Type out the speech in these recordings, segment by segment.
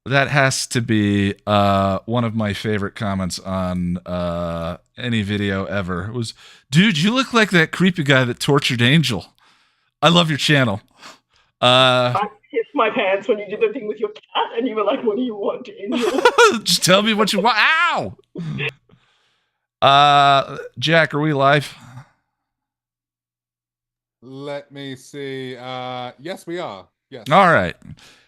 That has to be one of my favorite comments on any video ever. It was, dude, you look like that creepy guy that tortured Angel. I love your channel. Uh, I pissed my pants when you did the thing with your cat, and you were like, "What do you want, Angel?" just tell me what you want. Ow! Jack, are we live? Let me see. Yes, we are. Yes. All right.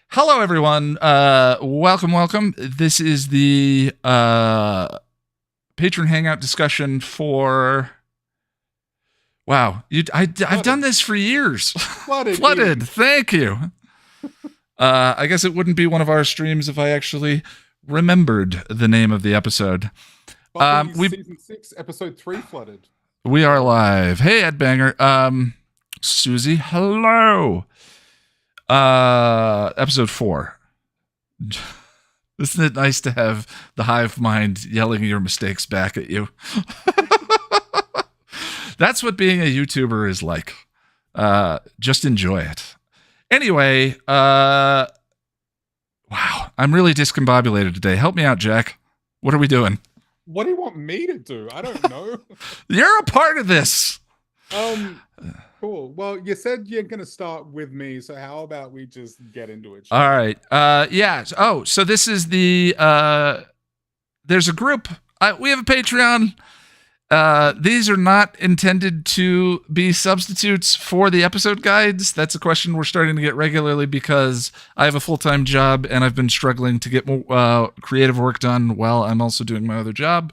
Hello, everyone. Welcome. This is the Patron Hangout discussion for. Wow, I've done this for years. Flooded. Thank you. I guess it wouldn't be one of our streams if I actually remembered the name of the episode. Season 6, episode 3, Flooded. We are live. Hey, Ed Banger. Susie, hello. Episode 4. Isn't it nice to have the hive mind yelling your mistakes back at you? That's what being a YouTuber is like. Just enjoy it. Anyway, wow, I'm really discombobulated today. Help me out, Jack. What are we doing? What do you want me to do? I don't know. You're a part of this. Cool. Well, you said you're going to start with me, so how about we just get into it? All right. Yeah. Oh, so this is the, there's a group. We have a Patreon. These are not intended to be substitutes for the episode guides. That's a question we're starting to get regularly because I have a full-time job and I've been struggling to get more creative work done while I'm also doing my other job.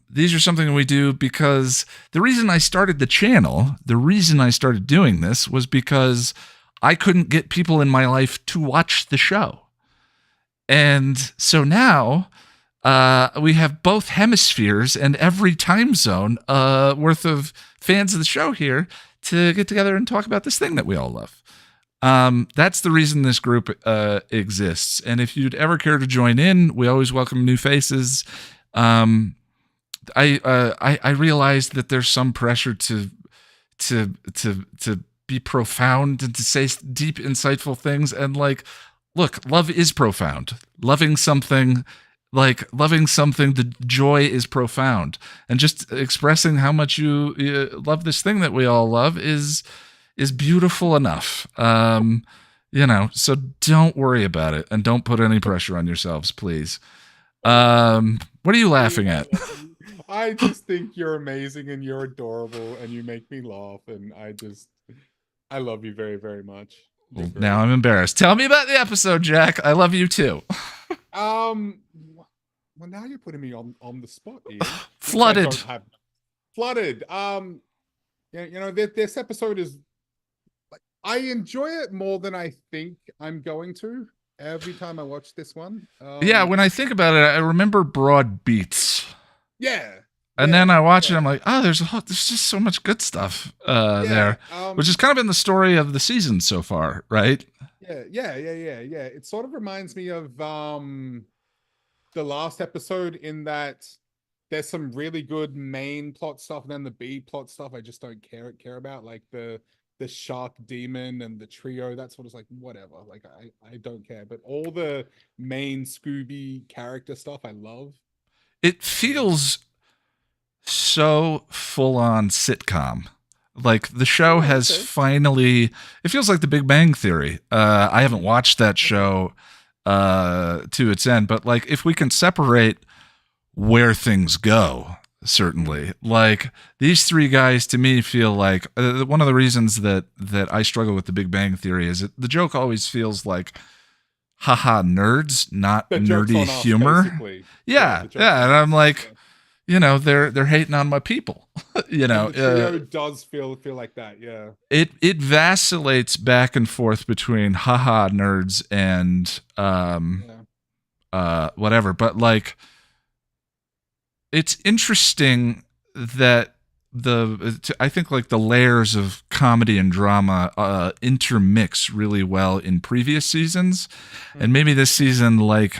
These are something we do because the reason I started the channel, the reason I started doing this was because I couldn't get people in my life to watch the show. And so now we have both hemispheres and every time zone worth of fans of the show here to get together and talk about this thing that we all love. That's the reason this group exists. And if you'd ever care to join in, we always welcome new faces. I realized that there's some pressure to be profound and to say deep, insightful things. And like, look, love is profound. Loving something, the joy is profound. And just expressing how much you love this thing that we all love is beautiful enough. So don't worry about it and don't put any pressure on yourselves, please. What are you laughing at? I just think you're amazing and you're adorable and you make me laugh and I love you very, very much. Well, now I'm embarrassed. Tell me about the episode, Jack. I love you too. Well, now you're putting me on the spot, Ian. Flooded. Flooded. This episode is like I enjoy it more than I think I'm going to every time I watch this one. Yeah, when I think about it, I remember broad beats. Yeah. And then I watch it, I'm like, oh, there's just so much good stuff there, which has kind of been the story of the season so far, right? Yeah. It sort of reminds me of the last episode in that there's some really good main plot stuff and then the B plot stuff I just don't care about, like the shark demon and the trio. That sort of like whatever. Like I don't care, but all the main Scooby character stuff I love. It feels so full-on sitcom. Like the show has finally, it feels like the Big Bang Theory. I haven't watched that show to its end, but like if we can separate where things go, certainly like these three guys to me feel like one of the reasons that I struggle with the Big Bang Theory is that the joke always feels like haha nerds, not nerdy humor. Yeah. And I'm like, they're hating on my people. The trio does feel like that. Yeah. It vacillates back and forth between haha nerds and whatever. But like, it's interesting that I think like the layers of comedy and drama intermix really well in previous seasons, and maybe this season like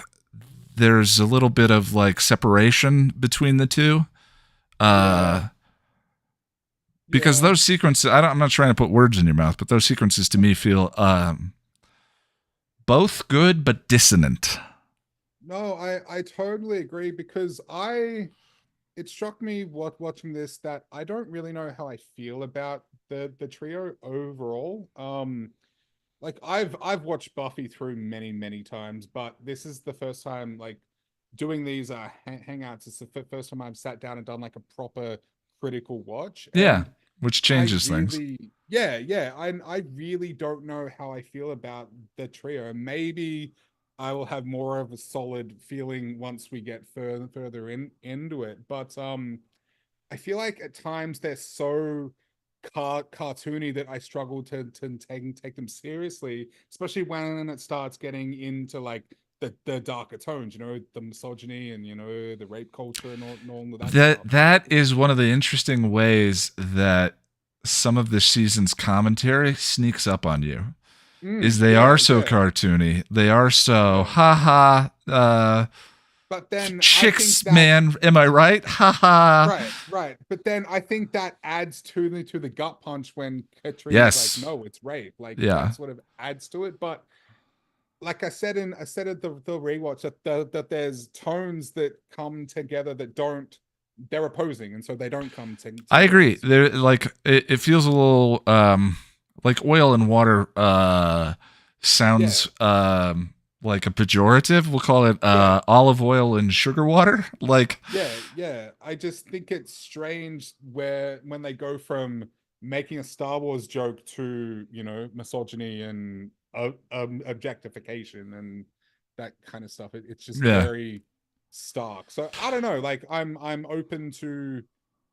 there's a little bit of like separation between the two, because those sequences I'm not trying to put words in your mouth, but those sequences to me feel both good but dissonant. No, I totally agree because it struck me watching this that I don't really know how I feel about the trio overall. Like I've watched Buffy through many times, but this is the first time like doing these hangouts. It's the first time I've sat down and done like a proper critical watch. Yeah, And which I changes things. really, yeah, I really don't know how I feel about the trio. Maybe I will have more of a solid feeling once we get further into it. But I feel like at times they're so cartoony that I struggle to take them seriously, especially when it starts getting into like the darker tones, the misogyny and the rape culture and all of that stuff. That is one of the interesting ways that some of this season's commentary sneaks up on you. Is they are so cartoony. They are so haha. But then chicks, man, am I right? Haha. Right. But then I think that adds to the gut punch when Katrina's like, no, it's rape. Like that sort of adds to it. But like I said at the rewatch that there's tones that come together that they're opposing, and so they don't come together. I agree. They're like it feels a little like oil and water sounds like a pejorative. We'll call it olive oil and sugar water. Like yeah. I just think it's strange when they go from making a Star Wars joke to misogyny and objectification and that kind of stuff. It's just very stark. So I don't know. Like I'm open to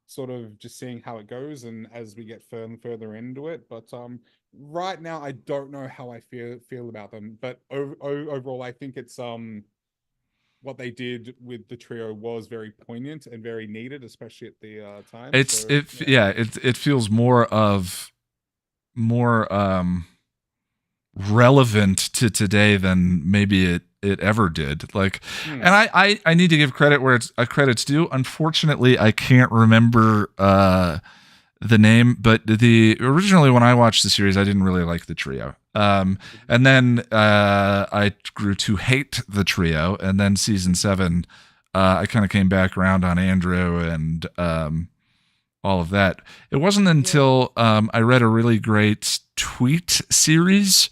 sort of just seeing how it goes and as we get further into it. But right now I don't know how I feel about them. But overall, I think it's what they did with the trio was very poignant and very needed, especially at the time. It feels more relevant to today than maybe it ever did. Like, and I need to give credit where credit's due. Unfortunately, I can't remember the name, but originally when I watched the series, I didn't really like the trio. And then I grew to hate the trio, and then season 7, I kind of came back around on Andrew and all of that. It wasn't until I read a really great tweet series,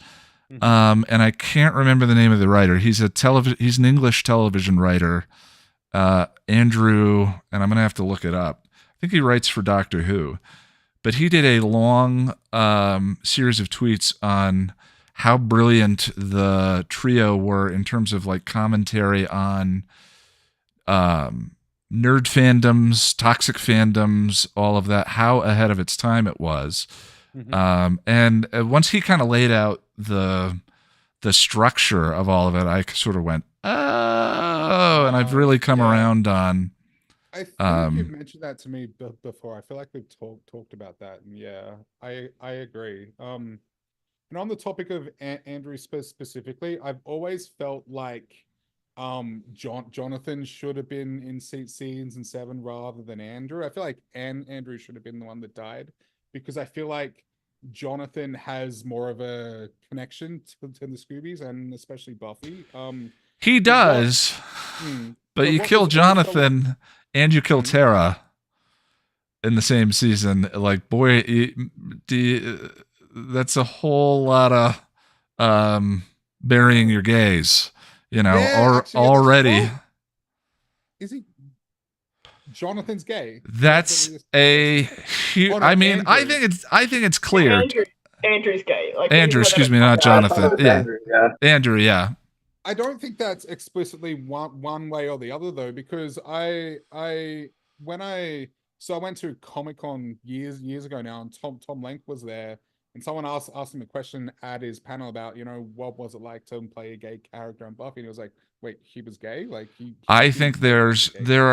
and I can't remember the name of the writer. He's an English television writer, Andrew, and I'm gonna have to look it up. I think he writes for Doctor Who, but he did a long series of tweets on how brilliant the trio were in terms of like commentary on nerd fandoms, toxic fandoms, all of that, how ahead of its time it was. And once he kind of laid out the structure of all of it, I sort of went, oh, and I've really come around on. I think you've mentioned that to me before. I feel like we've talked about that, and I agree. And on the topic of Andrew specifically, I've always felt like Jonathan should have been in season 7 rather than Andrew. I feel like Andrew should have been the one that died, because I feel like Jonathan has more of a connection to the Scoobies and especially Buffy. He does, but you kill Jonathan and you kill Tara in the same season. Like, boy, that's a whole lot of burying your gaze, already. Is he? Jonathan's gay. That's a huge. I mean, I think it's clear. Andrew's gay. Like Andrew, excuse me, not Jonathan. Yeah. Andrew. Yeah. I don't think that's explicitly one way or the other though, because I went to Comic-Con years ago now, and Tom Lenk was there, and someone asked him a question at his panel about what was it like to play a gay character on Buffy, and he was like, wait, he was gay? Like I think there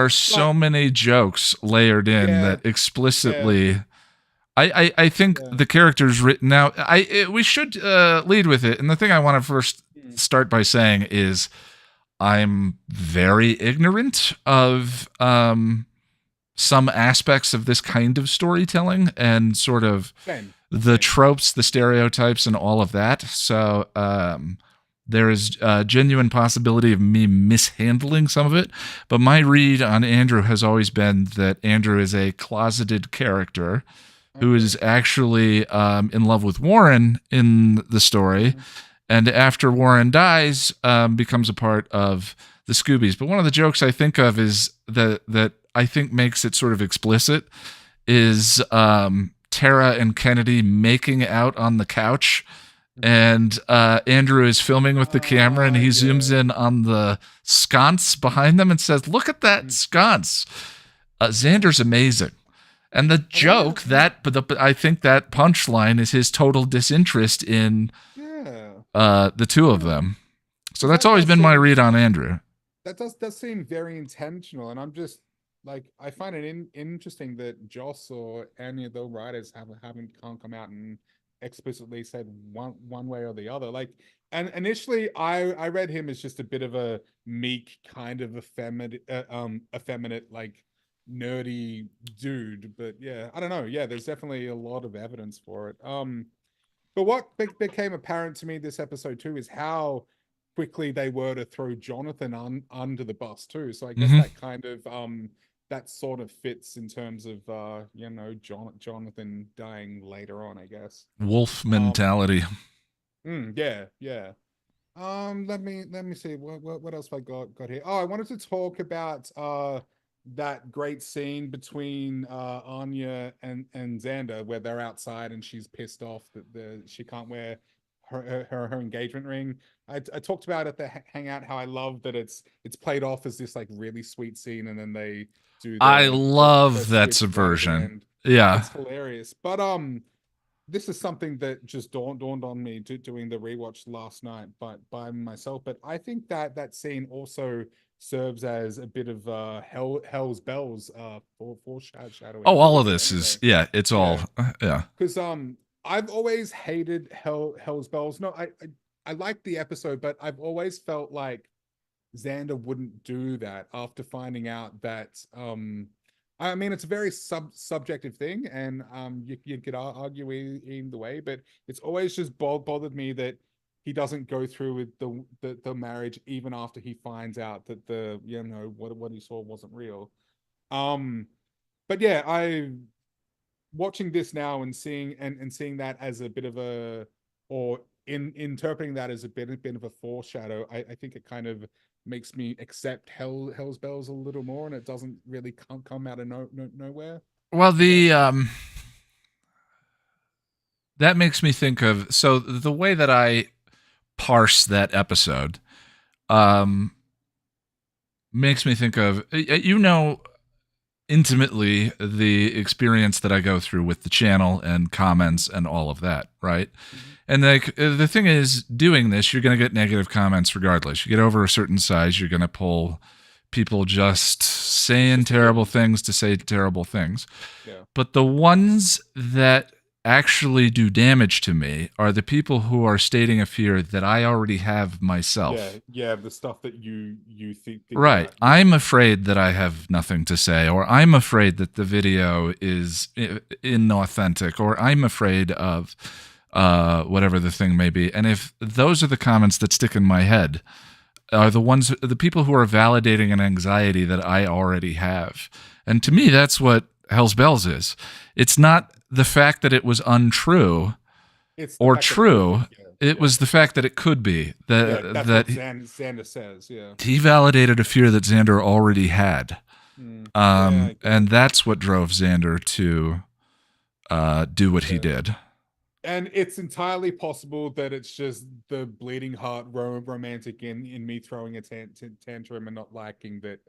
are so many jokes layered in that explicitly. I think the character's written out. We should lead with it, and the thing I want to first start by saying is I'm very ignorant of some aspects of this kind of storytelling and sort of the tropes, the stereotypes, and all of that. So There is a genuine possibility of me mishandling some of it, but my read on Andrew has always been that Andrew is a closeted character who is actually in love with Warren in the story, and after Warren dies, becomes a part of the Scoobies. But one of the jokes I think of is that I think makes it sort of explicit is Tara and Kennedy making out on the couch. And Andrew is filming with the camera, and he zooms in on the sconce behind them and says, "Look at that sconce." Xander's amazing, and the joke I think that punchline is his total disinterest in the two of them. So that's always been my read on Andrew. That does seem very intentional, and I'm just like, I find it interesting that Joss or any of the writers can't come out and explicitly said one way or the other. Like, and initially I read him as just a bit of a meek, kind of effeminate, like nerdy dude. But yeah, I don't know. Yeah, there's definitely a lot of evidence for it. But what became apparent to me this episode too is how quickly they were to throw Jonathan under the bus too. So I guess that kind of that sort of fits in terms of Jonathan dying later on, I guess. Wolf mentality. Yeah. Let me see what else I got here. Oh, I wanted to talk about that great scene between Anya and Xander, where they're outside and she's pissed off that she can't wear her engagement ring. I talked about at the hangout how I love that it's played off as this like really sweet scene, and then they do. I love that subversion. Yeah, it's hilarious. But this is something that just dawned on me doing the rewatch last night, but by myself. But I think that scene also serves as a bit of Hell's Bells foreshadowing. Oh, all of this is it's all because I've always hated Hell's Bells. No, I like the episode, but I've always felt like Xander wouldn't do that after finding out that I mean, it's a very subjective thing, and you could argue either way, but it's always just bothered me that he doesn't go through with the marriage even after he finds out that the what he saw wasn't real. But yeah, I watching this now and seeing that as a bit of a, or interpreting that as a bit of a foreshadow, I think it kind of makes me accept Hell's Bells a little more, and it doesn't really come out of nowhere. Well, that makes me think of, so the way that I parse that episode makes me think of, intimately the experience that I go through with the channel and comments and all of that, right? And like the thing is, doing this, you're going to get negative comments regardless. You get over a certain size, you're going to pull people just saying terrible things to say terrible things. Yeah. But the ones that actually do damage to me are the people who are stating a fear that I already have myself. Yeah, the stuff that you think right. I'm afraid that I have nothing to say, or I'm afraid that the video is inauthentic, or I'm afraid of whatever the thing may be. And if those are the comments that stick in my head, are the people who are validating an anxiety that I already have. And to me, that's what Hell's Bells is. It's not the fact that it was untrue or true. It was the fact that it could be. That's what Xander says. Yeah, he validated a fear that Xander already had. And that's what drove Xander to do what he did. And it's entirely possible that it's just the bleeding heart romantic in me throwing a tantrum and not liking that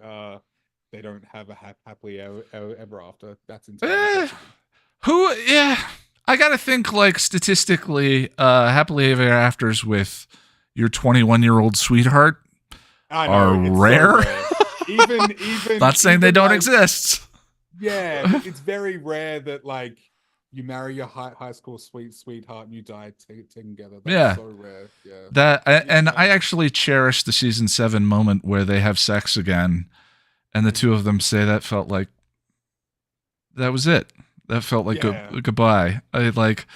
they don't have a happily ever after. That's entirely possible. I gotta think, like, statistically, happily ever afters with your 21-year-old sweetheart are rare. So rare. even not saying they don't exist. Yeah, it's very rare that, like, you marry your high school sweetheart and you die together. That's so rare. Yeah. I actually cherish the season 7 moment where they have sex again, and the two of them say that felt like that was it. That felt like goodbye. I like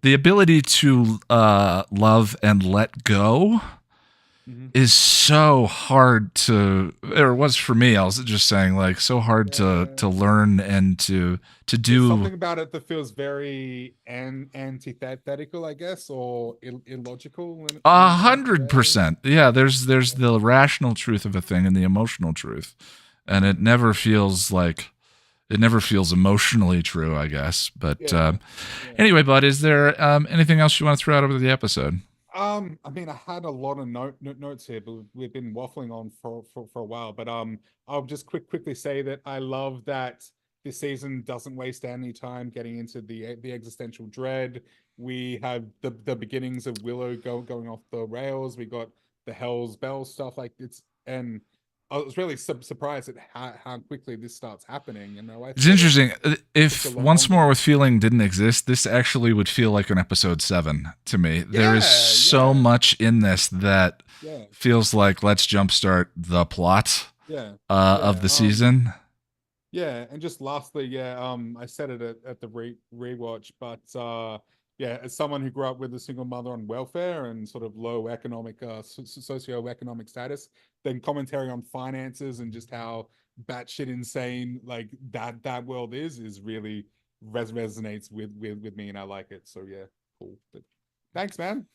the ability to love and let go is so hard to, or was for me. I was just saying, like, so hard to learn and to There's do. something about it that feels very antithetical, I guess, or illogical. 100%. Yeah, there's the rational truth of a thing and the emotional truth, and it never feels emotionally true, I guess. But anyway, bud, is there anything else you want to throw out over the episode? I mean, I had a lot of notes here, but we've been waffling on for a while. But I'll just quickly say that I love that this season doesn't waste any time getting into the existential dread. We have the beginnings of Willow going off the rails. We got the Hell's Bell stuff, like and I was really surprised at how quickly this starts happening. You know, It's interesting. If Once More with Feeling didn't exist, this actually would feel like an episode 7 to me. There is so much in this that feels like let's jumpstart the plot of the season. Yeah, and just lastly, I said it at the rewatch, but as someone who grew up with a single mother on welfare and sort of low economic, socioeconomic status, then commentary on finances and just how batshit insane like that world is really resonates with me, and I like it. So yeah, cool. But thanks, man.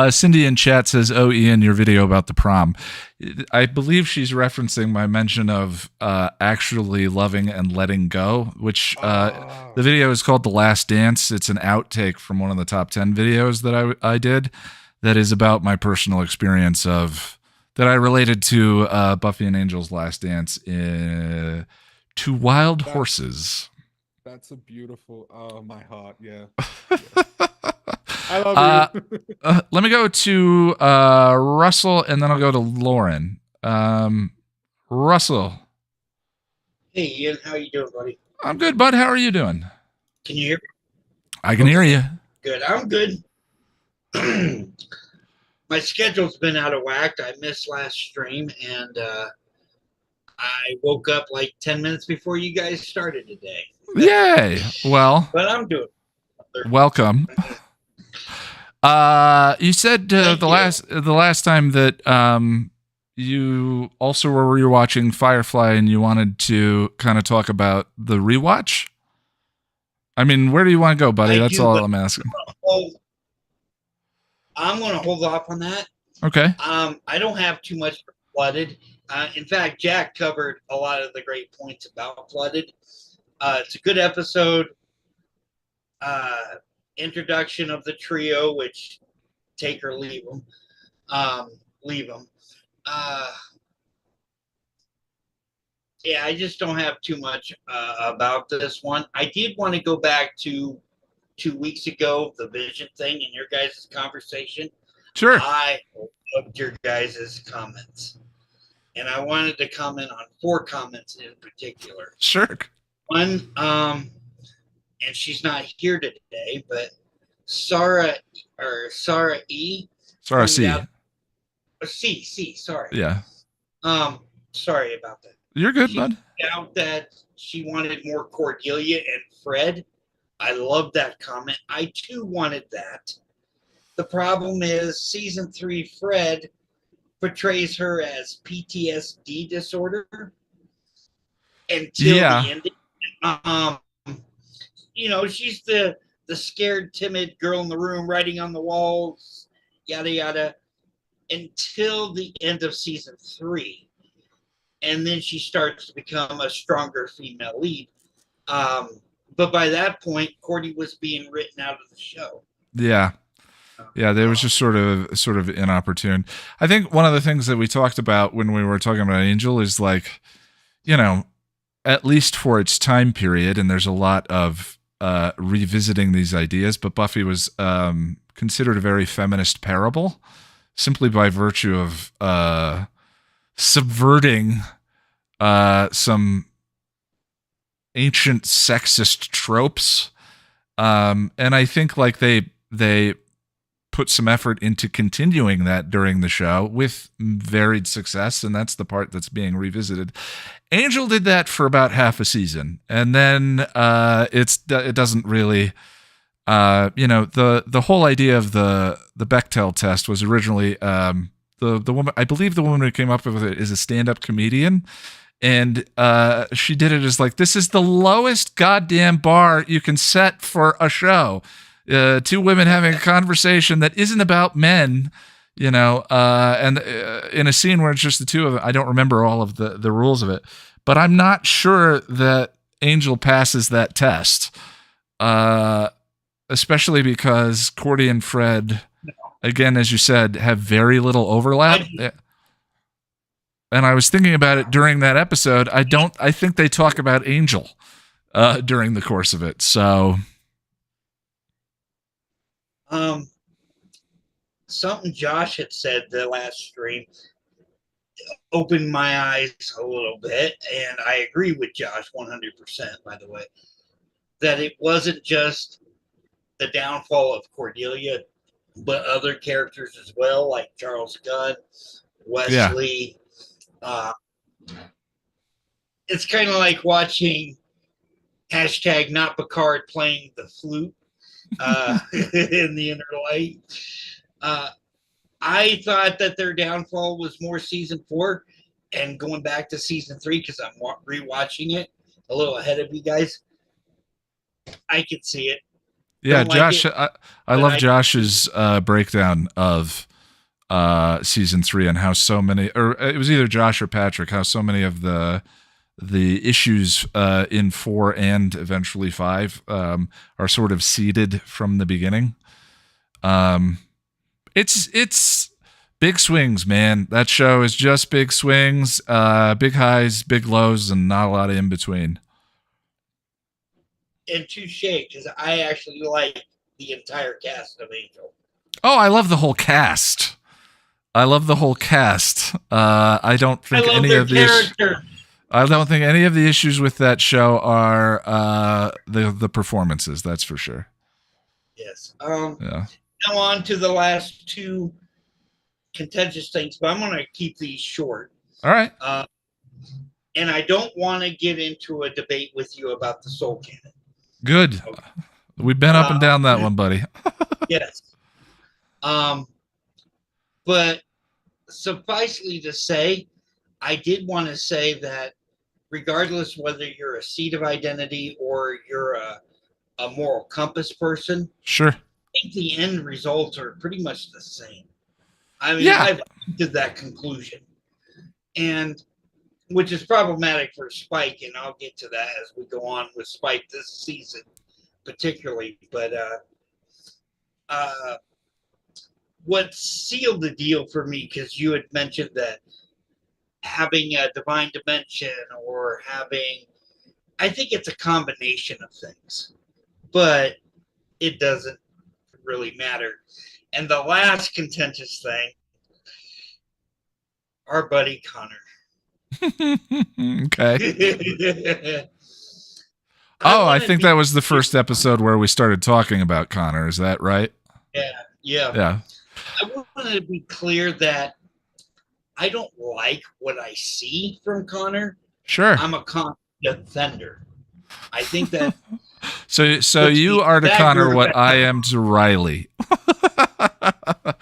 Cindy in chat says, "Oh, Ian, your video about the prom." I believe she's referencing my mention of actually loving and letting go, which the video is called "The Last Dance." It's an outtake from one of the top 10 videos that I did. That is about my personal experience of that I related to Buffy and Angel's Last Dance to Wild Horses. That's a beautiful. Oh, my heart. Yeah. I love you. Let me go to Russell, and then I'll go to Lauren. Russell. Hey, Ian. How you doing, buddy? I'm good, bud. How are you doing? Can you hear me? I can hear you. Good. I'm good. My schedule's been out of whack. I missed last stream, and I woke up like 10 minutes before you guys started today. Yay. Well. But I'm doing it. Welcome. You said the last time that you also were rewatching Firefly and you wanted to kind of talk about the rewatch. I mean, where do you want to go, buddy? That's all I'm asking. I'm going to hold off on that. Okay. I don't have too much for Flooded. In fact, Jack covered a lot of the great points about Flooded. It's a good episode. Introduction of the trio, which take or leave them. I just don't have too much about this one. I did want to go back to 2 weeks ago, the Vision thing in your guys' conversation. Sure. I loved your guys' comments. And I wanted to comment on 4 comments in particular. Sure. One, and she's not here today, but Sarah E. Sarah C. Sorry. Yeah. Sorry about that. You're good, bud. Out that she wanted more Cordelia and Fred. I love that comment. I too wanted that. The problem is season 3 Fred portrays her as PTSD disorder until the ending. She's the scared, timid girl in the room, writing on the walls, yada yada, until the end of season 3, and then she starts to become a stronger female lead. But by that point, Cordy was being written out of the show. Yeah. Yeah, they was just sort of inopportune. I think one of the things that we talked about when we were talking about Angel is like, at least for its time period, and there's a lot of revisiting these ideas, but Buffy was considered a very feminist parable simply by virtue of subverting some ancient sexist tropes. And I think like they put some effort into continuing that during the show with varied success, and that's the part that's being revisited. Angel did that for about half a season, and then it doesn't really the whole idea of the Bechdel test was originally the woman, I believe the woman who came up with it is a stand-up comedian. And she did it as like, this is the lowest goddamn bar you can set for a show. Two women having a conversation that isn't about men, and in a scene where it's just the two of them. I don't remember all of the rules of it, but I'm not sure that Angel passes that test, especially because Cordy and Fred, again, as you said, have very little overlap. And I was thinking about it during that episode. I think they talk about Angel during the course of it. So, something Josh had said the last stream opened my eyes a little bit, and I agree with Josh 100%, by the way, that it wasn't just the downfall of Cordelia, but other characters as well, like Charles Gunn, Wesley. Yeah. It's kind of like watching #not Picard playing the flute in the inner light. I thought that their downfall was more season 4 and going back to season 3 because I'm rewatching it a little ahead of you guys. I could see it. Yeah, Josh, I love Josh's breakdown of season 3 and how so many, or it was either Josh or Patrick, how so many of the issues in 4 and eventually 5 are sort of seeded from the beginning. It's big swings, man. That show is just big swings, big highs, big lows, and not a lot of in between. And touche, because I actually like the entire cast of Angel. Oh, I love the whole cast. I don't think any of the I don't think any of the issues with that show are the performances. That's for sure. Yes. Yeah. Now on to the last 2 contentious things, but I'm going to keep these short. All right. And I don't want to get into a debate with you about the Soul Canon. Good. Okay. We've been up and down that one, buddy. Yes. But sufficely to say, I did want to say that regardless whether you're a seed of identity or you're a moral compass person, sure, I think the end results are pretty much the same. I mean, yeah. I've come to that conclusion, and which is problematic for Spike, and I'll get to that as we go on with Spike this season, particularly. But what sealed the deal for me, because you had mentioned that having a divine dimension or having, I think it's a combination of things, but it doesn't really matter. And the last contentious thing, our buddy Connor. Okay. I think that was the first episode where we started talking about Connor. Is that right? Yeah. I want to be clear that I don't like what I see from Connor. Sure. I'm a Connor defender. I think that. So you are to Connor what I am to Riley.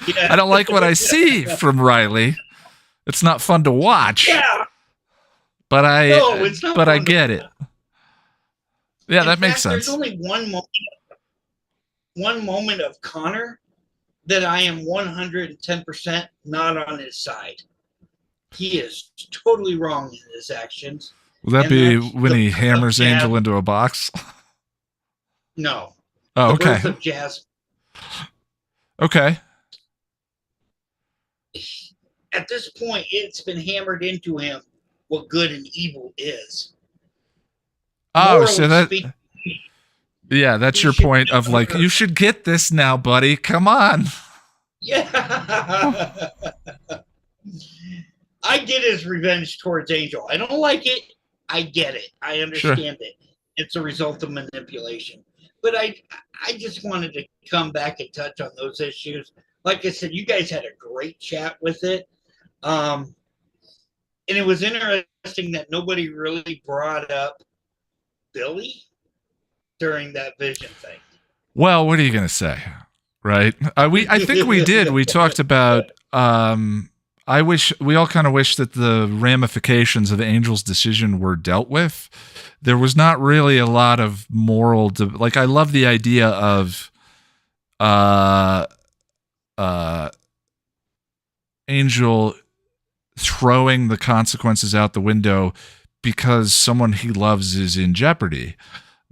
Yeah. I don't like what I see from Riley. It's not fun to watch. Yeah. But it's not I get it. Yeah, that makes sense. There's only one moment of Connor that I am 110% not on his side. He is totally wrong in his actions. Will that be when he hammers Angel into a box? No. Oh, okay. The birth of Jasmine. Okay. At this point, it's been hammered into him what good and evil is. Oh, so that... Yeah, that's your point of like, you should get this now, buddy. Come on. Yeah. I get his revenge towards Angel. I don't like it. I get it. I understand it. It's a result of manipulation. But I just wanted to come back and touch on those issues. Like I said, you guys had a great chat with it. And it was interesting that nobody really brought up Billy during that Vision thing. Well, what are you going to say? Right? I think we did. We talked about we all kind of wish that the ramifications of Angel's decision were dealt with. There was not really a lot of moral, like, I love the idea of, Angel throwing the consequences out the window because someone he loves is in jeopardy.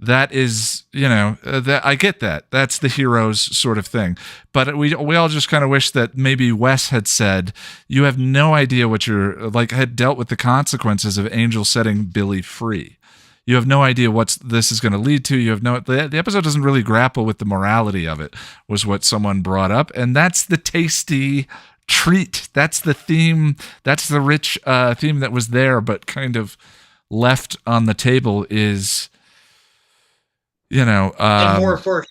That is, that I get that. That's the hero's sort of thing. But we all just kind of wish that maybe Wes had said, you have no idea what you're, like, had dealt with the consequences of Angel setting Billy free. You have no idea what this is going to lead to. You have the episode doesn't really grapple with the morality of it, was what someone brought up. And that's the tasty treat. That's the theme. That's the rich theme that was there, but kind of left on the table is, and more for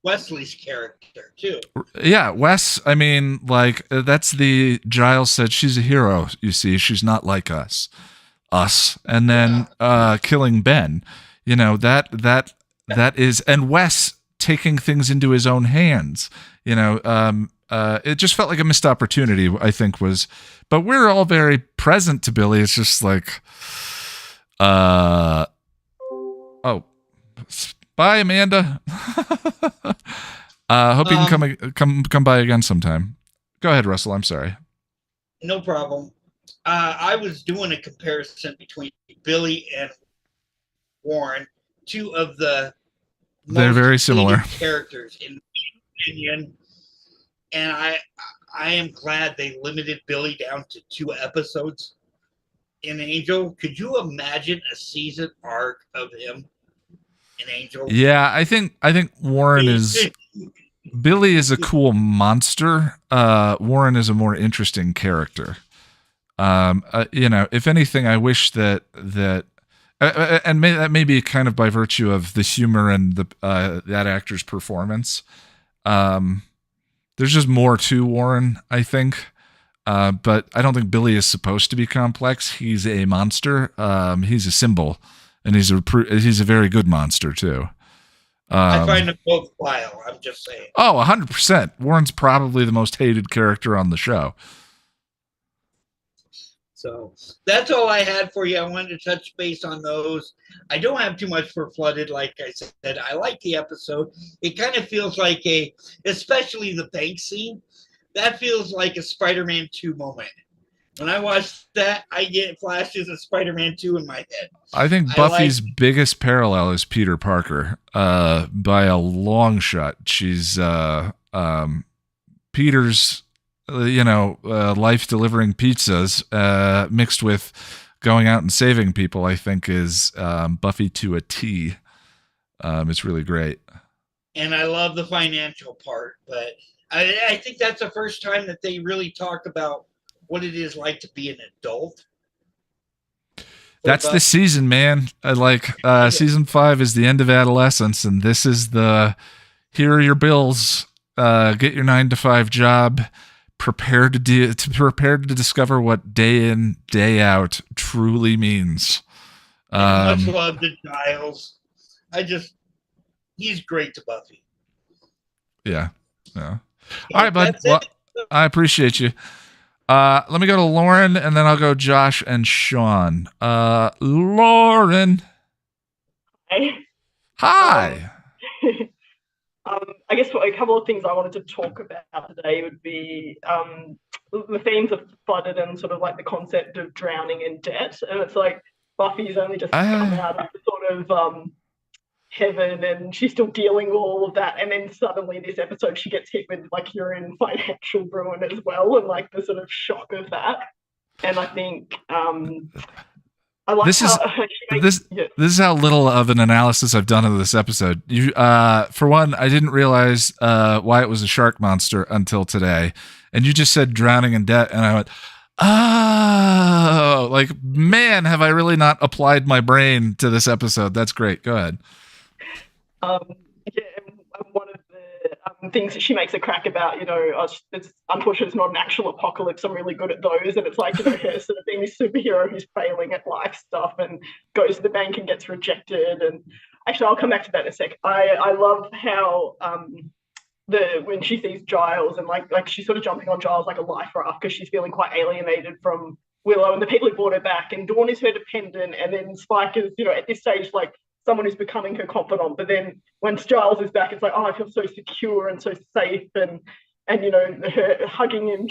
Wesley's character too. Yeah, Wes. I mean, like, that's the Giles said she's a hero. You see, she's not like us, and then killing Ben. That is, and Wes taking things into his own hands. It just felt like a missed opportunity. I think but we're all very present to Billy. It's just like, oh. Bye, Amanda. Hope you can come by again sometime. Go ahead, Russell. I'm sorry. No problem. I was doing a comparison between Billy and Warren, two of the they're very similar characters in my opinion, and I am glad they limited Billy down to 2 episodes in Angel. Could you imagine a season arc of him? Angel. Yeah, I think Warren is Billy is a cool monster. Warren is a more interesting character. If anything, I wish that that may be kind of by virtue of the humor and that actor's performance. There's just more to Warren, I think. But I don't think Billy is supposed to be complex. He's a monster. He's a symbol. And he's a very good monster too. I find them both vile. I'm just saying. Oh, 100%. Warren's probably the most hated character on the show. So that's all I had for you. I wanted to touch base on those. I don't have too much for Flooded. Like I said, I like the episode. It kind of feels like especially the bank scene, that feels like a Spider-Man 2 moment. When I watch that, I get flashes of Spider-Man 2 in my head. I think Buffy's biggest parallel is Peter Parker, by a long shot. She's Peter's, life delivering pizzas, mixed with going out and saving people. I think is Buffy to a T. It's really great. And I love the financial part, but I think that's the first time that they really talk about what it is like to be an adult. That's the season, man. Season 5 is the end of adolescence, and this is here are your bills. Get your 9-to-5 job. Prepare to discover what day in, day out truly means. Much love to Giles. He's great to Buffy. Yeah. All right, bud. Well, I appreciate you. Let me go to Lauren, and then I'll go Josh and Sean. Lauren. Hi. I guess a couple of things I wanted to talk about today would be the themes of Flooded and sort of like the concept of drowning in debt. And it's like Buffy's only just come out of the sort of heaven, and she's still dealing with all of that, and then suddenly this episode she gets hit with like you're in financial ruin as well, and like the sort of shock of that. And I think I like this is how little of an analysis I've done of this episode. You for one, I didn't realize why it was a shark monster until today, and you just said drowning in debt, and I went, oh, like, man, have I really not applied my brain to this episode. That's great. Go ahead. One of the things that she makes a crack about, it's unfortunately it's not an actual apocalypse. I'm really good at those, and it's like, her sort of being this superhero who's failing at life stuff and goes to the bank and gets rejected. And actually, I'll come back to that in a sec. I love how when she sees Giles and like she's sort of jumping on Giles like a life raft because she's feeling quite alienated from Willow and the people who brought her back, and Dawn is her dependent, and then Spike is, at this stage like someone who's becoming her confidant. But then when Giles is back, it's like, oh, I feel so secure and so safe, and her hugging him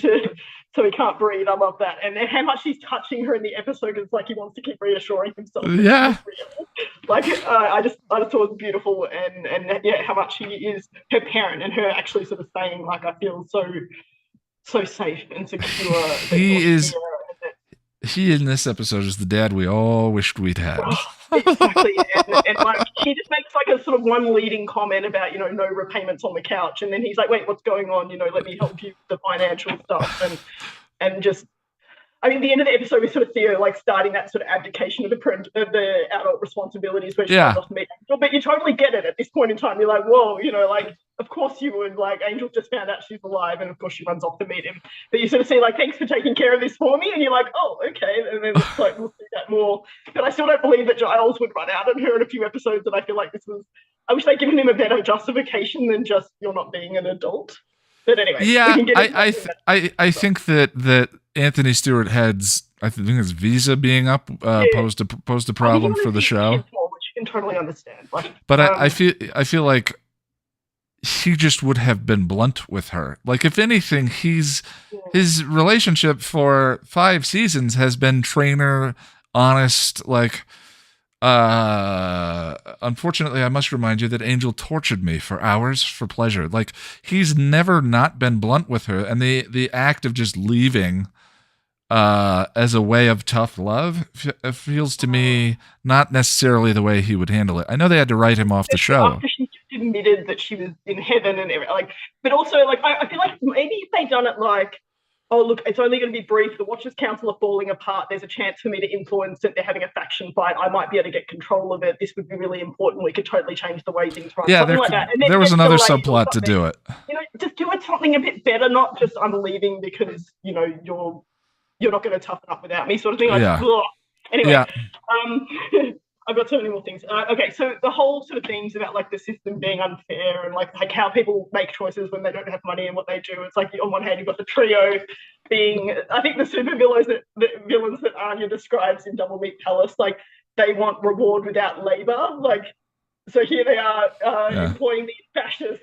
so he can't breathe. I love that. And then how much he's touching her in the episode is like he wants to keep reassuring himself. Yeah. Like I just thought it was beautiful, and yeah, how much he is her parent, and her actually sort of saying like, I feel so safe and secure. He in this episode is the dad we all wished we'd had. Exactly. and like he just makes like a sort of one leading comment about, no repayments on the couch, and then he's like, wait, what's going on? Let me help you with the financial stuff, and just, I mean, at the end of the episode, we sort of see her like starting that sort of abdication of the adult responsibilities where she goes off to meet Angel. But you totally get it at this point in time. You're like, whoa, like, of course you would. Like, Angel just found out she's alive, and of course she runs off to meet him. But you sort of see like, thanks for taking care of this for me, and you're like, oh, okay. And then it's like, we'll see that more. But I still don't believe that Giles would run out on her in a few episodes. And I feel like I wish they'd given him a better justification than just you're not being an adult. But anyway, yeah, I think that Anthony Stewart Head's, I think it's visa being up posed a problem for the show, which you can totally understand. But I feel like he just would have been blunt with her. Like, if anything, his relationship for 5 seasons has been trainer, honest, like. Unfortunately, I must remind you that Angel tortured me for hours for pleasure. Like, he's never not been blunt with her, and the act of just leaving as a way of tough love feels to me not necessarily the way he would handle it. I know they had to write him off the show. After she just admitted that she was in heaven and everything, like, but also like I feel like maybe if they'd done it like, oh, look, it's only going to be brief. The Watchers Council are falling apart. There's a chance for me to influence it. They're having a faction fight. I might be able to get control of it. This would be really important. We could totally change the way things run. Yeah, like that. There was another subplot to do it. Just do it something a bit better, not just I'm leaving because, you're not going to toughen up without me sort of thing. Like, yeah. Anyway, yeah. I've got so many more things. Okay, so the whole sort of themes about like the system being unfair and like how people make choices when they don't have money and what they do. It's like on one hand you've got the trio being, I think the super villains that Anya describes in Double Meat Palace, like they want reward without labor. Like, so here they are employing these fascist,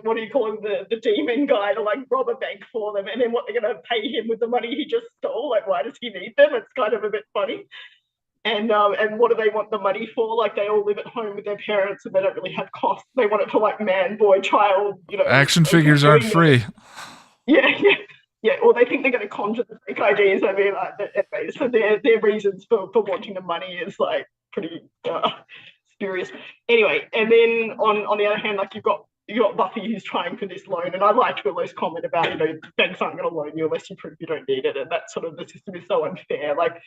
what do you call him, the demon guy to like rob a bank for them, and then what they're going to pay him with the money he just stole. Like, why does he need them? It's kind of a bit funny. And what do they want the money for? Like, they all live at home with their parents and they don't really have costs. They want it for like man, boy, child, Action figures aren't free. Yeah. Or they think they're going to conjure the fake IDs. I mean, anyway, so their reasons for wanting the money is like pretty spurious. Anyway, and then on the other hand, like you've got Buffy who's trying for this loan, and I liked Willow's comment about banks aren't going to loan you unless you prove you don't need it, and that sort of the system is so unfair. Like,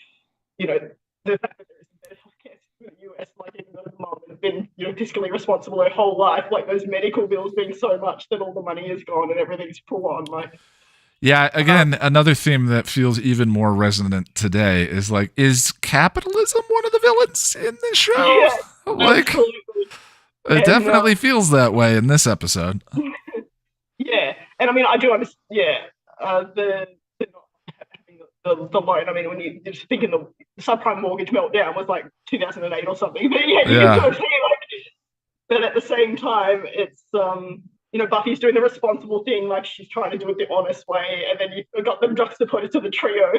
the fact that there isn't better healthcare system in the US, like even though the mom has been, fiscally responsible her whole life, like those medical bills being so much that all the money is gone and everything's full on. Like, yeah, again, another theme that feels even more resonant today is like, is capitalism one of the villains in this show? Yeah, like, absolutely. It definitely feels that way in this episode. Yeah, and I mean, I do understand. Yeah, the loan. I mean, when you just think in the subprime mortgage meltdown was like 2008 or something. But yeah, you can sort of see like. But at the same time, it's Buffy's doing the responsible thing, like she's trying to do it the honest way, and then you've got them juxtaposed to the trio,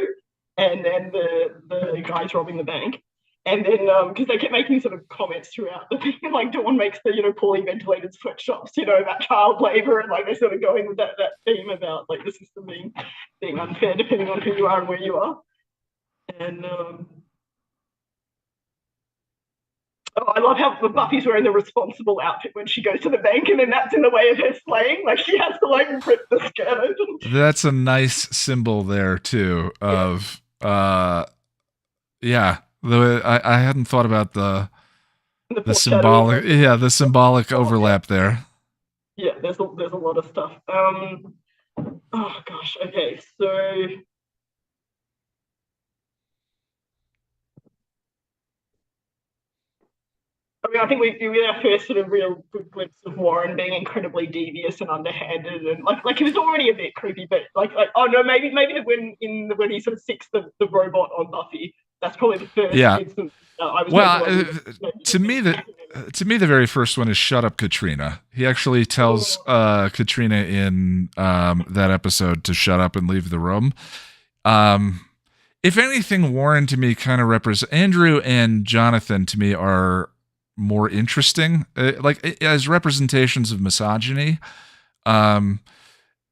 and then the guys robbing the bank. And then, because they kept making sort of comments throughout the thing, like Dawn makes the, poorly ventilated sweatshops, about child labor, and like they're sort of going with that theme about like the system being unfair depending on who you are and where you are. And I love how Buffy's wearing the responsible outfit when she goes to the bank, and then that's in the way of her slaying. Like she has to like rip the skirt open. That's a nice symbol there too of I hadn't thought about the symbolic overlap there. Yeah, there's a lot of stuff. Oh gosh, okay, so mean, I think we get our first sort of real good glimpse of Warren being incredibly devious and underhanded, and like he was already a bit creepy, but like oh no, maybe when he sort of sticks the robot on Buffy, that's probably the first instance. I was to me the very first one is "Shut Up, Katrina." He actually tells Katrina in that episode to shut up and leave the room. If anything, Warren to me kind of represents Andrew and Jonathan to me are more interesting, like as representations of misogyny. And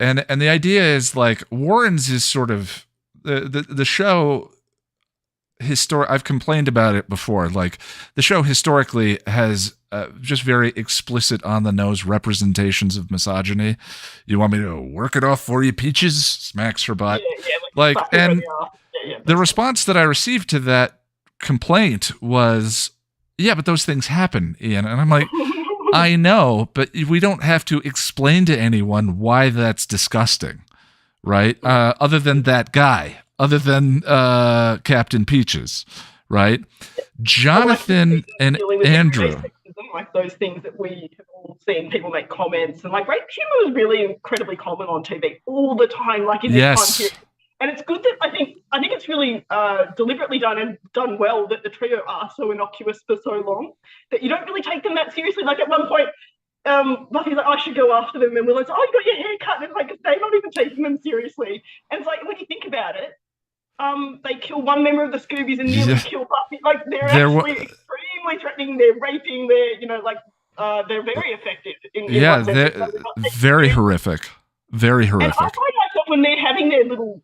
the idea is like Warren's is sort of the show. I've complained about it before. Like the show historically has just very explicit on the nose representations of misogyny. You want me to work it off for you, Peaches? Smacks her butt. Like and the response that I received to that complaint was, yeah, but those things happen, Ian. And I'm like, I know, but we don't have to explain to anyone why that's disgusting, right? Other than that guy. Other than Captain Peaches, right? Jonathan and Andrew. Like those things that we have all seen people make comments, and like rape humor is really incredibly common on TV all the time. Like in this time period. And it's good that I think it's really deliberately done well that the trio are so innocuous for so long that you don't really take them that seriously. Like at one point, Buffy's like, I should go after them, and Willow's like, oh, you got your hair cut, and it's like they're not even taking them seriously. And it's like when you think about it, they kill one member of the Scoobies and nearly kill Buffy. Like they're actually extremely threatening. They're raping. They're very effective. They're very horrific. Very horrific. And I find myself when they're having their little.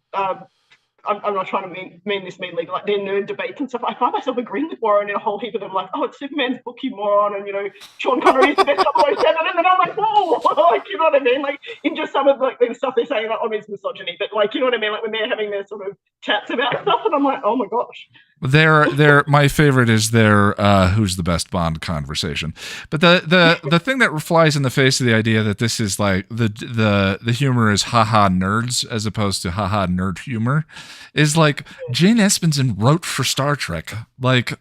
I'm not trying to mean this meanly, but like their nerd debates and stuff, I find myself agreeing with Warren in a whole heap of them, like, oh, it's Superman's book, you moron, and Sean Connery is the best 007, and then I'm like, whoa, like, you know what I mean? Like in just some of like the stuff they're saying, like, it's misogyny, but like, you know what I mean? Like when they're having their sort of chats about stuff, and I'm like, oh my gosh. My favorite is their who's the best Bond conversation. But the thing that flies in the face of the idea that this is like the humor is haha nerds as opposed to haha nerd humor is like Jane Espenson wrote for Star Trek. Like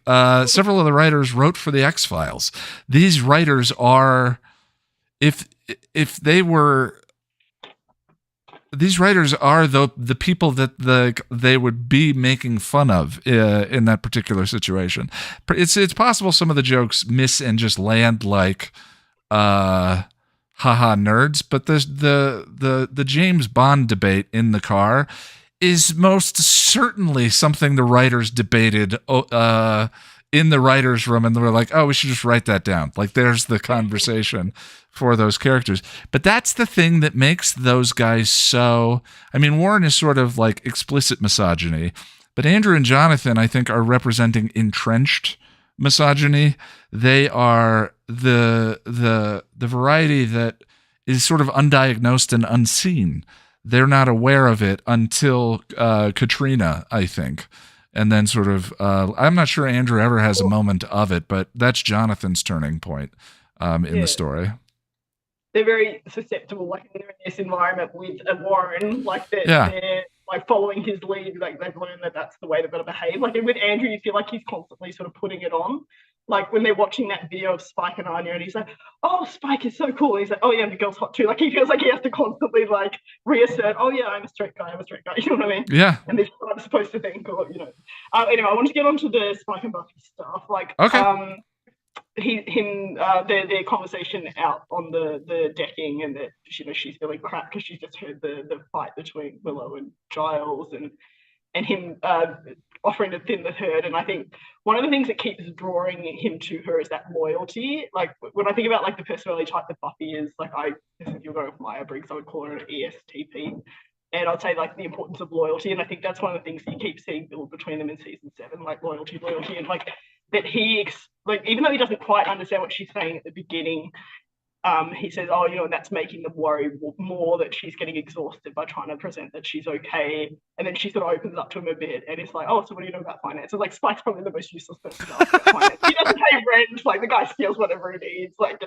several of the writers wrote for the X-Files. These writers are if they were these writers are the people that they would be making fun of in that particular situation. It's possible some of the jokes miss and just land like haha nerds, but the James Bond debate in the car is most certainly something the writers debated in the writers' room, and they were like, oh, we should just write that down. Like there's the conversation for those characters. But that's the thing that makes those guys so, I mean, Warren is sort of like explicit misogyny, but Andrew and Jonathan, I think, are representing entrenched misogyny. They are the variety that is sort of undiagnosed and unseen. They're not aware of it until Katrina, I think. And then sort of, I'm not sure Andrew ever has a moment of it, but that's Jonathan's turning point in the story. They're very susceptible, like they're in this environment with a Warren, like they're like following his lead, like they've learned that that's the way they've got to behave. Like with Andrew, you feel like he's constantly sort of putting it on. Like when they're watching that video of Spike and Anya, and he's like, "Oh, Spike is so cool." And he's like, "Oh yeah, the girl's hot too." Like he feels like he has to constantly like reassert, "Oh yeah, I'm a straight guy. You know what I mean? Yeah. And this is what I'm supposed to think, or Anyway, I want to get onto the Spike and Buffy stuff. Like, okay. Their conversation out on the decking, and that she's feeling crap because she's just heard the fight between Willow and Giles, and him offering to thin the herd. And I think one of the things that keeps drawing him to her is that loyalty. Like when I think about like the personality type that Buffy is, like if you're going with Myers-Briggs, I would call her an ESTP. And I'd say like the importance of loyalty. And I think that's one of the things you keep seeing build between them in season 7, like loyalty, and like that even though he doesn't quite understand what she's saying at the beginning, he says, oh, that's making them worry more that she's getting exhausted by trying to present that she's okay. And then she sort of opens up to him a bit, and it's like, oh, so what do you know about finance? It's like Spike's probably the most useless person to ask about finance. He doesn't pay rent, like the guy steals whatever he needs, like,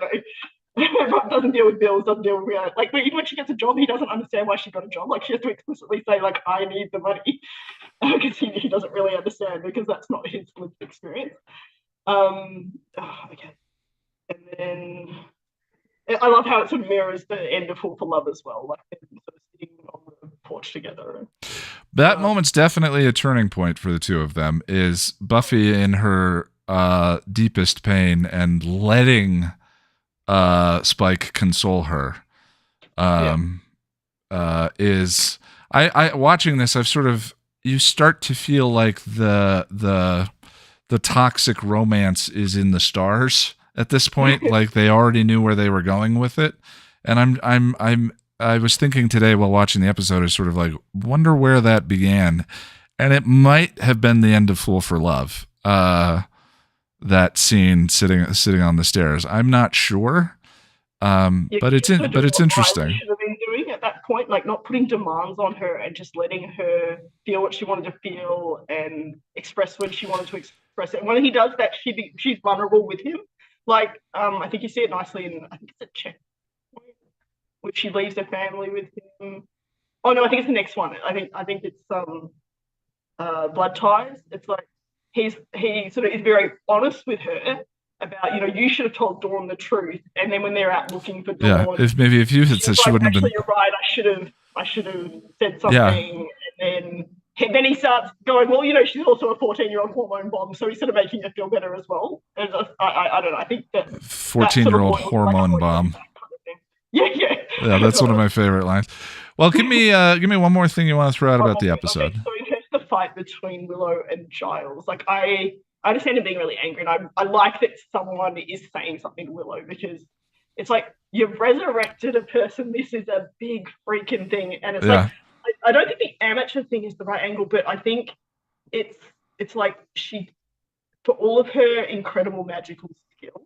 doesn't deal with bills, doesn't deal with reality. Like even when she gets a job, he doesn't understand why she got a job. Like she has to explicitly say, like, I need the money, because he doesn't really understand, because that's not his lived experience. Okay. And then I love how it sort of mirrors the end of Fool for Love as well, like them sort of sitting on the porch together. That moment's definitely a turning point for the two of them. Is Buffy in her deepest pain and letting Spike console her. Is I watching this, I've sort of, you start to feel like the toxic romance is in the stars at this point. Like they already knew where they were going with it. And I was thinking today while watching the episode, is sort of like, wonder where that began. And it might have been the end of Fool for Love. That scene sitting on the stairs. I'm not sure. But it's interesting. Should have been doing at that point, like not putting demands on her and just letting her feel what she wanted to feel and express when she wanted to express it. And when he does that, she's vulnerable with him. Like I think you see it nicely in, I think it's a checkpoint, where she leaves her family with him. Oh no, I think it's the next one. I think it's Blood Ties. It's like he sort of is very honest with her about, you should have told Dawn the truth. And then when they're out looking for Dawn, if you had said, she wouldn't have been. You're right. I should have said something. Yeah. And then he starts going, well, she's also a 14-year-old hormone bomb, so he's sort of making her feel better as well. And I don't know. I think that 14-year-old hormone bomb. Kind of yeah. Yeah, that's one of my favorite lines. Well, give me one more thing you want to throw out about the episode. Okay. So in terms of the fight between Willow and Giles, like I understand him being really angry, and I like that someone is saying something to Willow, because it's like, you've resurrected a person. This is a big freaking thing, and it's like, I don't think the amateur thing is the right angle, but I think it's like she, for all of her incredible magical skill,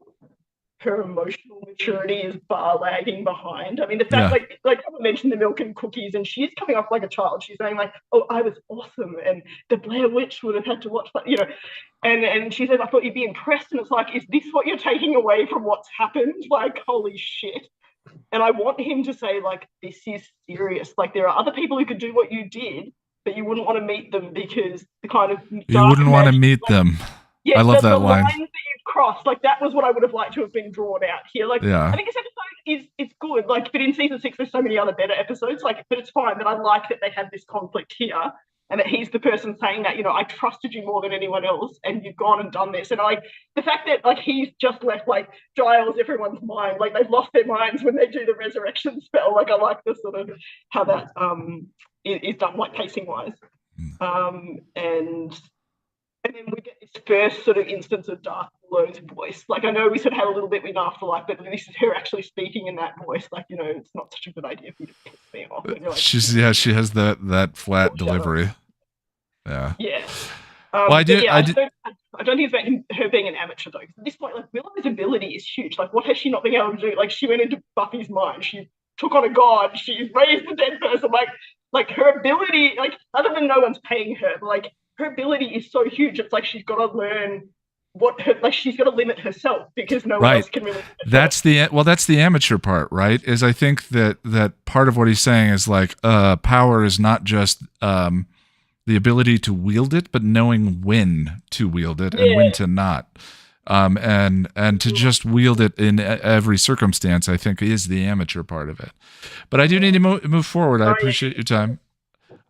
her emotional maturity is bar lagging behind. I mean, the fact, like I mentioned the milk and cookies, and she's coming off like a child. She's saying like, "Oh, I was awesome," and the Blair Witch would have had to watch that, And she said, "I thought you'd be impressed," and it's like, is this what you're taking away from what's happened? Like, holy shit! And I want him to say, like, this is serious. Like, there are other people who could do what you did, but you wouldn't want to meet them because the kind of you wouldn't want to meet them. Yeah, I love that the line. lines that you've crossed, like that was what I would have liked to have been drawn out here. Like, I think this episode it's good. Like, but in season 6, there's so many other better episodes. Like, but it's fine. But I like that they have this conflict here, and that he's the person saying that, I trusted you more than anyone else, and you've gone and done this. And like the fact that like he's just left like Giles everyone's mind, like they've lost their minds when they do the resurrection spell. Like I like the sort of how that is done, like pacing wise, and then we get this first sort of instance of Dark Willow's voice. Like, I know we sort of had a little bit with Afterlife, but this is her actually speaking in that voice. Like, it's not such a good idea for you to piss me off. Like, she has that flat delivery. Yeah. Yeah. Well, I don't think it's about her being an amateur, though. At this point, like, Willow's ability is huge. Like, what has she not been able to do? Like, she went into Buffy's mind. She took on a god. She raised a dead person. Like her ability, like, other than no one's paying her, like, her ability is so huge. It's like she's got to learn she's got to limit herself because no one else can really. That's the amateur part, right? Is I think that part of what he's saying is like, power is not just the ability to wield it, but knowing when to wield it and when to not. And to just wield it in every circumstance, I think, is the amateur part of it. But I do need to move forward. I appreciate your time.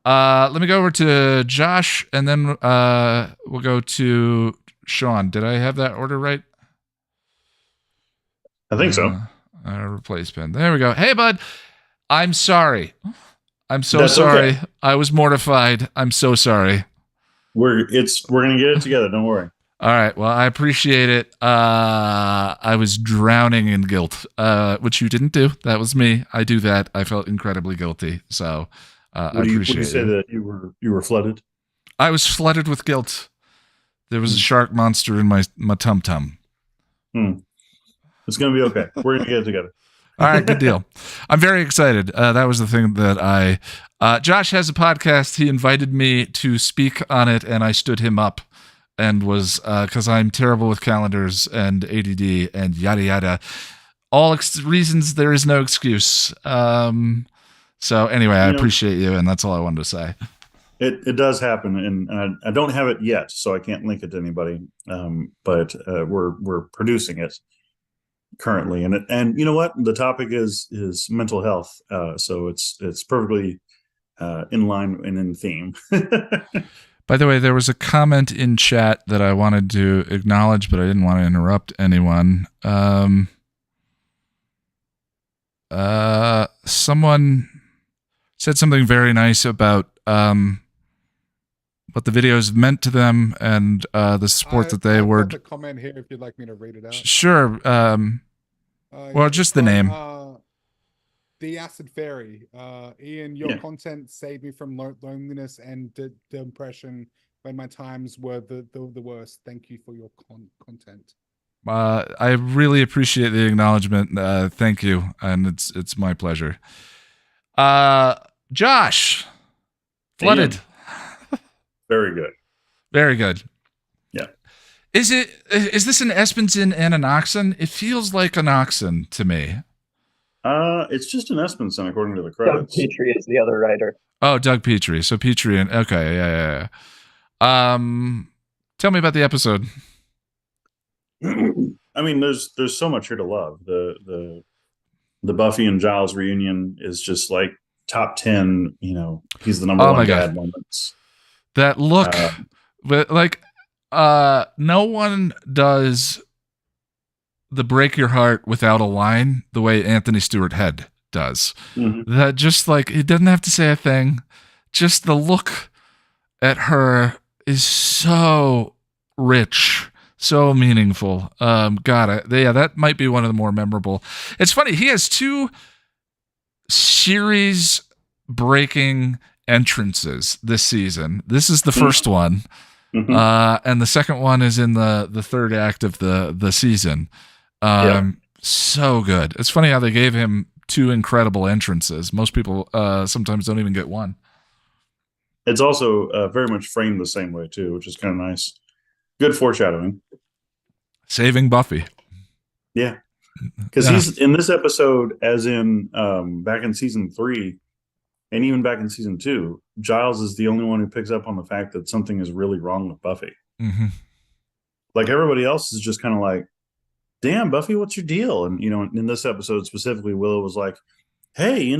Let me go over to Josh, and then we'll go to Sean. Did I have that order right? I think so. Replace pen. There we go. Hey, bud. I'm sorry. I'm so sorry. Okay. I was mortified. I'm so sorry. We're gonna get it together. Don't worry. All right. Well, I appreciate it. I was drowning in guilt, which you didn't do. That was me. I do that. I felt incredibly guilty. So I appreciate it. Would you say that you were flooded? I was flooded with guilt. There was a shark monster in my tum-tum. It's going to be okay. We're going to get it together. All right, good deal. I'm very excited. That was the thing that Josh has a podcast. He invited me to speak on it, and I stood him up and was, because I'm terrible with calendars and ADD and yada yada. All reasons there is no excuse. So anyway, I appreciate you, and that's all I wanted to say. It does happen, and I don't have it yet, so I can't link it to anybody. But we're producing it, currently. And you know what? The topic is mental health. So it's perfectly in line and in theme. By the way, there was a comment in chat that I wanted to acknowledge, but I didn't want to interrupt anyone. Someone said something very nice about what the videos meant to them and the support that they were. I've got the comment here if you'd like me to read it out. Sure. Well, just the name. The Acid Fairy. Ian, your content saved me from loneliness and depression when my times were the worst. Thank you for your content. I really appreciate the acknowledgement. Thank you, and it's my pleasure. Josh, Flooded. Ian. Very good. Very good. Yeah. Is this an Espenson and an Oxen? It feels like an Oxen to me. It's just an Espenson according to the credits. Doug Petrie is the other writer. Oh, Doug Petrie. So Petrie and okay, yeah. Tell me about the episode. I mean, there's so much here to love. The Buffy and Giles reunion is just like top 10. You know, he's the number one dad moments. That look, but like, no one does the break your heart without a line the way Anthony Stewart Head does. Mm-hmm. That just like, he doesn't have to say a thing. Just the look at her is so rich, so meaningful. That might be one of the more memorable. It's funny. He has 2 series breaking entrances this season. This is the first one. Mm-hmm. And the second one is in the third act of the season. So good. It's funny how they gave him 2 incredible entrances. Most people sometimes don't even get one. It's also very much framed the same way too, which is kind of nice. Good foreshadowing. Saving Buffy. Yeah. Because he's in this episode, as in back in season 3, and even back in season 2, Giles is the only one who picks up on the fact that something is really wrong with Buffy. Mm-hmm. Like everybody else is just kind of like, damn, Buffy, what's your deal? And, you know, in this episode specifically, Willow was like, hey,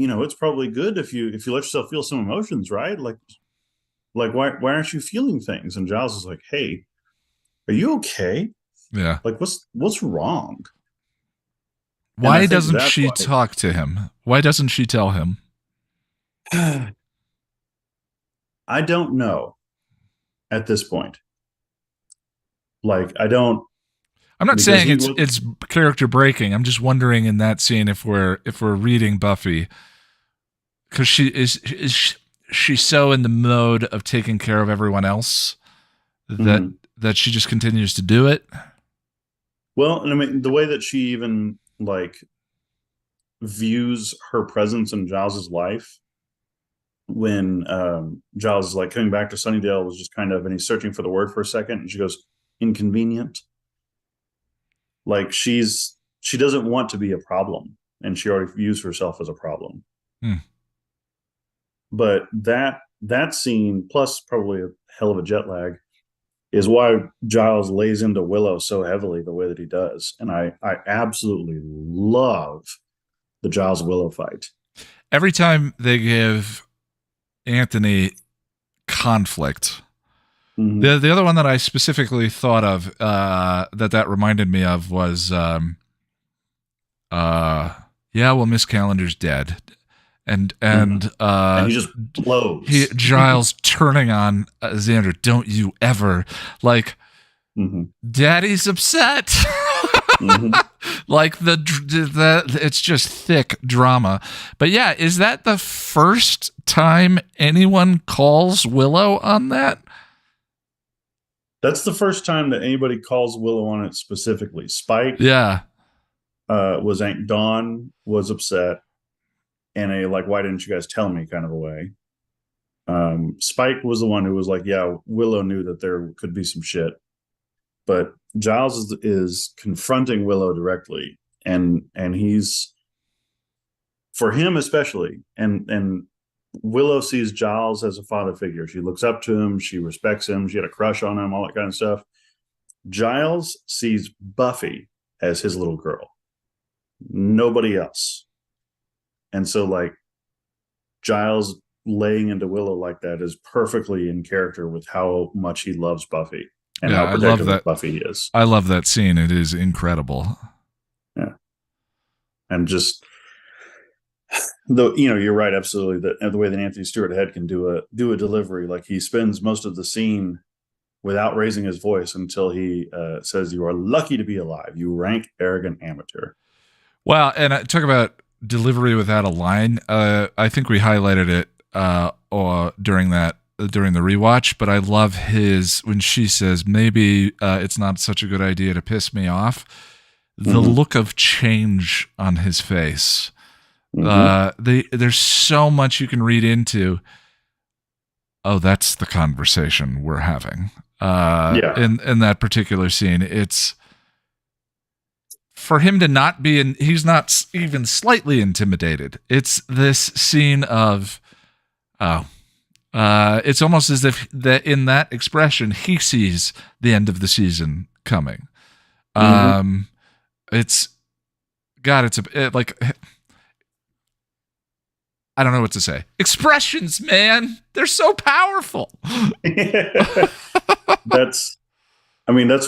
it's probably good if you let yourself feel some emotions, right? Like why aren't you feeling things? And Giles is like, hey, are you okay? Yeah. Like what's wrong? Why doesn't she talk to him? Why doesn't she tell him? I don't know at this point. Like, I'm not saying it's character breaking. I'm just wondering in that scene if we're reading Buffy, because she's so in the mode of taking care of everyone else that she just continues to do it. Well, and I mean the way that she even like views her presence in Giles's life when Giles is like coming back to Sunnydale was just kind of, and he's searching for the word for a second, and she goes, inconvenient. Like she doesn't want to be a problem, and she already views herself as a problem. But that scene, plus probably a hell of a jet lag, is why Giles lays into Willow so heavily the way that he does. And I absolutely love the Giles Willow fight. Every time they give Anthony conflict, the other one that I specifically thought of that reminded me of was Miss Calendar's dead. And he just blows. Giles turning on Xander, don't you ever, like, Daddy's upset. Like it's just thick drama. But yeah, is that the first time anyone calls Willow on that? That's the first time that anybody calls Willow on it specifically. Spike, Dawn was upset, and a like, why didn't you guys tell me kind of a way. Spike was the one who was like, yeah, Willow knew that there could be some shit, but Giles is confronting Willow directly, and he's, for him especially, and Willow sees Giles as a father figure. She looks up to him, she respects him, she had a crush on him, all that kind of stuff. Giles sees Buffy as his little girl. Nobody else. And so like Giles laying into Willow like that is perfectly in character with how much he loves Buffy and how protective of Buffy he is. I love that scene. It is incredible. Yeah. And just though, you're right, absolutely. That the way that Anthony Stewart Head can do a delivery, like he spends most of the scene without raising his voice until he says, "You are lucky to be alive, you rank arrogant amateur." Well, and talk about delivery without a line. I think we highlighted it during the rewatch, but I love when she says, "Maybe it's not such a good idea to piss me off." The look of change on his face. There's so much you can read into. Oh, that's the conversation we're having. In that particular scene, it's for him to not be he's not even slightly intimidated. It's this scene of, it's almost as if that in that expression, he sees the end of the season coming. It's like, I don't know what to say. Expressions, man. They're so powerful. That's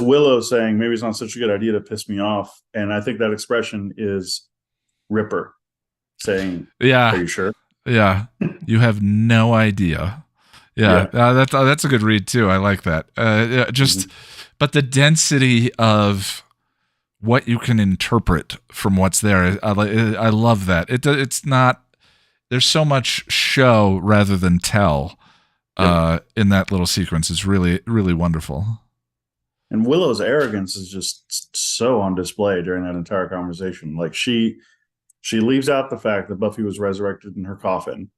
Willow saying, maybe it's not such a good idea to piss me off. And I think that expression is Ripper saying, yeah, are you sure? Yeah. You have no idea. Yeah. That's a good read too. I like that. But the density of what you can interpret from what's there. I love that. It's not, there's so much show rather than tell in that little sequence. It's really, really wonderful. And Willow's arrogance is just so on display during that entire conversation. Like she leaves out the fact that Buffy was resurrected in her coffin.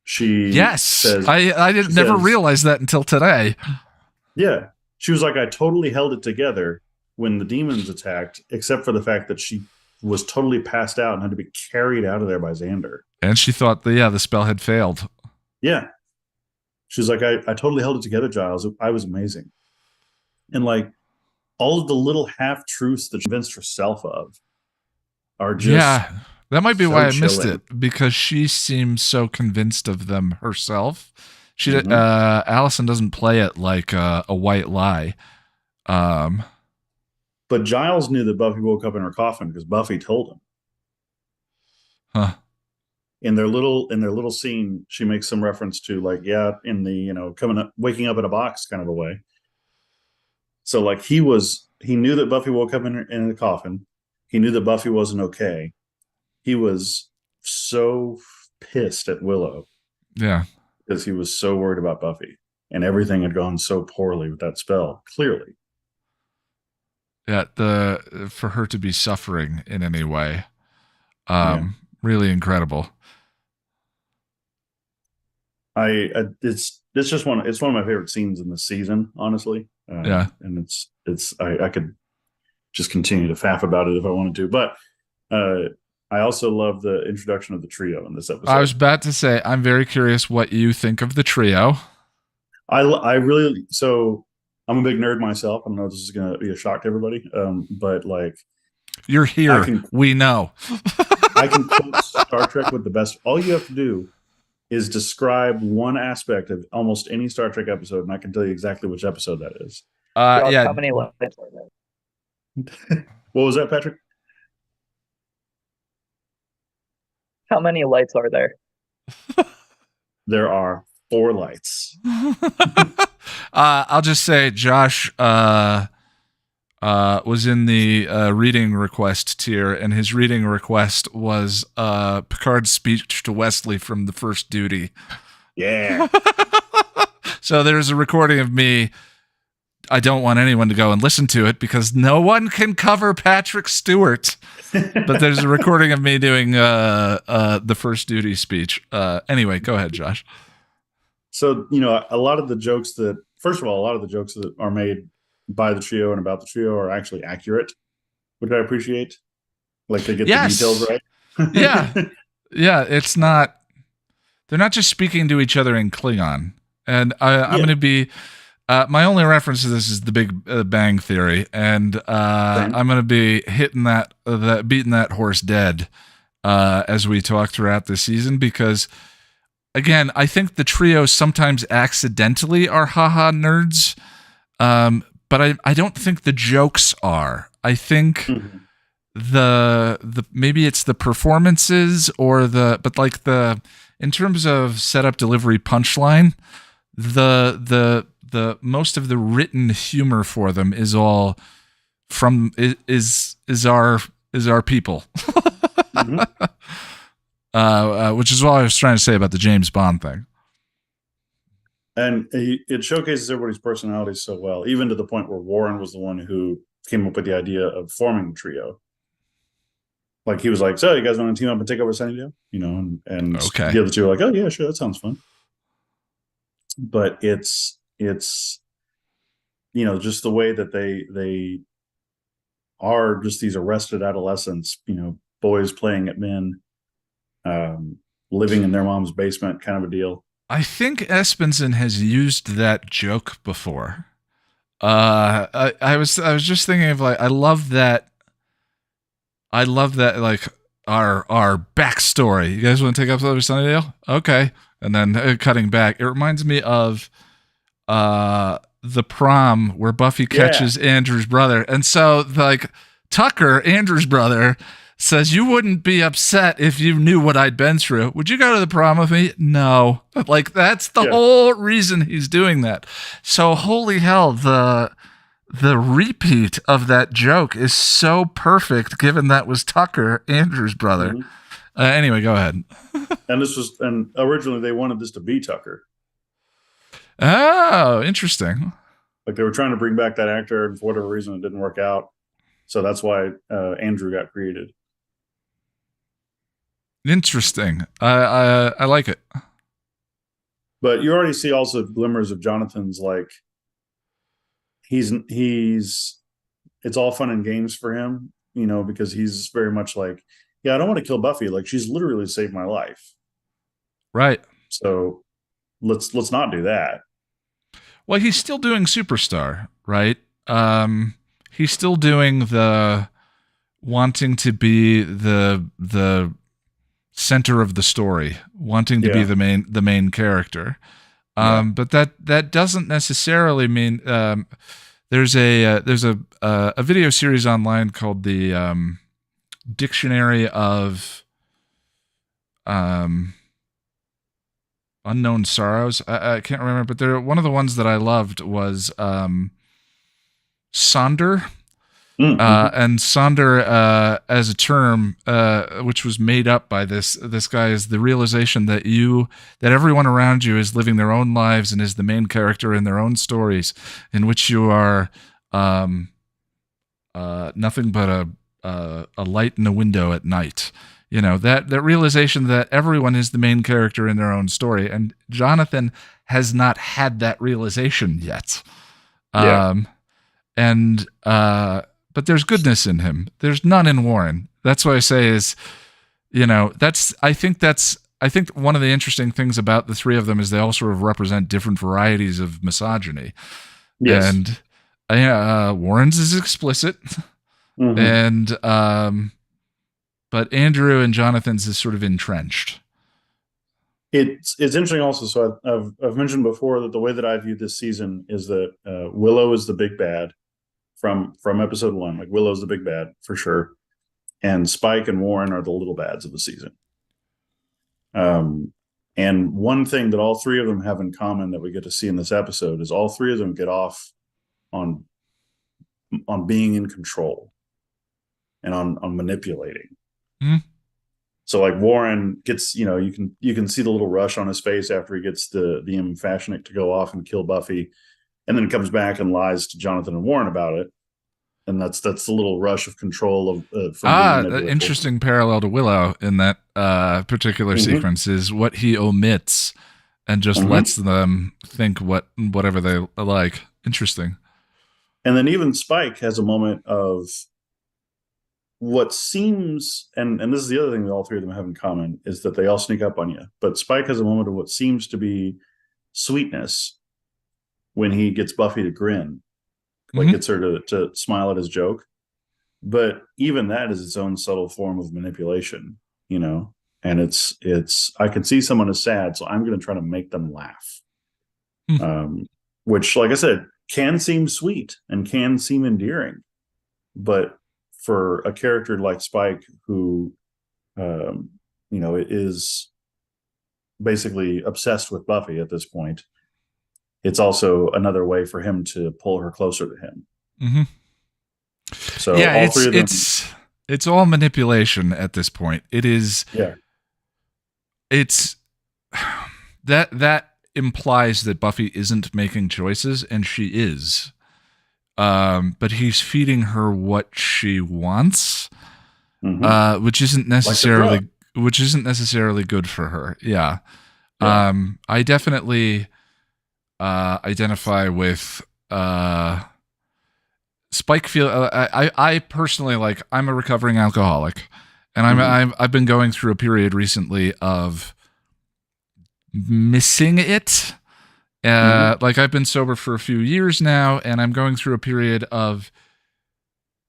Says, I never realized that until today. Yeah. She was like, I totally held it together when the demons attacked, except for the fact that she was totally passed out and had to be carried out of there by Xander. And she thought the spell had failed. Yeah. She's like, I totally held it together, Giles. I was amazing. And like all of the little half-truths that she convinced herself of are just... Yeah, that might be so why I chilling. missed it, because she seems so convinced of them herself. Allison doesn't play it like a white lie. But Giles knew that Buffy woke up in her coffin because Buffy told him. Huh. In their little scene, she makes some reference to like, in the waking up in a box kind of a way. So like he knew that Buffy woke up in a coffin. He knew that Buffy wasn't okay. He was so pissed at Willow. Yeah. Because he was so worried about Buffy. And everything had gone so poorly with that spell, clearly. Yeah, for her to be suffering in any way. Really incredible. It's one of my favorite scenes in the season, honestly. And I could just continue to faff about it if I wanted to, but I also love the introduction of the trio in this episode. I was about to say, I'm very curious what you think of the trio. So I'm a big nerd myself. I don't know if this is going to be a shock to everybody, but like, you're here. We know. I can quote Star Trek with the best. All you have to do is describe one aspect of almost any Star Trek episode, and I can tell you exactly which episode that is. How many lights are there? What was that, Patrick? How many lights are there? There are 4 lights. I'll just say Josh was in the reading request tier, and his reading request was Picard's speech to Wesley from the first duty. Yeah. So there's a recording of me. I don't want anyone to go and listen to it because no one can cover Patrick Stewart. But there's a recording of me doing the first duty speech. Anyway, go ahead, Josh. So, a lot of the jokes that are made by the trio and about the trio are actually accurate, which I appreciate. Like they get the details right. Yeah. It's not, they're not just speaking to each other in Klingon. And I'm going to be My only reference to this is the Big Bang Theory, and I'm going to be hitting beating that horse dead as we talk throughout the season, because again, I think the trio sometimes accidentally are haha nerds, but I don't think the jokes are. I think the maybe it's the performances but like in terms of setup, delivery, punchline, the most of the written humor for them is all from is our people. Which is what I was trying to say about the James Bond thing. And it showcases everybody's personalities so well, even to the point where Warren was the one who came up with the idea of forming the trio. Like, he was like, "So you guys want to team up and take over Sunnydale?" And Okay. The other two are like, "Oh yeah, sure, that sounds fun." But it's just the way that they are just these arrested adolescents, boys playing at men, living in their mom's basement kind of a deal. I think Espenson has used that joke before. I was just thinking of, like, I love that like our backstory. You guys want to take up Sunnydale? Okay. And then cutting back, it reminds me of the prom where Buffy catches Andrew's brother. And so, like, Tucker, Andrew's brother, says, "You wouldn't be upset if you knew what I'd been through. Would you go to the prom with me?" No. Like, that's the whole reason he's doing that. So holy hell, the repeat of that joke is so perfect, given that was Tucker, Andrew's brother. Anyway, go ahead. And originally they wanted this to be Tucker. Oh, interesting. Like, they were trying to bring back that actor, and for whatever reason it didn't work out. So that's why Andrew got created. Interesting. I like it. But you already see also glimmers of Jonathan's, like, he's it's all fun and games for him, because he's very much like, yeah, I don't want to kill Buffy. Like, she's literally saved my life. Right. So let's not do that. Well, he's still doing Superstar, right? He's still doing the wanting to be the center of the story, wanting to be the main character. But that doesn't necessarily mean there's a video series online called the Dictionary of Unknown Sorrows. I can't remember, but one of the ones that I loved was Sonder. And Sonder, as a term, which was made up by this guy, is the realization that everyone around you is living their own lives and is the main character in their own stories, in which you are nothing but a light in a window at night. That realization that everyone is the main character in their own story, and Jonathan has not had that realization yet. But there's goodness in him. There's none in Warren. That's what I say is, I think one of the interesting things about the three of them is they all sort of represent different varieties of misogyny. Yes. And Warren's is explicit. And but Andrew and Jonathan's is sort of entrenched. It's interesting also. So I've mentioned before that the way that I view this season is that Willow is the big bad from episode 1. Like, Willow's the big bad for sure, and Spike and Warren are the little bads of the season. And one thing that all three of them have in common that we get to see in this episode is all three of them get off on being in control and on manipulating. So, like, Warren gets, you can see the little rush on his face after he gets the M. Fashionik to go off and kill Buffy, and then comes back and lies to Jonathan and Warren about it. And that's the little rush of control of interesting parallel to Willow in that particular sequence is what he omits and just lets them think whatever they like. Interesting. And then even Spike has a moment of what seems, and this is the other thing that all three of them have in common, is that they all sneak up on you. But Spike has a moment of what seems to be sweetness when he gets Buffy to grin, like gets her to smile at his joke. But even that is its own subtle form of manipulation, you know. And it's I can see someone is sad, so I'm going to try to make them laugh. Which, like I said, can seem sweet and can seem endearing, but for a character like Spike, who you know, is basically obsessed with Buffy at this point, it's also another way for him to pull her closer to him. So yeah, all three of them, it's all manipulation at this point. It is. Yeah. It's that implies that Buffy isn't making choices, and she is. But he's feeding her what she wants, which isn't necessarily good for her. Yeah. I definitely identify with Spike. I personally, like, I'm a recovering alcoholic, and I've been going through a period recently of missing it. Like, I've been sober for a few years now, and I'm going through a period of,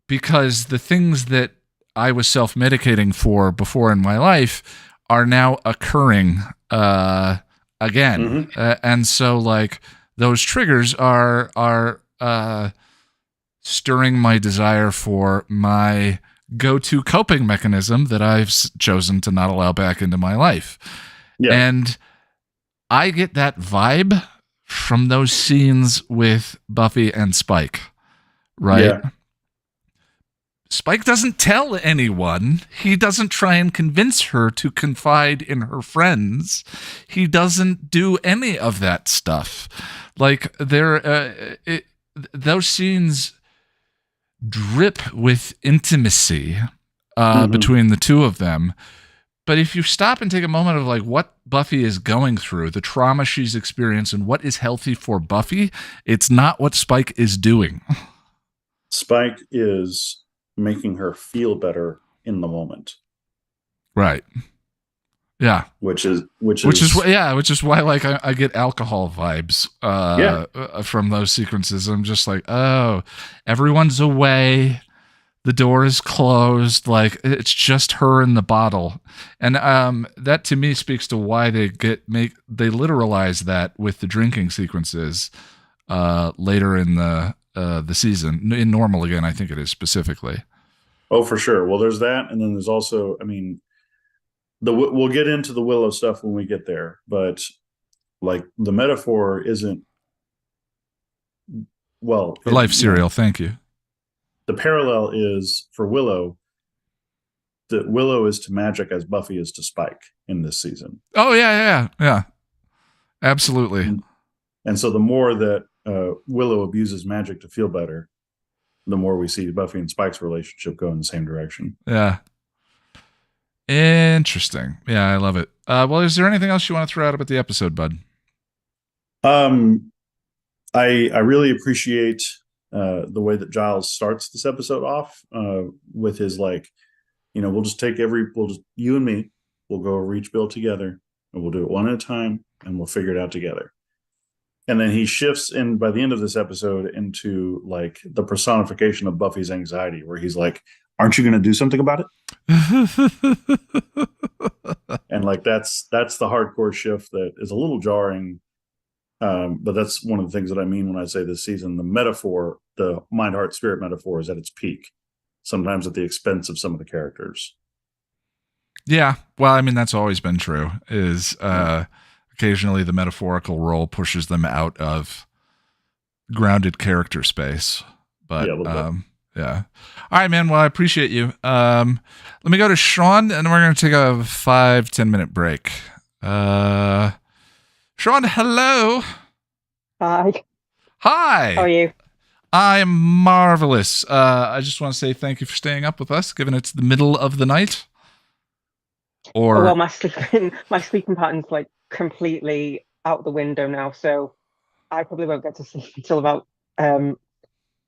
because the things that I was self-medicating for before in my life are now occurring again. And so, like, those triggers are stirring my desire for my go-to coping mechanism that I've chosen to not allow back into my life. Yeah. And I get that vibe from those scenes with Buffy and Spike, right? Yeah. Spike doesn't tell anyone. He doesn't try and convince her to confide in her friends. He doesn't do any of that stuff. Like, those scenes drip with intimacy between the two of them. But if you stop and take a moment of, like, what Buffy is going through, the trauma she's experienced, and what is healthy for Buffy, it's not what Spike is doing. Spike is making her feel better in the moment. Right. Yeah. Which is why, like, I get alcohol vibes from those sequences. I'm just like, oh, everyone's away. The door is closed. Like, it's just her in the bottle. And that to me speaks to why they literalize that with the drinking sequences later in the season. In Normal Again, I think it is specifically. Oh, for sure. Well, there's that, and then there's also, I mean, we'll get into the Willow stuff when we get there, but, like, the metaphor isn't, well, the life cereal. Thank you. The parallel is, for Willow, that Willow is to magic as Buffy is to Spike in this season. Oh, yeah. Absolutely. And so the more that Willow abuses magic to feel better, the more we see Buffy and Spike's relationship go in the same direction. Yeah. Interesting. Yeah, I love it. Well, is there anything else you want to throw out about the episode, bud? I really appreciate the way that Giles starts this episode off with his, like, you know, we'll just you and me, we'll go over each bill together, and we'll do it one at a time, and we'll figure it out together. And then he shifts in by the end of this episode into, like, the personification of Buffy's anxiety, where he's like, aren't you going to do something about it? And, like, that's the hardcore shift that is a little jarring. But that's one of the things that I mean when I say this season, the metaphor, the mind, heart, spirit metaphor is at its peak, sometimes at the expense of some of the characters. Yeah. Well, I mean, that's always been true, is occasionally the metaphorical role pushes them out of grounded character space. But yeah. All right, man. Well, I appreciate you. Let me go to Sean, and we're going to take a 5-10 minute break. Sean, hello. Hi. Hi. How are you? I'm marvelous. I just want to say thank you for staying up with us, given it's the middle of the night. Or well, my sleeping pattern's, like, completely out the window now, so I probably won't get to sleep until about 8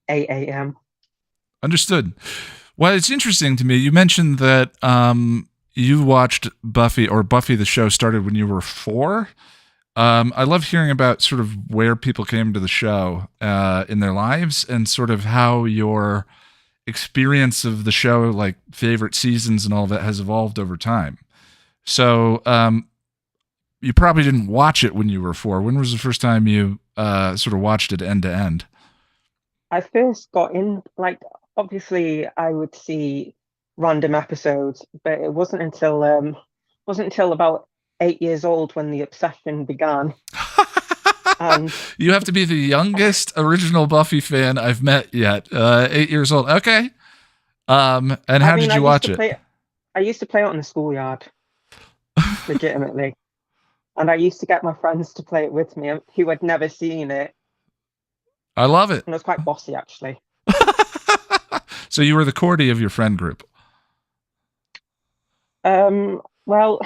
a.m. Understood. Well, it's interesting to me. You mentioned that you watched Buffy the show started when you were 4. I love hearing about sort of where people came to the show in their lives and sort of how your experience of the show, like favorite seasons and all of that, has evolved over time. So you probably didn't watch it when you were 4. When was the first time you sort of watched it end to end? I first got in, like, obviously I would see random episodes, but it wasn't until about 8 years old when the obsession began. And You have to be the youngest original Buffy fan I've met yet. 8 years old. Okay. And how did you watch it? I used to play it on the schoolyard, legitimately. And I used to get my friends to play it with me who had never seen it. I love it. And I was quite bossy, actually. So you were the Cordy of your friend group. Well,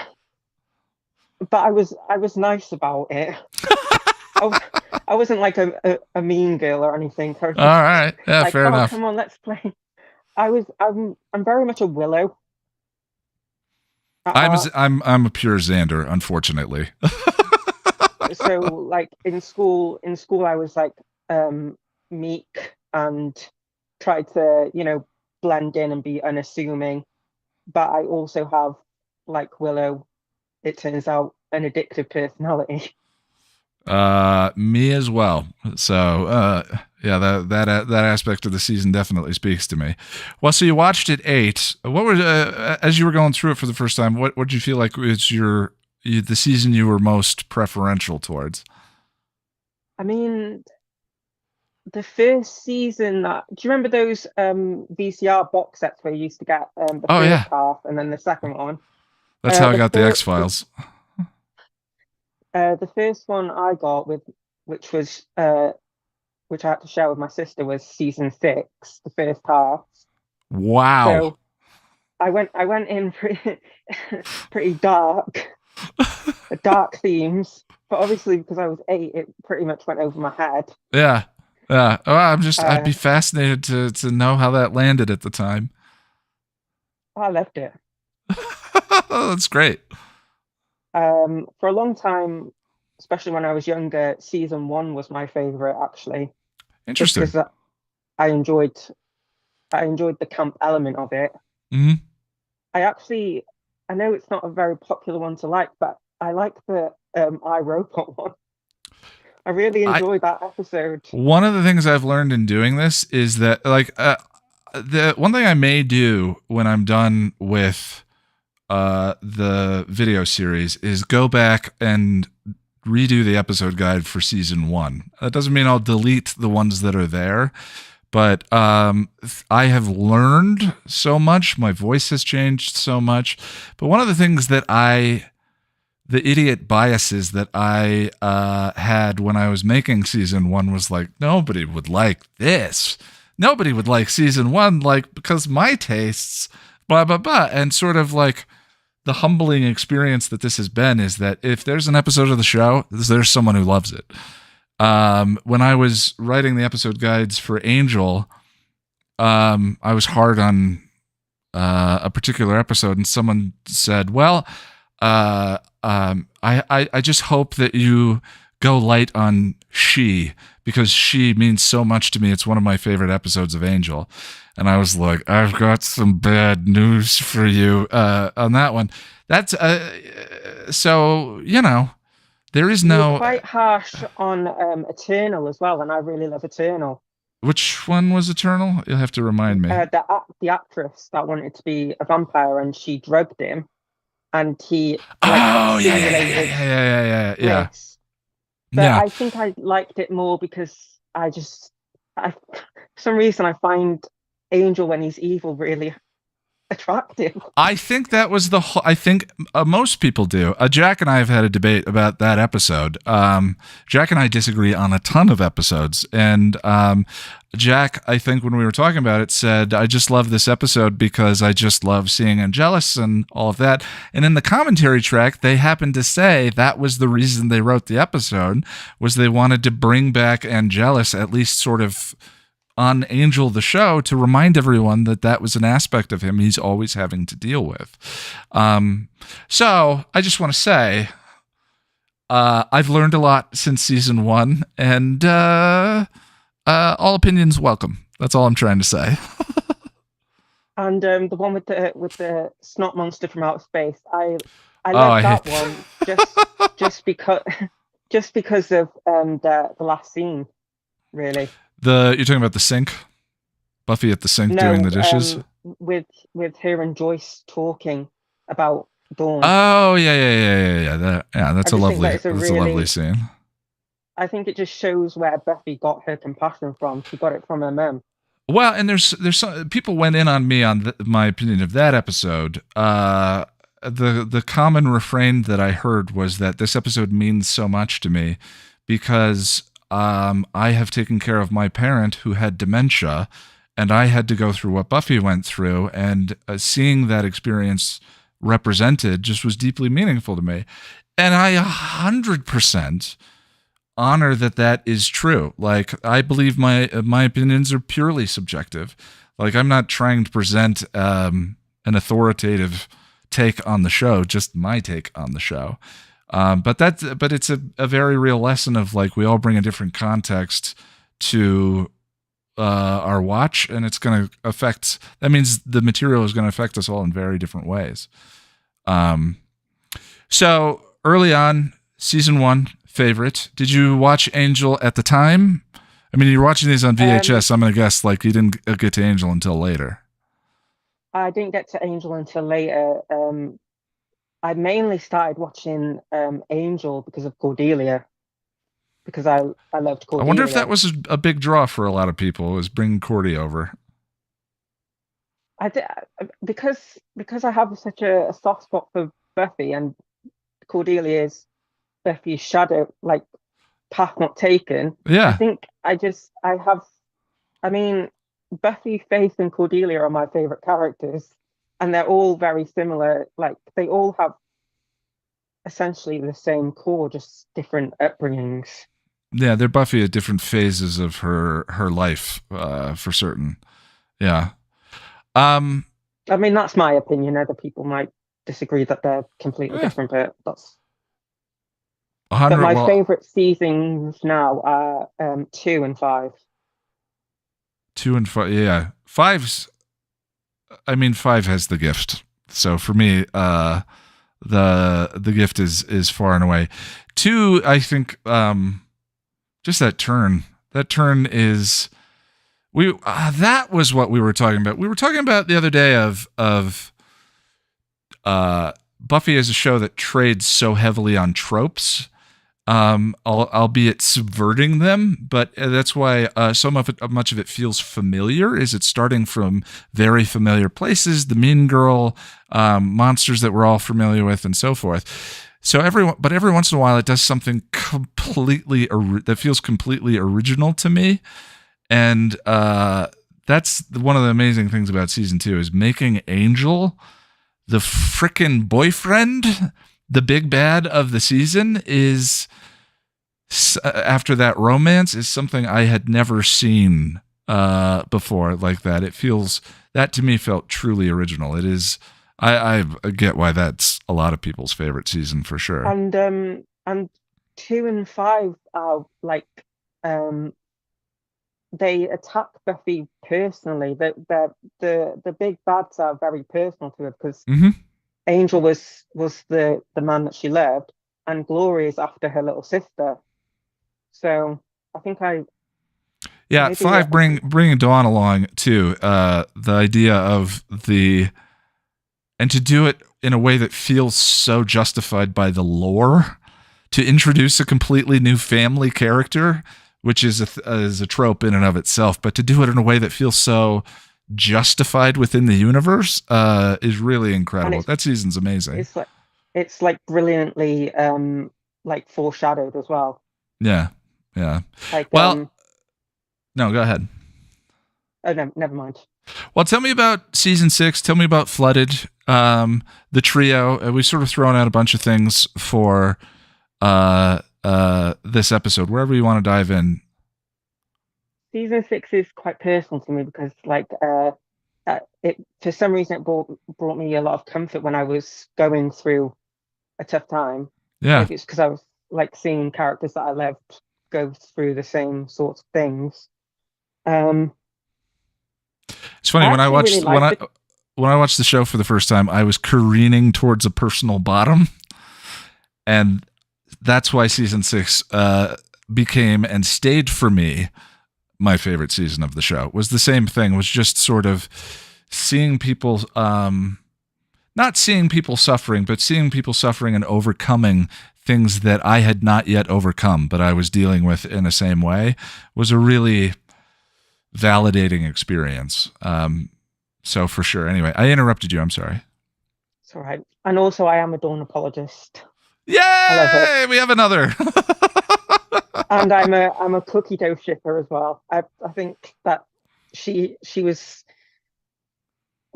but I was nice about it. I wasn't like a mean girl or anything. All right. Yeah, like, fair enough. Come on, let's play. I'm very much a Willow. I'm a pure Xander, unfortunately. So like in school I was like meek and tried to, blend in and be unassuming. But I also have, like Willow, it turns out, an addictive personality. Me as well. So yeah, that aspect of the season definitely speaks to me. Well, so you watched it 8. What was as you were going through it for the first time? What did you feel like was the season you were most preferential towards? I mean, the first season. Do you remember those VCR box sets where you used to get the first half and then the second one? That's how I got the X-Files. The first one I got which I had to share with my sister, was season 6, the first half. Wow. So I went in pretty dark, dark themes, but obviously because I was 8, it pretty much went over my head. Yeah. Oh, I'd be fascinated to know how that landed at the time. I loved it. Oh, that's great. For a long time, especially when I was younger, season 1 was my favorite, actually. Interesting. Because I enjoyed the camp element of it. Mm-hmm. I know it's not a very popular one to like, but I like the iRobot one. I really enjoyed that episode. One of the things I've learned in doing this is that, like, the one thing I may do when I'm done with the video series is go back and redo the episode guide for season 1. That doesn't mean I'll delete the ones that are there, but I have learned so much. My voice has changed so much. But one of the things that the idiot biases that I had when I was making season 1 was like, nobody would like this. Nobody would like season 1, like, because my tastes, blah, blah, blah. And sort of like the humbling experience that this has been is that if there's an episode of the show, there's someone who loves it. When I was writing the episode guides for Angel, I was hard on a particular episode, and someone said, well, I just hope that you go light on She, because She means so much to me. It's one of my favorite episodes of Angel. And I was like, I've got some bad news for you on that one. That's so, there is no. You're quite harsh on Eternal as well, and I really love Eternal. Which one was Eternal? You'll have to remind me. The actress that wanted to be a vampire, and she drugged him, and he. Oh yeah. But I think I liked it more because for some reason I find Angel, when he's evil, really attractive. I think that was I think most people do. Jack and I have had a debate about that episode. Jack and I disagree on a ton of episodes. And Jack, I think when we were talking about it, said, I just love this episode because I just love seeing Angelus and all of that. And in the commentary track, they happened to say that was the reason they wrote the episode, was they wanted to bring back Angelus, at least sort of on Angel the show, to remind everyone that was an aspect of him he's always having to deal with. So I just want to say, I've learned a lot since season 1, and all opinions welcome. That's all I'm trying to say. And the one with the snot monster from outer space, I I like that hate- one just because of the last scene, really. You're talking about the sink? Buffy at the sink doing the dishes? With her and Joyce talking about Dawn. Oh yeah. That's a just think lovely. that it's a That's a lovely really- scene. I think it just shows where Buffy got her compassion from. She got it from her mum. Well, and there's some people went in on me on my opinion of that episode. The common refrain that I heard was that this episode means so much to me because I have taken care of my parent who had dementia, and I had to go through what Buffy went through, and seeing that experience represented just was deeply meaningful to me. And I 100% honor that is true. Like, I believe my opinions are purely subjective. Like, I'm not trying to present an authoritative take on the show, just my take on the show. But it's a very real lesson of, like, we all bring a different context to our watch, and it's going to affect. That means the material is going to affect us all in very different ways. So early on, season 1 favorite. Did you watch Angel at the time? I mean, you're watching these on VHS. I'm going to guess like you didn't get to Angel until later. I didn't get to Angel until later. I mainly started watching Angel because of Cordelia, because I loved Cordelia. I wonder if that was a big draw for a lot of people, was bringing Cordy over. I did, because I have such a soft spot for Buffy, and Cordelia is Buffy's shadow, like, path not taken. Yeah. I think I mean, Buffy, Faith, and Cordelia are my favorite characters, and they're all very similar. Like, they all have essentially the same core, just different upbringings. Yeah, they're Buffy at different phases of her life, for certain. Yeah. I mean, that's my opinion. Other people might disagree that they're completely different, but that's. But my favorite seasons now are 2 and 5. 2 and 5, yeah. 5's. I mean, 5 has the gift. So for me, the gift is far and away. 2, I think, just that turn. That turn is. That was what we were talking about. We were talking about the other day of Buffy as a show that trades so heavily on tropes, albeit subverting them. But that's why so much of it feels familiar. Is it's starting from very familiar places, the Mean Girl, monsters that we're all familiar with, and so forth. So every once in a while, it does something completely that feels completely original to me. And that's one of the amazing things about season 2 is making Angel the frickin' boyfriend, the big bad of the season, is after that romance is something I had never seen before like that. It feels, that to me felt truly original. It is, I get why that's a lot of people's favorite season for sure. And 2 and 5 are like, they attack Buffy personally. The big bads are very personal to her, because Angel was the man that she loved, and Glory is after her little sister. So I think 5 bringing Dawn along too. The idea of and to do it in a way that feels so justified by the lore, to introduce a completely new family character, which is a trope in and of itself, but to do it in a way that feels so justified within the universe is really incredible. That season's amazing. It's like brilliantly like foreshadowed as well. Yeah. Like, well, no, go ahead. Oh no, never mind. Well, tell me about season 6. Tell me about Flooded, the trio. We've sort of thrown out a bunch of things for this episode, wherever you want to dive in. Season 6 is quite personal to me because, like, it for some reason it brought me a lot of comfort when I was going through a tough time. Yeah, maybe it's because I like seeing characters that I loved go through the same sorts of things. Um, It's funny I when I actually watched really liked when I watched the show for the first time, I was careening towards a personal bottom, and that's why season 6 became and stayed for me my favorite season of the show. Was the same thing. Was just sort of seeing people, not seeing people suffering, but seeing people suffering and overcoming things that I had not yet overcome, but I was dealing with in the same way, was a really validating experience. So for sure. Anyway, I interrupted you. I'm sorry. It's all right. And also, I am a Dawn apologist, Yay! love her. We have another. and I'm a cookie dough shipper as well. I think that she was,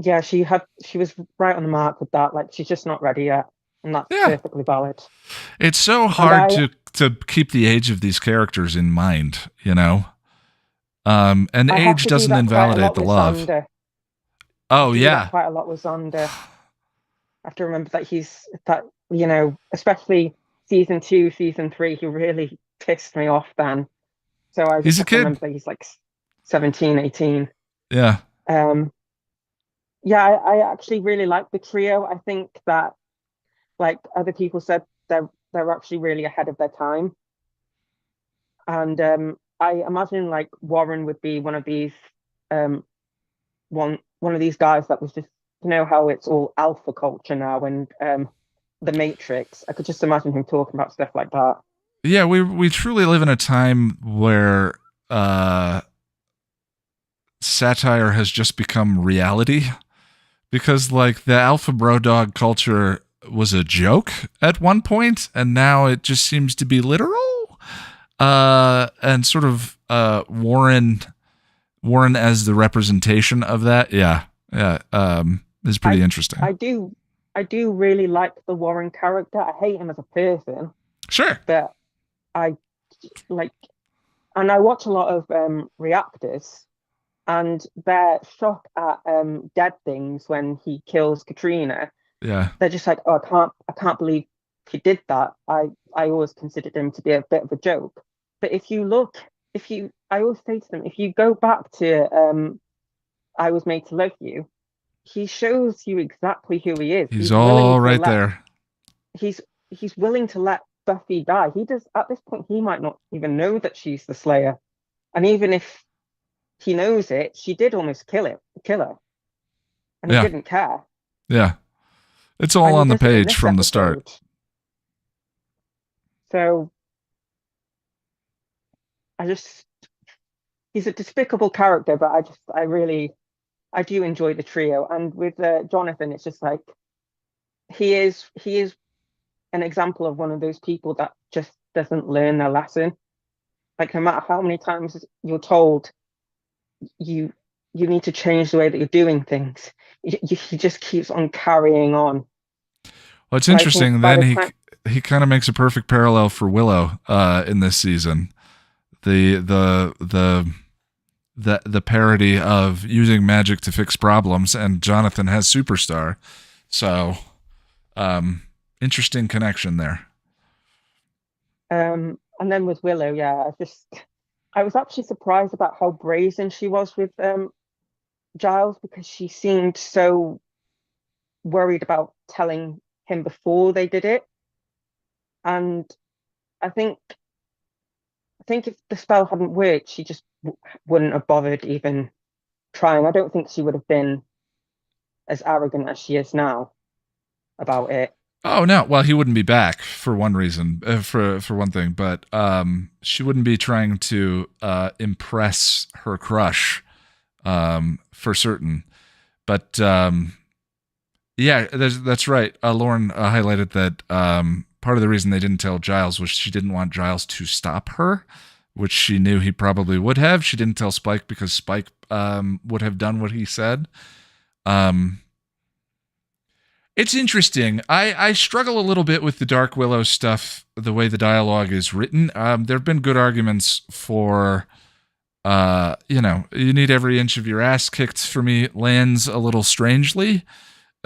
yeah, she was right on the mark with that. Like, she's just not ready yet, and that's perfectly valid. It's so hard to keep the age of these characters in mind, you know. And age doesn't invalidate the love. Oh yeah, quite a lot with Xander. I have to remember that you know, especially season 2, season 3, he really pissed me off then. So I just have to remember that he's like 17, 18. Yeah. Yeah, I actually really like the trio. I think that, like other people said, they're actually really ahead of their time. And I imagine like Warren would be one of these one of these guys that was just, you know, how it's all alpha culture now, and the Matrix. I could just imagine him talking about stuff like that. Yeah, we truly live in a time where satire has just become reality, because like the alpha bro dog culture was a joke at one point, and now it just seems to be literal. And sort of Warren as the representation of that, is pretty interesting. I do really like the Warren character. I hate him as a person. Sure. But I like, and I watch a lot of reactors, and their shock at dead things when he kills Katrina. Yeah. They're just like, oh, I can't believe he did that. I always considered him to be a bit of a joke. But I always say to them, if you go back to I Was Made to Love You, he shows you exactly who he is. He's all right there. He's willing to let Buffy die. He does, at this point, he might not even know that she's the Slayer. And even if he knows it, she did almost kill her. And he didn't care. Yeah. It's all on the page from the start. So he's a despicable character, but I do enjoy the trio. And with Jonathan, it's just like, he is an example of one of those people that just doesn't learn their lesson. Like, no matter how many times you're told you need to change the way that you're doing things, he just keeps on carrying on. Well, it's interesting. Then he kind of makes a perfect parallel for Willow in this season. The parody of using magic to fix problems, and Jonathan has Superstar. So, interesting connection there. And then with Willow, I was actually surprised about how brazen she was with Giles, because she seemed so worried about telling him before they did it. And I think if the spell hadn't worked, she just wouldn't have bothered even trying. I don't think she would have been as arrogant as she is now about it. Oh no! Well, he wouldn't be back for one reason, for one thing, but she wouldn't be trying to impress her crush, for certain. But that's right. Lauren highlighted that part of the reason they didn't tell Giles was she didn't want Giles to stop her, which she knew he probably would have. She didn't tell Spike because Spike would have done what he said. It's interesting. I struggle a little bit with the Dark Willow stuff, the way the dialogue is written. There have been good arguments for, you need every inch of your ass kicked for me lands a little strangely.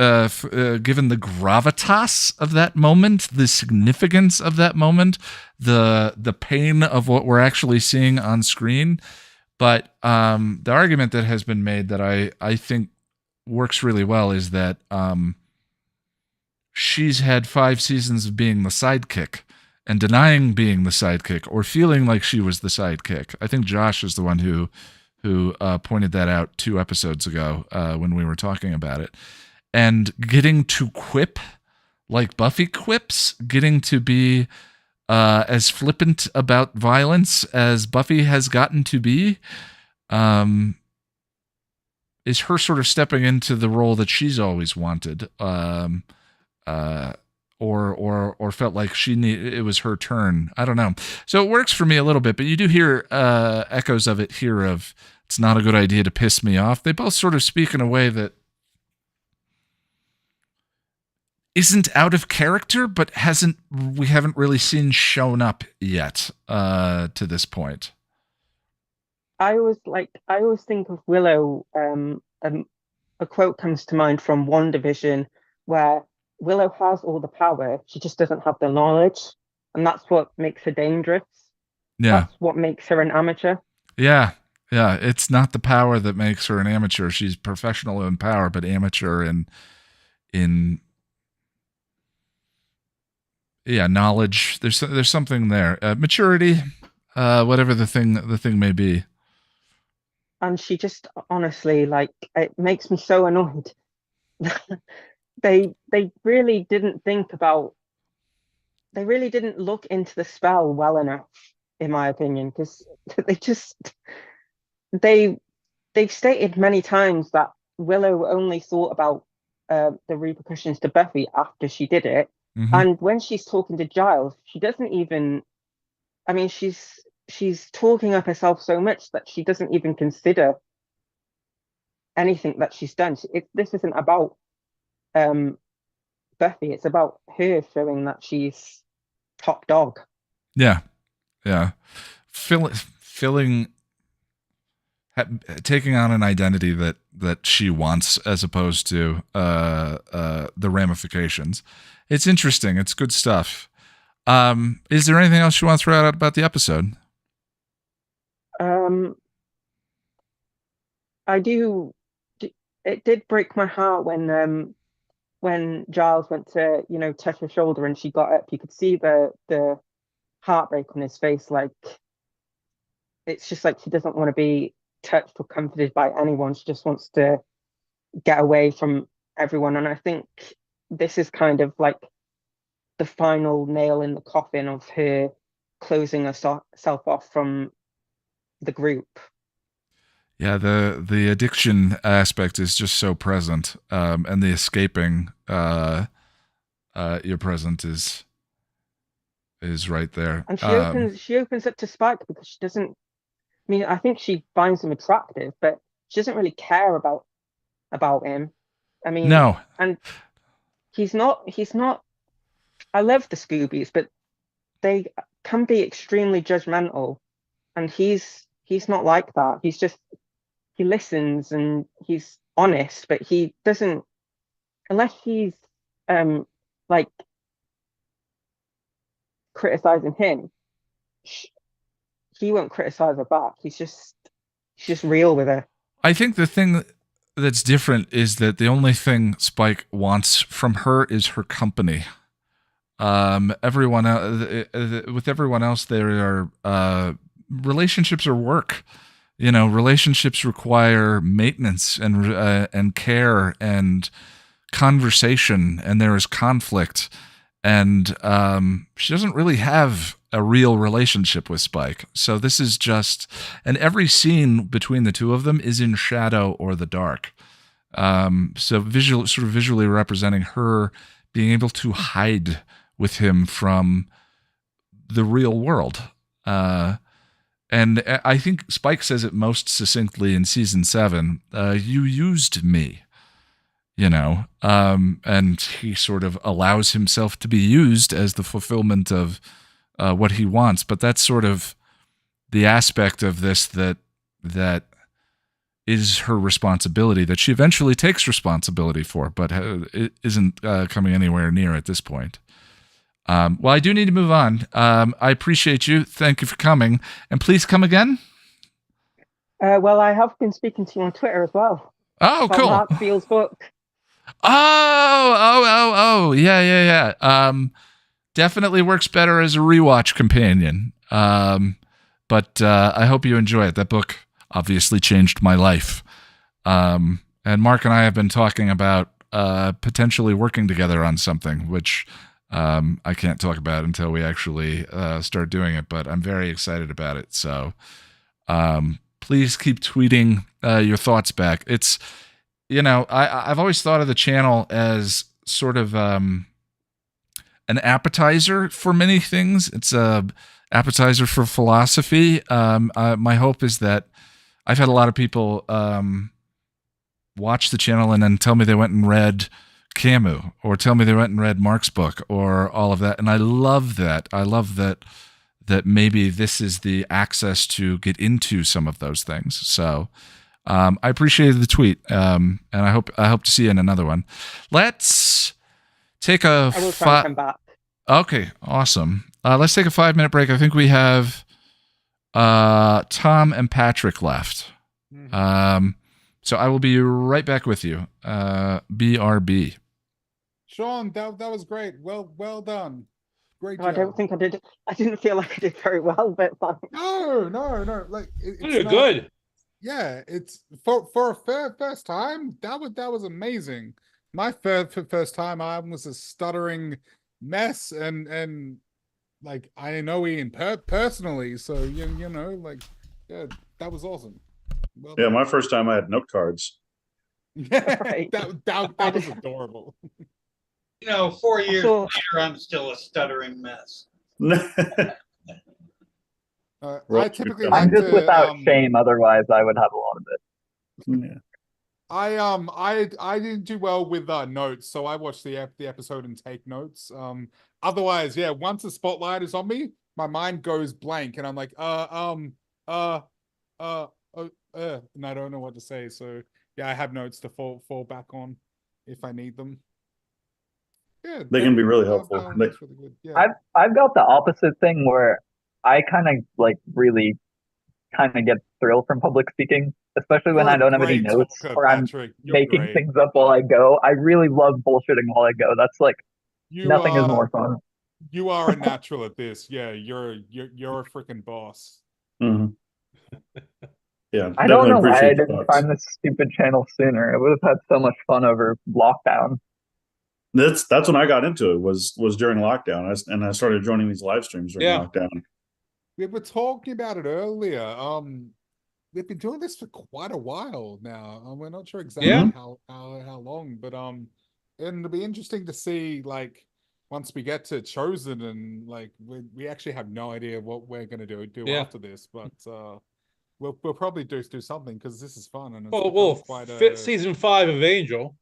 given the gravitas of that moment, the significance of that moment, the pain of what we're actually seeing on screen. But the argument that has been made that I think works really well is that she's had 5 seasons of being the sidekick and denying being the sidekick or feeling like she was the sidekick. I think Josh is the one who pointed that out 2 episodes ago when we were talking about it. And getting to quip like Buffy quips, getting to be as flippant about violence as Buffy has gotten to be, is her sort of stepping into the role that she's always wanted, or felt like it was her turn. I don't know. So it works for me a little bit, but you do hear echoes of it here of it's not a good idea to piss me off. They both sort of speak in a way that isn't out of character, but we haven't really seen shown up yet to this point. I always think of Willow. A quote comes to mind from WandaVision where Willow has all the power, she just doesn't have the knowledge, and that's what makes her dangerous. Yeah, that's what makes her an amateur. Yeah, it's not the power that makes her an amateur. She's professional in power, but amateur in knowledge. There's something there. Maturity, whatever the thing may be. And she just honestly, like, it makes me so annoyed. They really didn't look into the spell well enough, in my opinion, because they've stated many times that Willow only thought about the repercussions to Buffy after she did it. Mm-hmm. And when she's talking to Giles, she doesn't even, I mean, she's talking up herself so much that she doesn't even consider anything that she's done. This isn't about Buffy, it's about her showing that she's top dog. Yeah. Taking on an identity that she wants as opposed to the ramifications. It's interesting. It's good stuff. Is there anything else you want to throw out about the episode? I do. It did break my heart when Giles went to, touch her shoulder and she got up. You could see the heartbreak on his face. Like, it's just like she doesn't want to be touched or comforted by anyone. She just wants to get away from everyone. And I think this is kind of like the final nail in the coffin of her closing herself off from the group. Yeah, the addiction aspect is just so present, and the escaping your present is right there. And she opens up to Spike because she doesn't. I mean, I think she finds him attractive, but she doesn't really care about him. I mean, no, and he's not. I love the Scoobies, but they can be extremely judgmental, and he's not like that. He listens and he's honest, but he doesn't, unless he's like criticizing him, he won't criticize her back. He's just real with her. I think the thing that's different is that the only thing Spike wants from her is her company. Everyone with everyone else, there are relationships or work. Relationships require maintenance and care and conversation, and there is conflict. And she doesn't really have a real relationship with Spike. So this is just, and every scene between the two of them is in shadow or the dark. So visually representing her being able to hide with him from the real world. And I think Spike says it most succinctly in season 7. You used me, and he sort of allows himself to be used as the fulfillment of what he wants. But that's sort of the aspect of this that is her responsibility that she eventually takes responsibility for, but it isn't coming anywhere near at this point. Well, I do need to move on. I appreciate you. Thank you for coming. And please come again. Well, I have been speaking to you on Twitter as well. Oh, About cool. Mark Beale's book. Oh. Yeah. Definitely works better as a rewatch companion. But I hope you enjoy it. That book obviously changed my life. And Mark and I have been talking about potentially working together on something, which I can't talk about until we actually start doing it, but I'm very excited about it. So please keep tweeting your thoughts back. It's, I've always thought of the channel as sort of an appetizer for many things. It's a appetizer for philosophy. My hope is that I've had a lot of people watch the channel and then tell me they went and read Camus, or tell me they went and read Mark's book, or all of that. And I love that. I love that maybe this is the access to get into some of those things. So I appreciated the tweet, and I hope to see you in another one. Let's take a. I will try and come back. Okay, awesome. Let's take a 5-minute break. I think we have Tom and Patrick left. So I will be right back with you. BRB. Sean, that was great. Well done. Great job. I don't think I did. I didn't feel like I did very well, but fine. No. Like You're good. Yeah, it's for a first time. That was amazing. My first time, I was a stuttering mess, and like I know Ian personally, so like that was awesome. Well Yeah, done. my first time I had note cards. Right. that was adorable. 4 years So- later, I'm still a stuttering mess. I typically I'm like I'm just to, without shame. Otherwise, I would have a lot of it. Yeah. I didn't do well with notes, so I watched the episode and take notes. Otherwise, yeah, once the spotlight is on me, my mind goes blank, and I'm like, and I don't know what to say. So yeah, I have notes to fall back on if I need them. Yeah, They can be really helpful. That's really good. Yeah. I've got the opposite thing where I kind of really kind of get thrilled from public speaking, especially when You're I a don't have any great notes talker, or I'm Patrick. You're making great. things up while I go. I really love bullshitting while I go. That's like nothing is more fun. You are a natural at this. Yeah, you're a freaking boss. Mhm. Yeah, I don't definitely know why I appreciate the didn't thoughts. find this stupid channel sooner. I would have had so much fun over lockdown. That's when I got into it. Was during lockdown, I started joining these live streams during Yeah. lockdown. We were talking about it earlier. We've been doing this for quite a while now. We're not sure exactly Yeah. how long, but and it'll be interesting to see like once we get to Chosen and like we actually have no idea what we're gonna do Yeah. after this, but we'll probably do something because this is fun and it's Well, become we'll quite fit season 5 of Angel.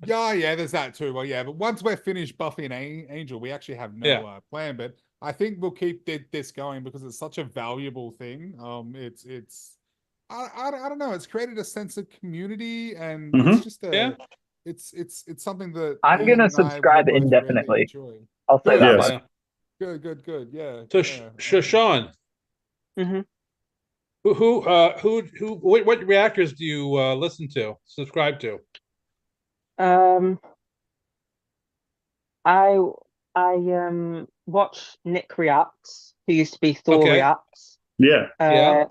yeah, there's that too. Well, yeah, but once we're finished Buffy and Angel, we actually have no Yeah. plan. But I think we'll keep this going because it's such a valuable thing. It's I don't know. It's created a sense of community, and Mhm. it's just a Yeah. it's something that I'm Ian gonna and I subscribe both really indefinitely. enjoy. I'll say Good, that Yes. much. Yeah. Good. Yeah. So, yeah. Sean, Mhm. what reactors do you listen to, subscribe to? I watch Nick Reacts, who used to be Thor Okay. Reacts. Yeah. Yeah.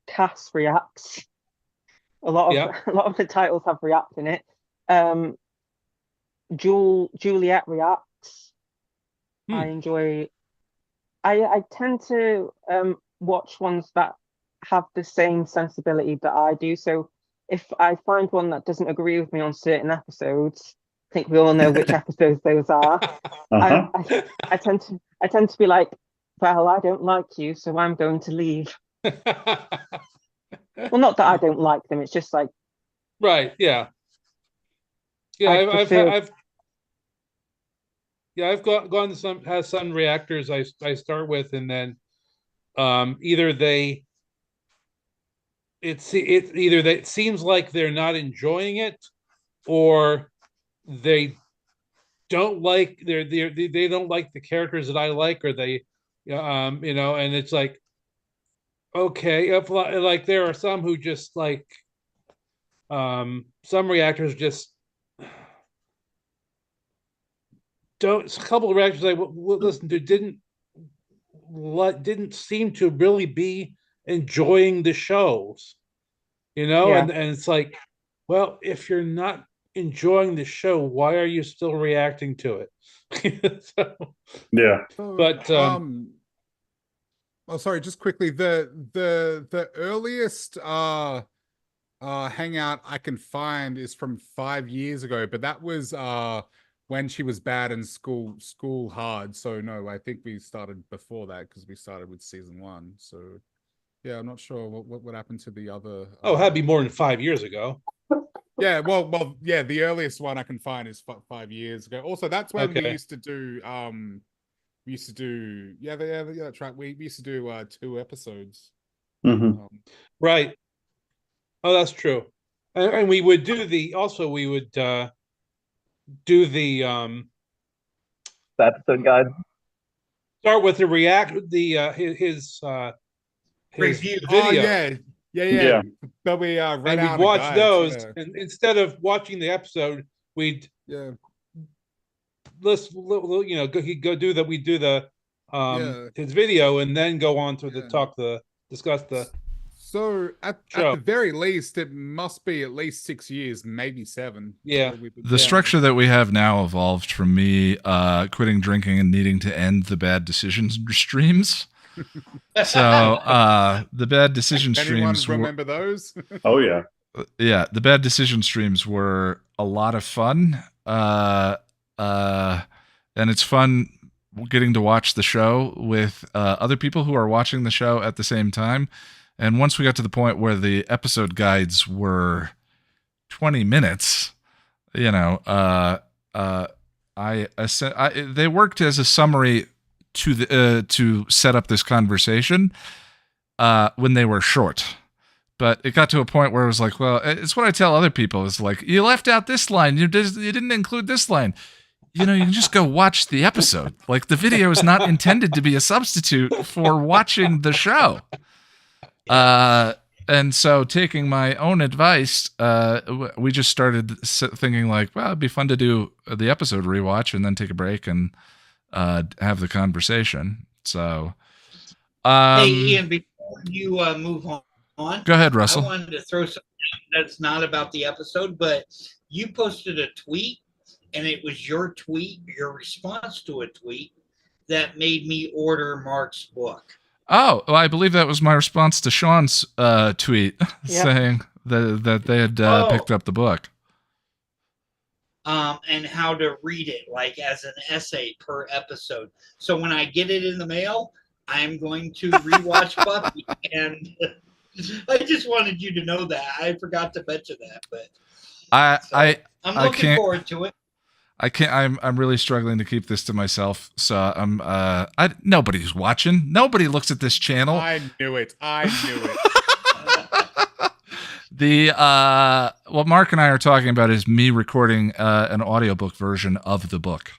Cass Reacts. A lot of Yeah. a lot of the titles have React in it. Juliet Reacts. I enjoy. I tend to watch ones that have the same sensibility that I do. So if I find one that doesn't agree with me on certain episodes, I think we all know which episodes those are. Uh-huh. I tend to be like, well, I don't like you, so I'm going to leave. Well, not that I don't like them. It's just like Right. Yeah. Yeah. I I've gone to some reactors I start with, and then either they it's either that it seems like they're not enjoying it, or they don't like they don't like the characters that I like, or they, and it's like, okay, if like there are some who just like, some reactors just don't. A couple of reactors I listened to didn't seem to really be enjoying the shows, Yeah. and it's like, well, if you're not enjoying the show, why are you still reacting to it? So, Yeah. but oh, sorry, just quickly, the earliest hangout I can find is from 5 years ago, but that was when she was bad and school hard. So no, I think we started before that because we started with season 1. So yeah, I'm not sure what happened to the other. it had to be more than 5 years ago. Yeah, well, yeah. The earliest one I can find is 5 years ago. Also, that's when we Okay. used to do. That's right. We used to do 2 episodes. Mhm. Right. Oh, that's true. And we would do we would do the The episode guide. start with his Review. Oh video. yeah. But we read And out we'd a watch guide, those, yeah. and instead of watching the episode, we'd Yeah. he'd go do that. We do the Yeah. his video, and then go on to Yeah. discuss the So at show. the very least, it must be at least 6 years, maybe 7. Yeah. So we've been- The structure that we have now evolved from me quitting drinking and needing to end the bad decisions streams. So the bad decision Anyone streams remember those? Oh yeah. yeah, the bad decision streams were a lot of fun. And it's fun getting to watch the show with other people who are watching the show at the same time. And once we got to the point where the episode guides were 20 minutes, they worked as a summary to set up this conversation when they were short. But it got to a point where it was like, well, it's what I tell other people. It's like, you left out this line. You didn't include this line. You can just go watch the episode. Like, the video is not intended to be a substitute for watching the show. And so, taking my own advice, we just started thinking like, well, it'd be fun to do the episode rewatch and then take a break and have the conversation. So, Hey, Ian, before you move on, go ahead, Russell. I wanted to throw something that's not about the episode, but you posted a tweet, and it was your response to a tweet that made me order Mark's book. Oh, well, I believe that was my response to Sean's tweet saying that they had picked up the book. And how to read it, like as an essay per episode. So when I get it in the mail, I'm going to rewatch Buffy, and I just wanted you to know that. I forgot to mention that, but I'm looking forward to it. I can't. I'm really struggling to keep this to myself. So nobody's watching. Nobody looks at this channel. I knew it. What Mark and I are talking about is me recording an audiobook version of the book.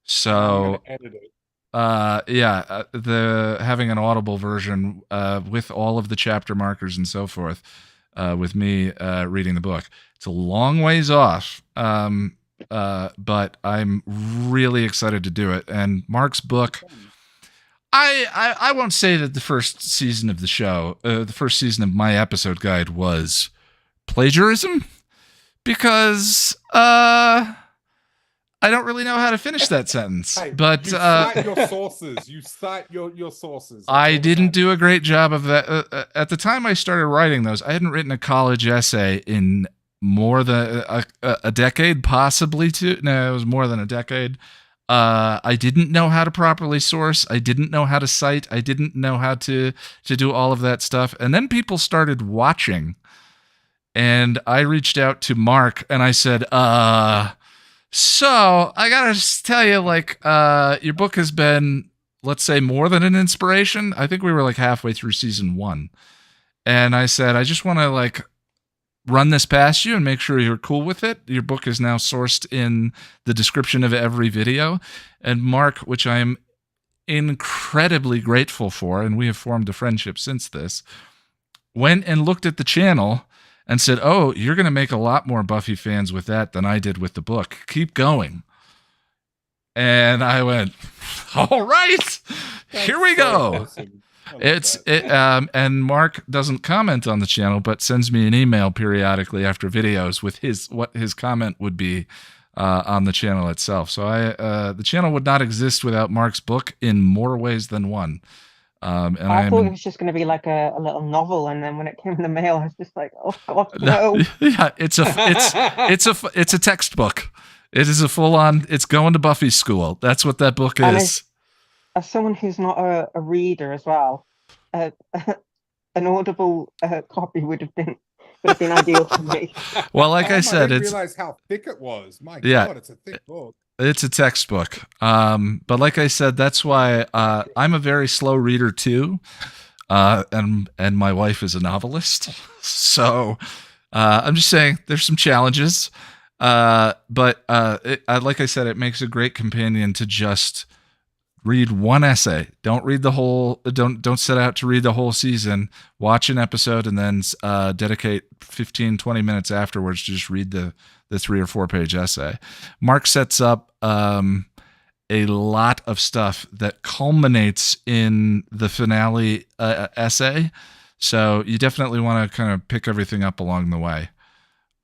So edit it. the having an audible version with all of the chapter markers and so forth, with me reading the book. It's a long ways off. But I'm really excited to do it. And Mark's book, I won't say that the first season of the show, the first season of my episode guide was plagiarism, because I don't really know how to finish that sentence. Hey, but you cite your sources. You cite your sources. I didn't do a great job of that. At the time I started writing those, I hadn't written a college essay in more than a decade, possibly two. No, it was more than a decade. I didn't know how to properly source. I didn't know how to cite. I didn't know how to do all of that stuff. And then people started watching, and I reached out to Mark and I said, so I gotta just tell you, like, your book has been, let's say, more than an inspiration. I think we were like halfway through season 1. And I said, I just want to like run this past you and make sure you're cool with it. Your book is now sourced in the description of every video. And Mark, which I am incredibly grateful for, and we have formed a friendship since this, went and looked at the channel and said, oh, you're going to make a lot more Buffy fans with that than I did with the book. Keep going. And I went, all right, here we go. Awesome. I love that. And Mark doesn't comment on the channel, but sends me an email periodically after videos with what his comment would be on the channel itself. So the channel would not exist without Mark's book in more ways than one. And I thought it was just going to be like a little novel, and then when it came in the mail, I was just like, "Oh God, no!" Yeah, it's a textbook. It is a full on. It's going to Buffy school. That's what that book And is. as someone who's not a reader as well, an Audible copy would have been ideal for me. Well, like I said, didn't it's realize how thick it was. My Yeah. God, it's a thick book. It's a textbook. But like I said, that's why I'm a very slow reader too. And my wife is a novelist. So I'm just saying there's some challenges. But like I said, it makes a great companion to just read one essay. Don't read the whole, don't set out to read the whole season. Watch an episode and then dedicate 15, 20 minutes afterwards to just read the 3 or 4 page essay. Mark sets up a lot of stuff that culminates in the finale essay. So you definitely want to kind of pick everything up along the way.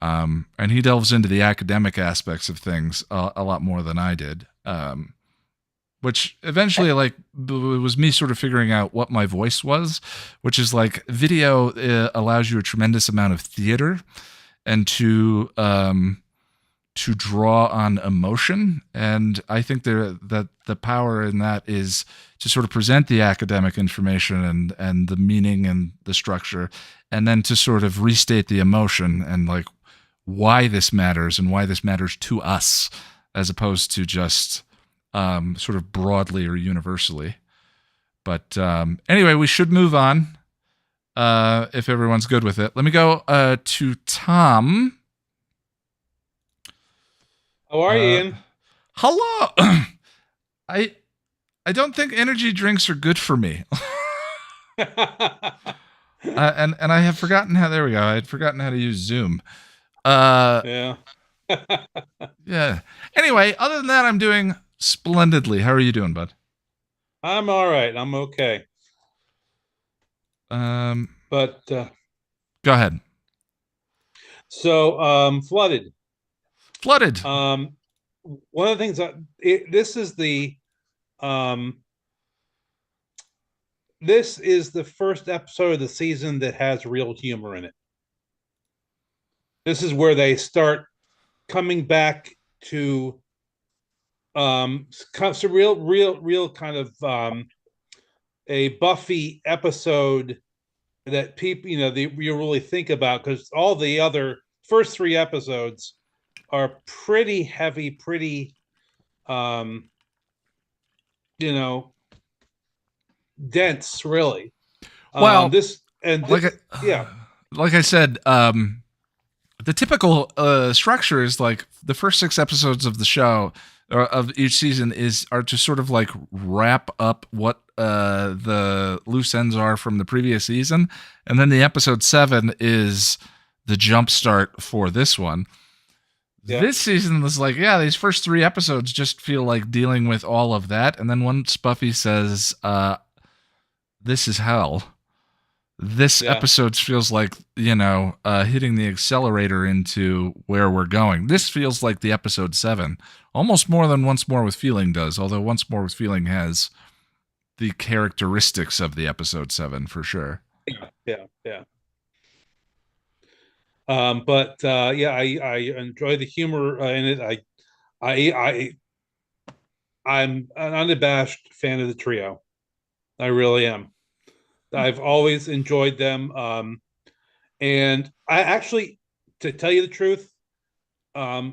And he delves into the academic aspects of things a lot more than I did. Which eventually, like, it was me sort of figuring out what my voice was, which is like video allows you a tremendous amount of theater and to draw on emotion. And I think that the power in that is to sort of present the academic information and the meaning and the structure, and then to sort of restate the emotion and like why this matters and why this matters to us, as opposed to just sort of broadly or universally. But anyway, we should move on if everyone's good with it. Let me go to Tom. How are you, Ian? Hello. I don't think energy drinks are good for me. And I have forgotten how. There we go. I had forgotten how to use Zoom. Yeah. Yeah. Anyway, other than that, I'm doing splendidly. How are you doing, bud? I'm all right. I'm okay. But Go ahead. so flooded. Flooded. One of the things this is the first episode of the season that has real humor in it. This is where they start coming back to some real kind of a Buffy episode that people, you really think about, because all the other first 3 episodes are pretty heavy, pretty dense, really. Well, like I said, the typical structure is like the first 6 episodes of the show or of each season are to sort of like wrap up what the loose ends are from the previous season, and then the episode 7 is the jump start for this one. Yeah. This season was like, these first 3 episodes just feel like dealing with all of that, and then once Buffy says, "This is hell," this episode feels like, hitting the accelerator into where we're going. This feels like the episode 7, almost more than Once More with Feeling does, although Once More with Feeling has the characteristics of the episode 7 for sure. Yeah. But I enjoy the humor in it. I'm an unabashed fan of the trio. I really am. I've always enjoyed them. And I actually, to tell you the truth, I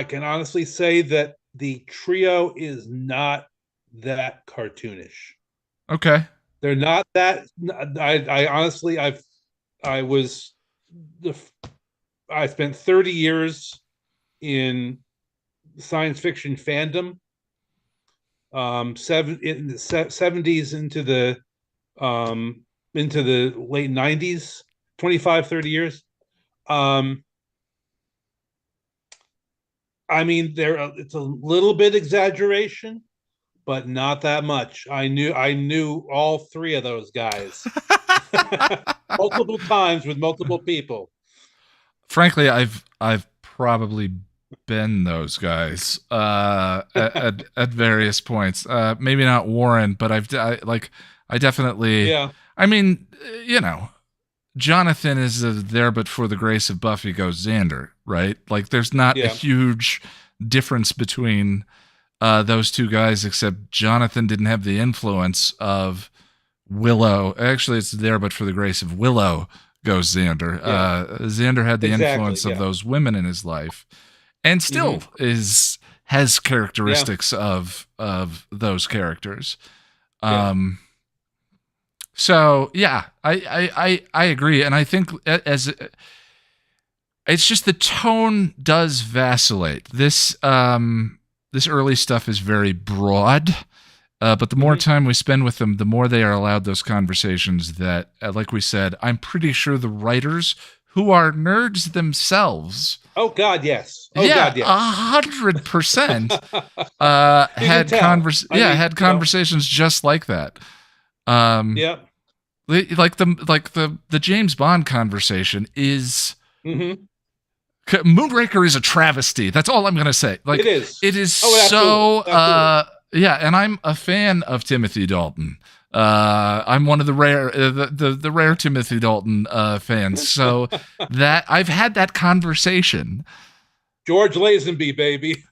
can honestly say that the trio is not that cartoonish. Okay. They're not that. I honestly, I spent 30 years in science fiction fandom. In the 70s into the late 90s, 25, 30 years. I mean, it's a little bit exaggeration, but not that much. I knew all three of those guys multiple times with multiple people. Frankly, I've probably been those guys at various points. Maybe not Warren, but I definitely. Yeah. I mean, you know, Jonathan is there, but for the grace of Buffy goes Xander, right? Like, there's not a huge difference between those two guys, except Jonathan didn't have the influence of Willow. Actually, it's there, but for the grace of Willow goes Xander. Xander had the influence of those women in his life, and still has characteristics of those characters. So yeah, I agree, and I think it's just the tone does vacillate. This early stuff is very broad, but the more time we spend with them, the more they are allowed those conversations that, like we said, I'm pretty sure the writers, who are nerds themselves. Oh God, yes. Oh yeah, God, yes. 100% had conversations just like that. Yeah. Like the James Bond conversation is Moonraker is a travesty. That's all I'm gonna say. Like, it is so yeah, and I'm a fan of Timothy Dalton. I'm one of the rare the rare Timothy Dalton fans. So that I've had that conversation. George Lazenby, baby.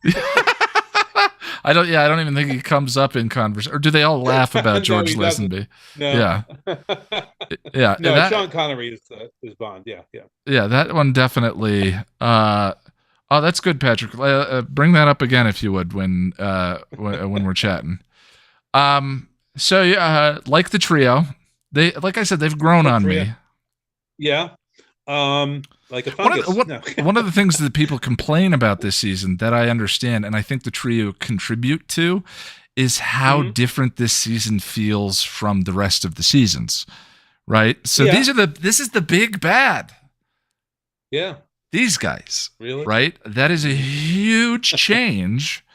I don't even think he comes up in conversation. Or do they all laugh about George Lazenby? No. Yeah. Yeah. No, Sean Connery is Bond. Yeah. Yeah, that one definitely. Oh, that's good, Patrick. Bring that up again if you would when we're chatting. So yeah, like the trio, like I said, they've grown on me. Yeah. Like a fungus. One of the things that people complain about this season that I understand, and I think the trio contribute to, is how different this season feels from the rest of the seasons. Right? So this is the big bad. Yeah. These guys. Really? Right? That is a huge change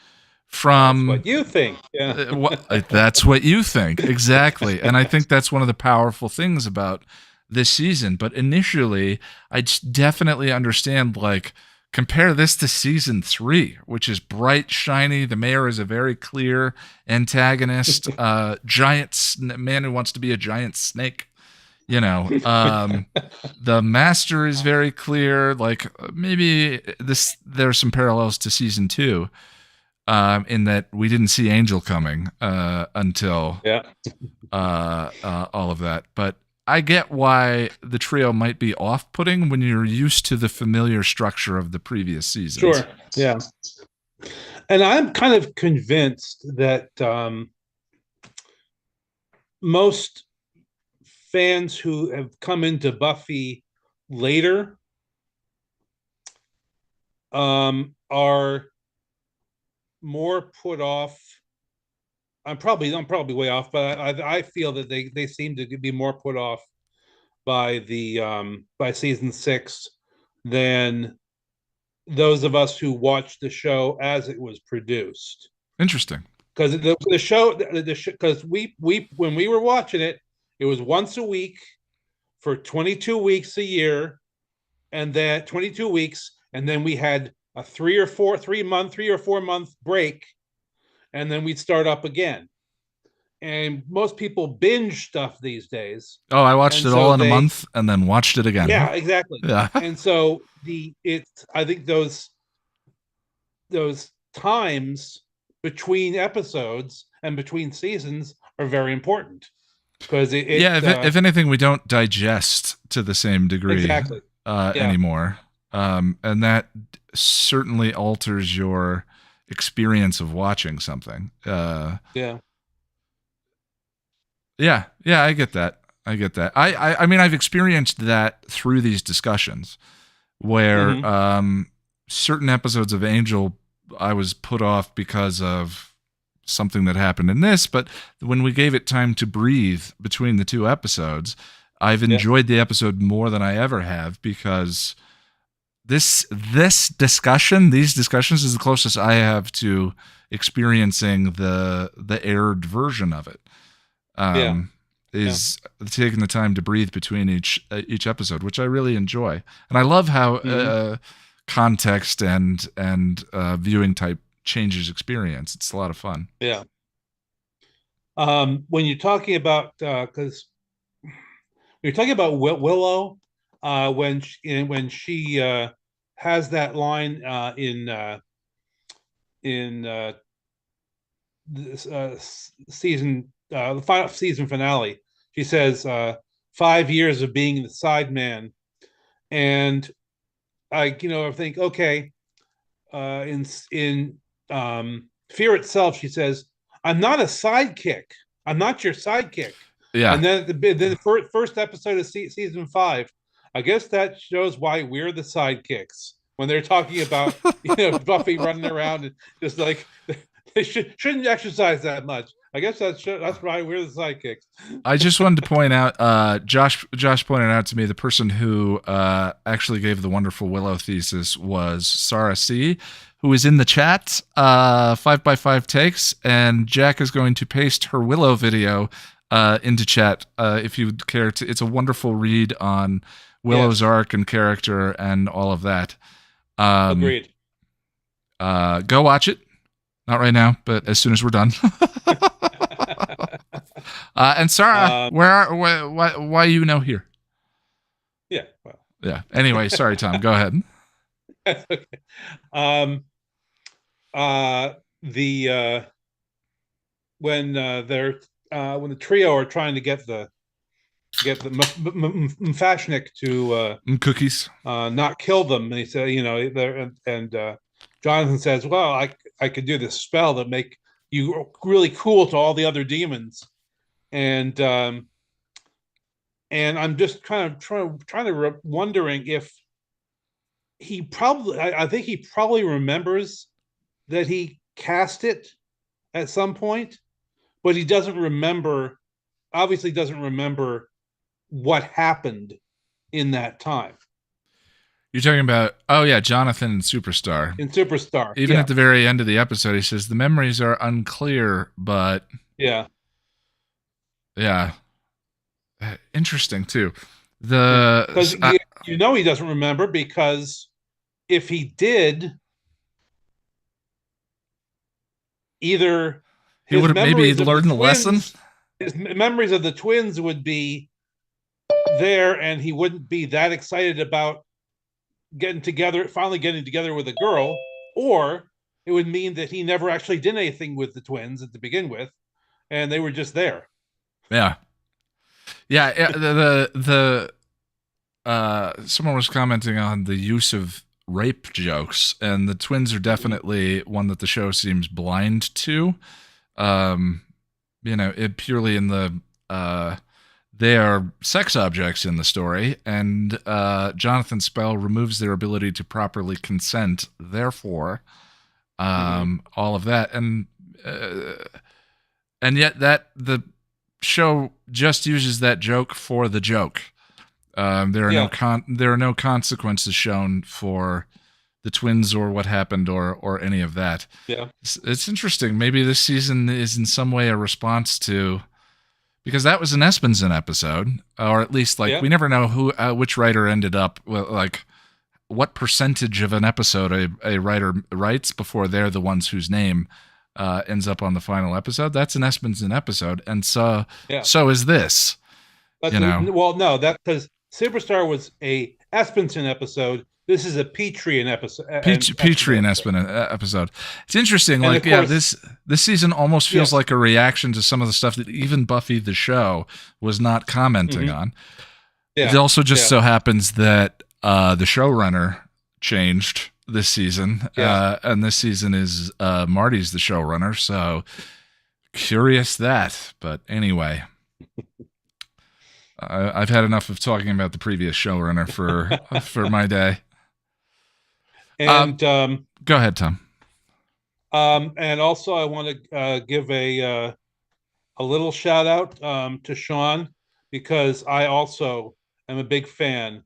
from what you think. Yeah. That's what you think. Exactly. And I think that's one of the powerful things about this season. But initially, I definitely understand, like, compare this to season 3, which is bright, shiny. The mayor is a very clear antagonist, giant man who wants to be a giant snake. You know, the master is very clear. Like, maybe there's some parallels to season 2, in that we didn't see Angel coming until all of that. But I get why the trio might be off-putting when you're used to the familiar structure of the previous seasons. Sure. Yeah. And I'm kind of convinced that most fans who have come into Buffy later are more put off. I'm probably way off, but I feel that they seem to be more put off by by season 6 than those of us who watched the show as it was produced. Interesting. Because the show because we when we were watching it, it was once a week for 22 weeks a year, and then 22 weeks, and then we had a 3 or 4 month break, and then we'd start up again. And most people binge stuff these days. Oh, I watched it all in a month and then watched it again. Yeah, exactly. Yeah. And so I think those times between episodes and between seasons are very important, because if anything, we don't digest to the same degree anymore, and that certainly alters your experience of watching something. Yeah, I get that. I mean, I've experienced that through these discussions where certain episodes of Angel I was put off because of something that happened in this, but when we gave it time to breathe between the two episodes, I've enjoyed the episode more than I ever have, because these discussions is the closest I have to experiencing the aired version of it. Is taking the time to breathe between each episode, which I really enjoy, and I love how context and viewing type changes experience. It's a lot of fun. Yeah. When you're talking about Willow, when she has that line in this season, the final season finale, she says 5 years of being the side man, and I think, okay, in Fear Itself, she says, I'm not a sidekick. I'm not your sidekick. Yeah. And then the first episode of season 5, I guess that shows why we're the sidekicks, when they're talking about Buffy running around and just like they shouldn't exercise that much. I guess that's why we're the sidekicks. I just wanted to point out, Josh pointed out to me the person who actually gave the wonderful Willow thesis was Sarah C., who is in the chat, 5x5 takes, and Jack is going to paste her Willow video into chat if you'd care to. It's a wonderful read on Willow's arc and character and all of that. Agreed. Go watch it. Not right now, but as soon as we're done. And Sarah, why here? Yeah. Well. Yeah. Anyway, sorry, Tom. Go ahead. Okay. When the trio are trying to get the Mfashnik to cookies, not kill them, and he said, and Jonathan says, well, I could do this spell that make you really cool to all the other demons, and I'm just wondering if he probably, I think he probably remembers that he cast it at some point, but he obviously doesn't remember what happened in that time. You're talking about, Jonathan in Superstar. Even at the very end of the episode, he says the memories are unclear, but yeah, interesting too. Because he doesn't remember, because if he did, either he would have maybe learned the lesson. His memories of the twins would be there, and he wouldn't be that excited about finally getting together with a girl, or it would mean that he never actually did anything with the twins to begin with, and they were just there. Yeah. Someone was commenting on the use of rape jokes, and the twins are definitely one that the show seems blind to. It purely in the they are sex objects in the story, and Jonathan's spell removes their ability to properly consent. Therefore, all of that, and yet that the show just uses that joke for the joke. There are no consequences shown for the twins or what happened or any of that. Yeah, it's interesting. Maybe this season is in some way a response to, because that was an Espenson episode, or at least we never know which writer ended up what percentage of an episode a writer writes before they're the ones whose name ends up on the final episode. That's an Espenson episode, and so is this. No, that because Superstar was a Espenson episode. This is a Petrie episode. Petrie and Espenson episode. It's interesting. This season almost feels like a reaction to some of the stuff that even Buffy the show was not commenting on. Yeah. It also just so happens that the showrunner changed this season, and this season is Marty's the showrunner. So curious that, but anyway. I've had enough of talking about the previous showrunner for my day. And Go ahead, Tom. and also I want to give a little shout out to Sean, because I also am a big fan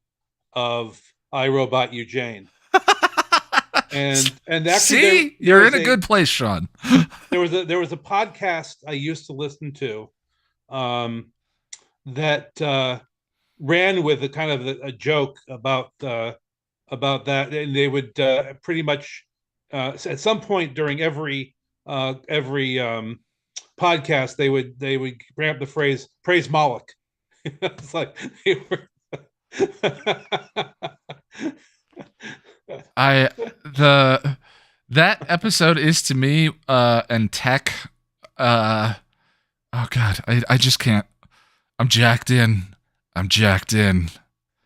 of I, Robot You, Jane. And actually, see, you're in a good place, Sean. there was a podcast I used to listen to that ran with a kind of a joke about that, and they would pretty much at some point during every podcast they would bring up the phrase "praise Moloch." It's like they were. That episode is to me and tech. Oh God, I just can't. I'm jacked in.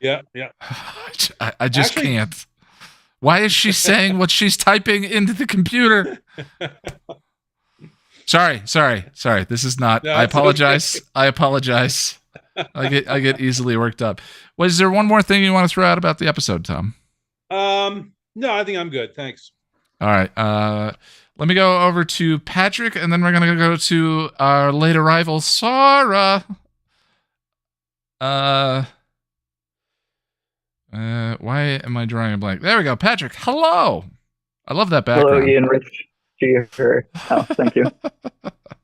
Yeah. I just actually can't. Why is she saying what she's typing into the computer? Sorry. This is not. No, I apologize. Okay. I apologize. I get easily worked up. Was there one more thing you want to throw out about the episode, Tom? No, I think I'm good. Thanks. All right. Let me go over to Patrick, and then we're gonna go to our late arrival, Sarah. Why am I drawing a blank? There we go. Patrick, hello. I love that background. Hello, Ian Rich. Oh, thank you.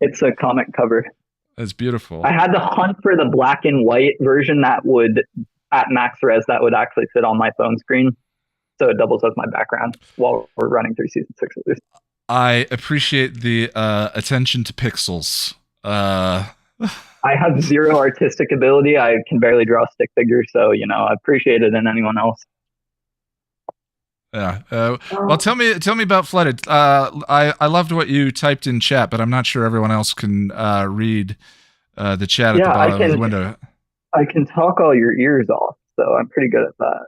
It's a comic cover. That's beautiful. I had to hunt for the black and white version that would, at max res, that would actually fit on my phone screen. So it doubles as my background while we're running through season 6 of this. I appreciate the attention to pixels. I have zero artistic ability. I can barely draw stick figures, so I appreciate it in anyone else. Yeah. Well, tell me about Flooded. I loved what you typed in chat, but I'm not sure everyone else can read the chat at the bottom of the window. I can talk all your ears off, so I'm pretty good at that.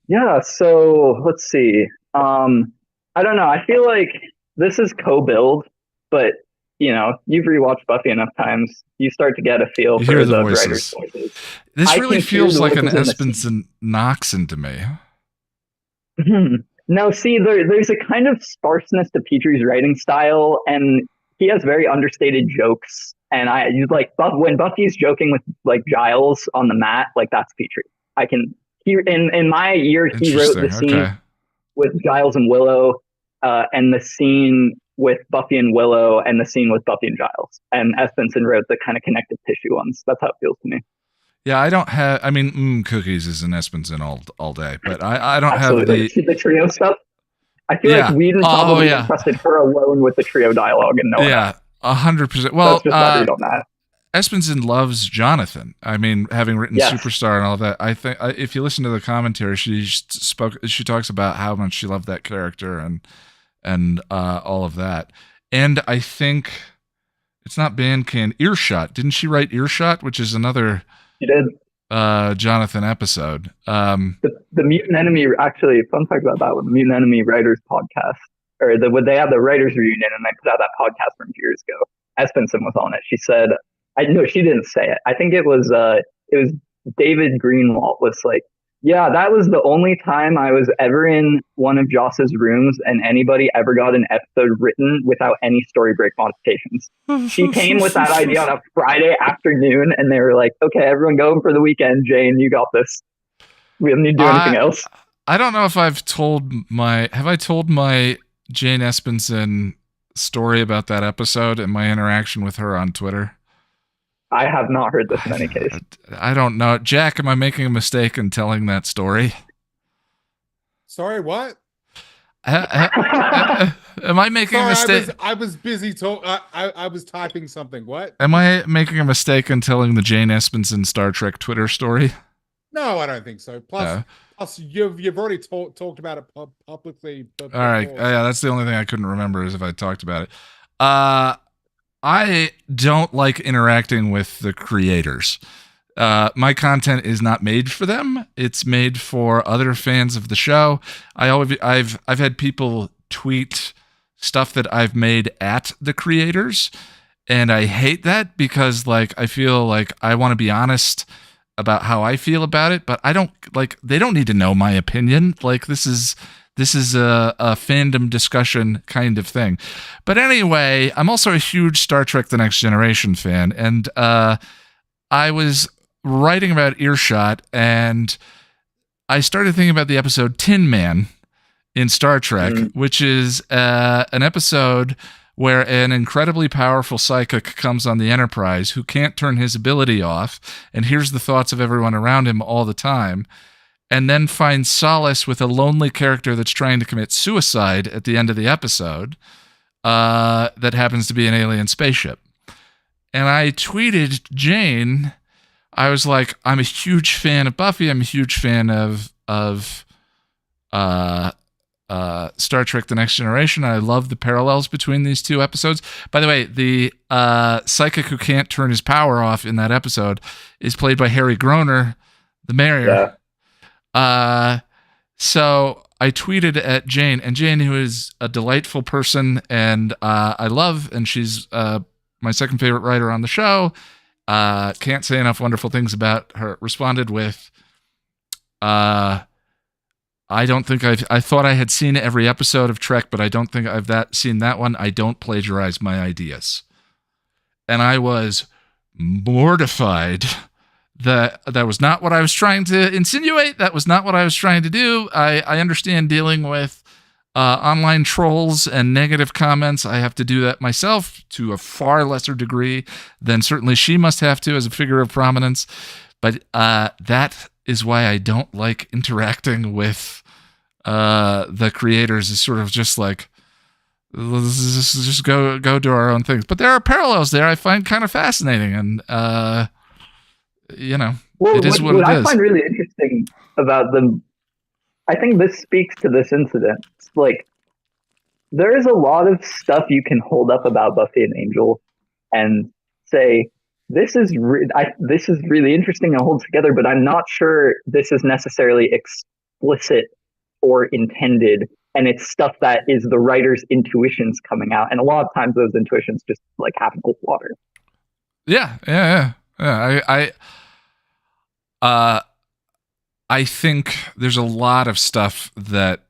Yeah. So let's see. I don't know. I feel like this is co-build, but you've rewatched Buffy enough times, you start to get a feel for the writers' voices. This really feels like an Espenson Noxon to me. No, see, there's a kind of sparseness to Petrie's writing style, and he has very understated jokes. And when Buffy's joking with like Giles on the mat, like that's Petrie. In my ear, he wrote the scene with Giles and Willow, and the scene with Buffy and Willow, and the scene with Buffy and Giles. And Espenson wrote the kind of connective tissue ones. That's how it feels to me. Yeah, I don't have. I mean, Cookies is an Espenson all day, but I don't have the trio stuff. I feel like Whedon probably trusted her alone with the trio dialogue and no one else. 100%. Well, just my read on that. Espenson loves Jonathan. I mean, having written Superstar and all of that, I think if you listen to the commentary, she talks about how much she loved that character and all of that. And I think it's not Bandcan, Earshot. Didn't she write Earshot, which is another Jonathan episode? The Mutant Enemy, actually, fun fact about that one, the Mutant Enemy Writers podcast, when they had the writers reunion and they put out that podcast from years ago, Espenson was on it. She said, she didn't say it. I think it was David Greenwalt was like, yeah, that was the only time I was ever in one of Joss's rooms and anybody ever got an episode written without any story break modifications. She came with that idea on a Friday afternoon and they were like, okay, everyone go home for the weekend. Jane, you got this. We don't need to do anything else. I don't know if have I told my Jane Espenson story about that episode and my interaction with her on Twitter? I have not heard this in any case. I don't know. Jack, am I making a mistake in telling that story? Sorry, what? Am I making a mistake? I was busy. I was typing something. What? Am I making a mistake in telling the Jane Espenson Star Trek Twitter story? No, I don't think so. Plus you've already talked about it publicly. All right. Yeah, that's the only thing I couldn't remember is if I talked about it. I don't like interacting with the creators. My content is not made for them. It's made for other fans of the show. I've had people tweet stuff that I've made at the creators, And I hate that because like I feel like I want to be honest about how I feel about it, but I don't like they don't need to know my opinion. Like this is a fandom discussion kind of thing. But anyway, I'm also a huge Star Trek The Next Generation fan, and I was writing about Earshot, and I started thinking about the episode Tin Man in Star Trek, which is an episode where an incredibly powerful psychic comes on the Enterprise who can't turn his ability off and hears the thoughts of everyone around him all the time, and then finds solace with a lonely character that's trying to commit suicide at the end of the episode that happens to be an alien spaceship. And I tweeted Jane, I was like, I'm a huge fan of Buffy. I'm a huge fan of Star Trek The Next Generation. I love the parallels between these two episodes. By the way, the psychic who can't turn his power off in that episode is played by Harry Groener, the mayor. Yeah. So I tweeted at Jane, and Jane, who is a delightful person and I love, and she's my second favorite writer on the show, can't say enough wonderful things about her, responded with, I don't think I thought I had seen every episode of Trek, but I don't think I've seen that one. I don't plagiarize my ideas. And I was mortified that was not what I was trying to insinuate. That was not what I was trying to do. I understand dealing with online trolls and negative comments. I have to do that myself to a far lesser degree than certainly she must have to as a figure of prominence. But that is why I don't like interacting with the creators. Is sort of just like, let's just go do our own things. But there are parallels there I find kind of fascinating, and well, it is what it is. I find really interesting about them, I think this speaks to this incident. It's like, there is a lot of stuff you can hold up about Buffy and Angel and say, this is really interesting and holds together, but I'm not sure this is necessarily explicit or intended. And it's stuff that is the writer's intuitions coming out. And a lot of times those intuitions just like happen with water. Yeah. I think there's a lot of stuff that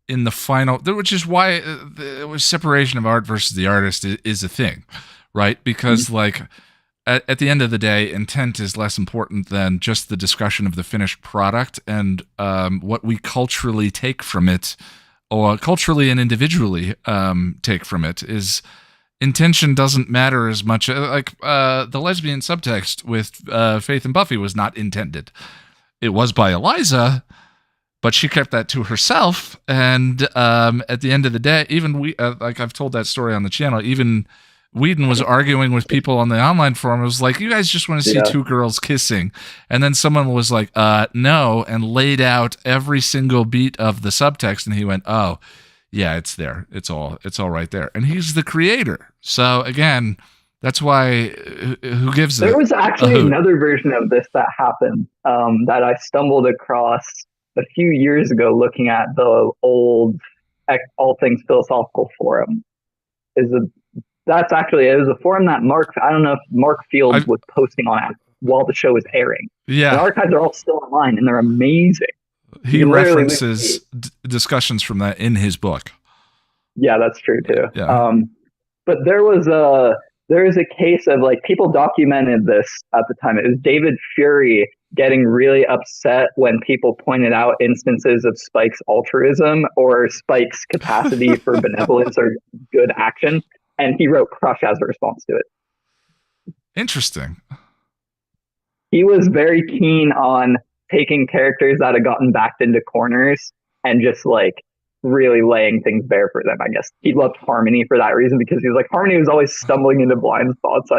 in the final, which is why it was separation of art versus the artist is a thing, right? Because like, at the end of the day, intent is less important than just the discussion of the finished product, and what we culturally take from it, or culturally and individually take from it, is intention doesn't matter as much. Like the lesbian subtext with Faith and Buffy was not intended. It was by Eliza, but she kept that to herself. And at the end of the day, even like I've told that story on the channel, even Whedon was arguing with people on the online forum. It was like, you guys just want to see two girls kissing. And then someone was like, no, and laid out every single beat of the subtext. And he went, oh, yeah, it's there. It's all right there. And he's the creator. So again, that's why who gives it? There was actually another version of this that happened that I stumbled across a few years ago looking at the old All Things Philosophical forum. That's actually, it was a forum that I don't know if Mark Field was posting on it while the show was airing. Yeah. The archives are all still online and they're amazing. He references discussions from that in his book. Yeah, that's true too. Yeah. But there is a case of like, people documented this at the time. It was David Fury getting really upset when people pointed out instances of Spike's altruism or Spike's capacity for benevolence or good action. And he wrote Crush as a response to it. Interesting. He was very keen on taking characters that had gotten backed into corners and just like really laying things bare for them, I guess. He loved Harmony for that reason, because he was like, Harmony was always stumbling into blind spots. So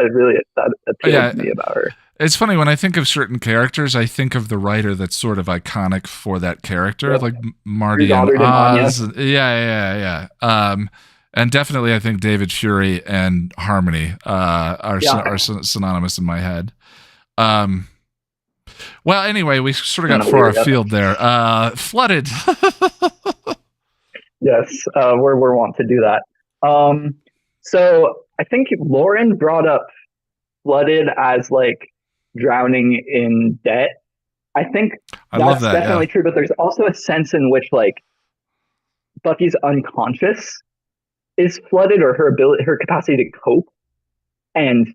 that appealed to me about her. It's funny, when I think of certain characters, I think of the writer that's sort of iconic for that character, like Marty and Oz. Yeah. And definitely, I think David Fury and Harmony are synonymous in my head. Well, anyway, we sort of got far afield there. Flooded. Yes, we're wont to do that. So I think Lauren brought up flooded as like drowning in debt. I think I love that. definitely true, but there's also a sense in which like Buffy's unconscious is flooded, or her capacity to cope, and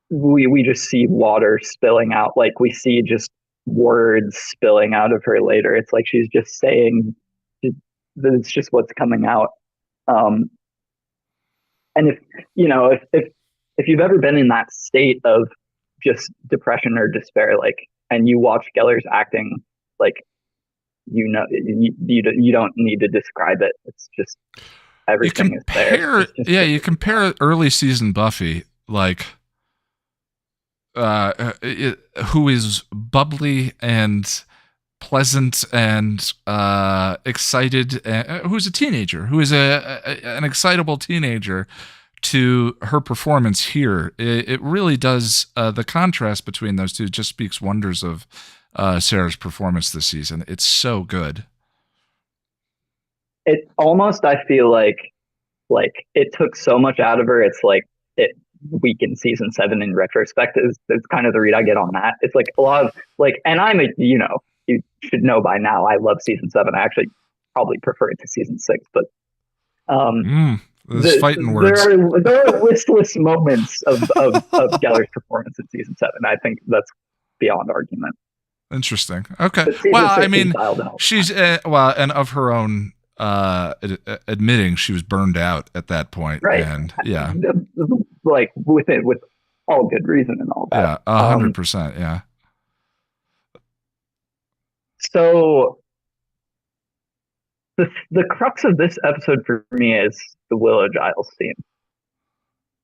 we just see water spilling out. Like we see just words spilling out of her later. It's like she's just saying that it's just what's coming out. And if you know, if you've ever been in that state of just depression or despair, like, and you watch Geller's acting, like, you know, you don't need to describe it. It's just everything is there. You compare early season Buffy, like, who is bubbly and pleasant and excited, who's a teenager, who is an excitable teenager, to her performance here. It really does. The contrast between those two just speaks wonders of Sarah's performance this season. It's so good. It almost, I feel like it took so much out of her. It's like it weakened season 7 in retrospect. Is kind of the read I get on that. It's like a lot of like, and I'm a, you know, you should know by now, I love season 7. I actually probably prefer it to season 6, but those fighting words. There are listless moments of Geller's performance in season 7. I think that's beyond argument. Interesting. Okay. Well, I mean, she's and of her own admitting she was burned out at that point, right? And yeah, like with all good reason and all that. Yeah, 100%. Yeah. So the crux of this episode for me is the Willow Giles scene.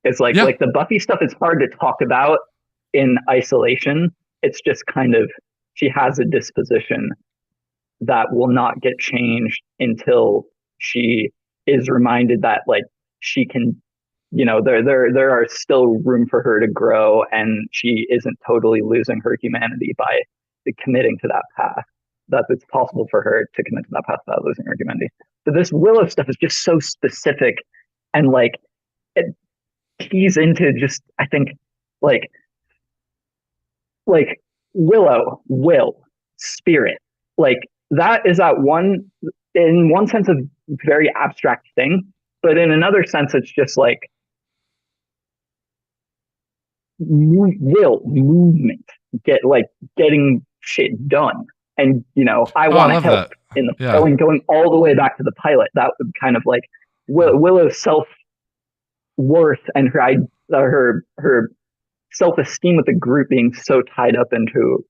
It's like the Buffy stuff is hard to talk about in isolation. It's just kind of, she has a disposition that will not get changed until she is reminded that like she can, you know, there are still room for her to grow, and she isn't totally losing her humanity by committing to that path. That it's possible for her to commit to that path without losing her humanity. But this Willow stuff is just so specific, and like it keys into just, I think, like Willow, will, spirit, like that is that one, in one sense, a very abstract thing, but in another sense, it's just like movement, getting shit done. And, you know, I want to help that. In the going all the way back to the pilot. That would kind of like Willow's self-worth and her self-esteem with the group being so tied up into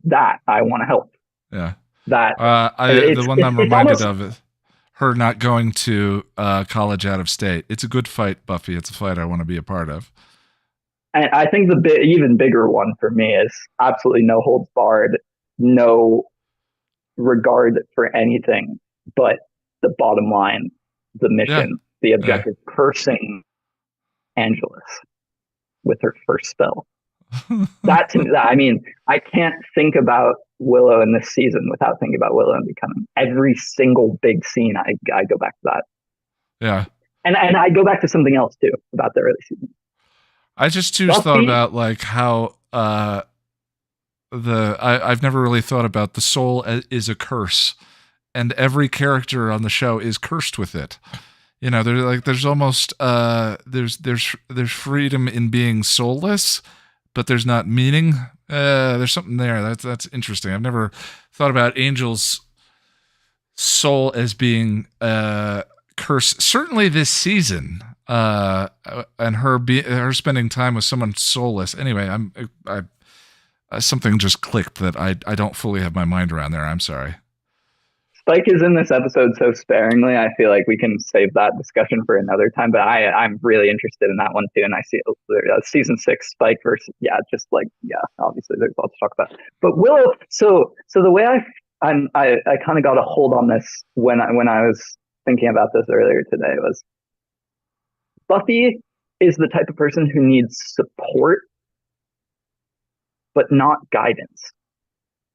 that I want to help. Yeah. That the one I'm reminded of is her not going to college out of state. It's a good fight, Buffy. It's a fight I want to be a part of. And I think the even bigger one for me is absolutely no holds barred, no regard for anything but the bottom line, the mission, the objective, cursing Angelus with her first spell. I mean, I can't think about Willow in this season without thinking about Willow and becoming. Every single big scene, I go back to that. Yeah. And I go back to something else too about the early season. I just thought about like how I've never really thought about the soul is a curse, and every character on the show is cursed with it. You know, there's almost there's freedom in being soulless, but there's not meaning. There's something there that's interesting. I've never thought about Angel's soul as being cursed. Certainly this season. And her spending time with someone soulless. Anyway, I something just clicked that I don't fully have my mind around there. I'm sorry. Spike is in this episode so sparingly. I feel like we can save that discussion for another time. But I'm really interested in that one too. And I see season 6 Spike versus obviously there's lots to talk about. But Willow. So the way I kind of got a hold on this when I was thinking about this earlier today was, Buffy is the type of person who needs support, but not guidance.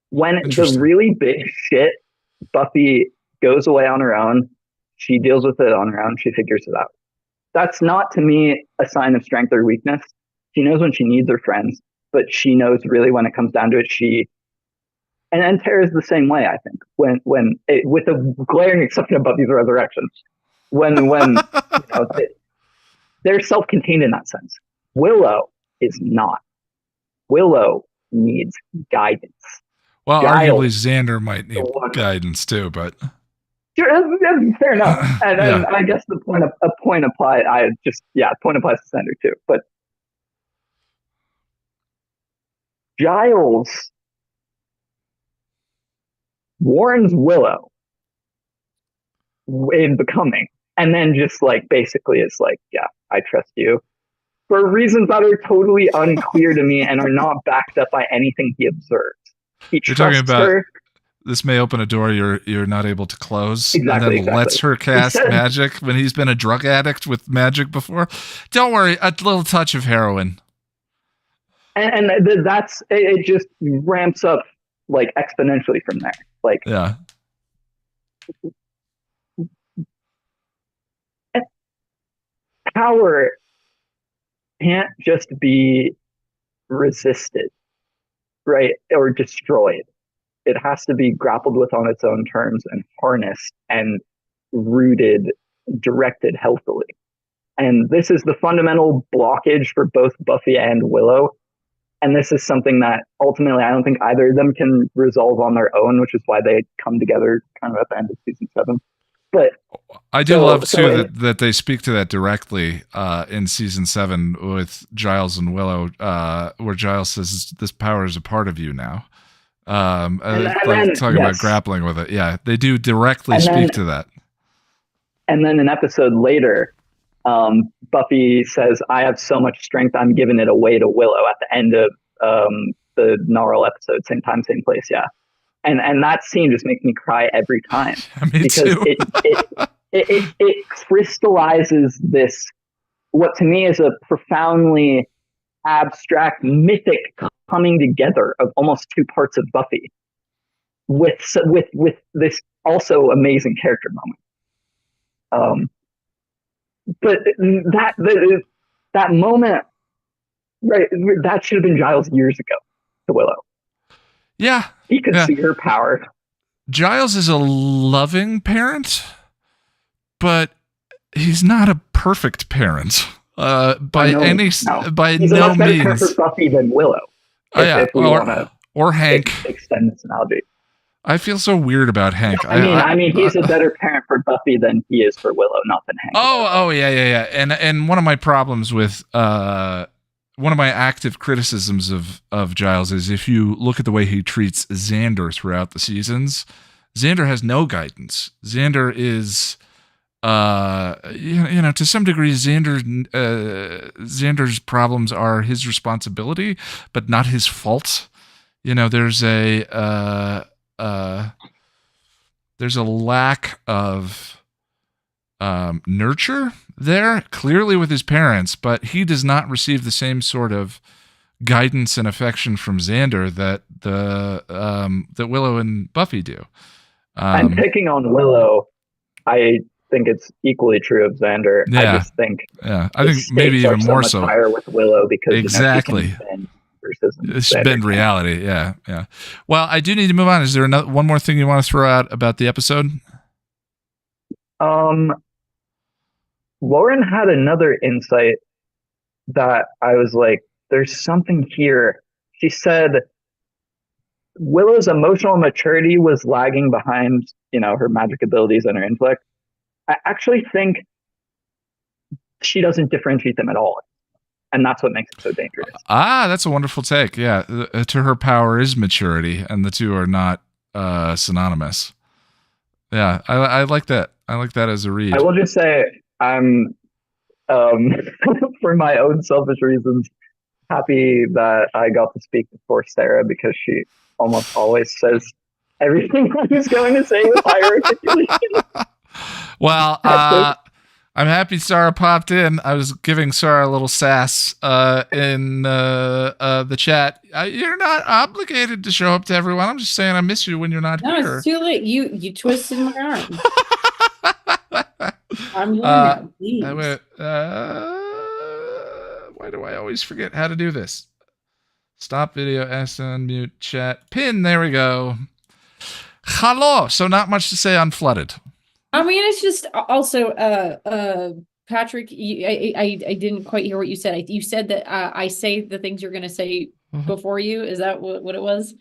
When the really big shit, Buffy goes away on her own. She deals with it on her own. She figures it out. that's not to me a sign of strength or weakness. She knows when she needs her friends, but she knows really when it comes down to it, and Tara's the same way, I think. With the glaring exception of Buffy's resurrection, when they're self-contained in that sense. Willow is not. Willow needs guidance. Well, Giles, arguably Xander might need guidance too, but sure, that's fair enough. And Yeah. I guess the point applies. Point applies to Xander too. But Giles warns Willow in Becoming, and then just like basically is like, yeah, I trust you, for reasons that are totally unclear to me and are not backed up by anything he observes. He You're talking trusts about her. this may open a door you're not able to close, Exactly, and then lets her cast Instead- magic when he's been a drug addict with magic before. Don't worry, a little touch of heroin. And that's it. Just ramps up like exponentially from there. Like, Yeah. power can't just be resisted, right, or destroyed. It has to be grappled with on its own terms and harnessed and rooted, directed healthily. And this is the fundamental blockage for both Buffy and Willow. And this is something that ultimately I don't think either of them can resolve on their own, which is why they come together kind of at the end of season 7. But I do love too that they speak to that directly in season 7 with Giles and Willow, where Giles says, "This power is a part of you now." Talking about grappling with it. Yeah, they do directly speak to that. And then an episode later, Buffy says, "I have so much strength, I'm giving it away to Willow," at the end of the Gnarl episode, same time, same place. Yeah. And that scene just makes me cry every time. Me because too. it crystallizes this, what to me is a profoundly abstract, mythic coming together of almost two parts of Buffy with this also amazing character moment. But that moment, right, that should have been Giles years ago to Willow. Yeah. He could see her power. Giles is a loving parent, but he's not a perfect parent by He's no a much better parent means. for Buffy than Willow. If we wanna or Hank. Extend this analogy. I feel so weird about Hank. I mean, he's a better parent for Buffy than he is for Willow, not than Hank. Oh, yeah. And one of my problems with one of my active criticisms of Giles is if you look at the way he treats Xander throughout the seasons, Xander has no guidance. Xander is, to some degree, Xander's problems are his responsibility, but not his fault. There's a lack of nurture there, clearly with his parents, but he does not receive the same sort of guidance and affection from Xander that that Willow and Buffy do. I'm picking on Willow. I think it's equally true of Xander. Yeah. I just think I think maybe even more so higher with Willow because exactly. It's been reality. Yeah. Well, I do need to move on. Is there one more thing you want to throw out about the episode? Lauren had another insight that I was like, there's something here. She said Willow's emotional maturity was lagging behind, her magic abilities and her intellect. I actually think she doesn't differentiate them at all. And that's what makes it so dangerous. That's a wonderful take. Yeah. To her power is maturity, and the two are not synonymous. Yeah. I like that. I like that as a read. I will just say I'm, for my own selfish reasons, happy that I got to speak before Sarah because she almost always says everything I was going to say with higher articulation. Well, I'm happy Sarah popped in. I was giving Sarah a little sass in the chat. You're not obligated to show up to everyone. I'm just saying I miss you when you're not here. No, it's too late. You twisted my arm. I'm here Uh, now. Please. Why do I always forget how to do this? Stop video, SN, mute, chat, pin. There we go. Hello. So not much to say on Flooded. I mean, it's just also, Patrick, I didn't quite hear what you said. You said that I say the things you're going to say before you. Is that what it was?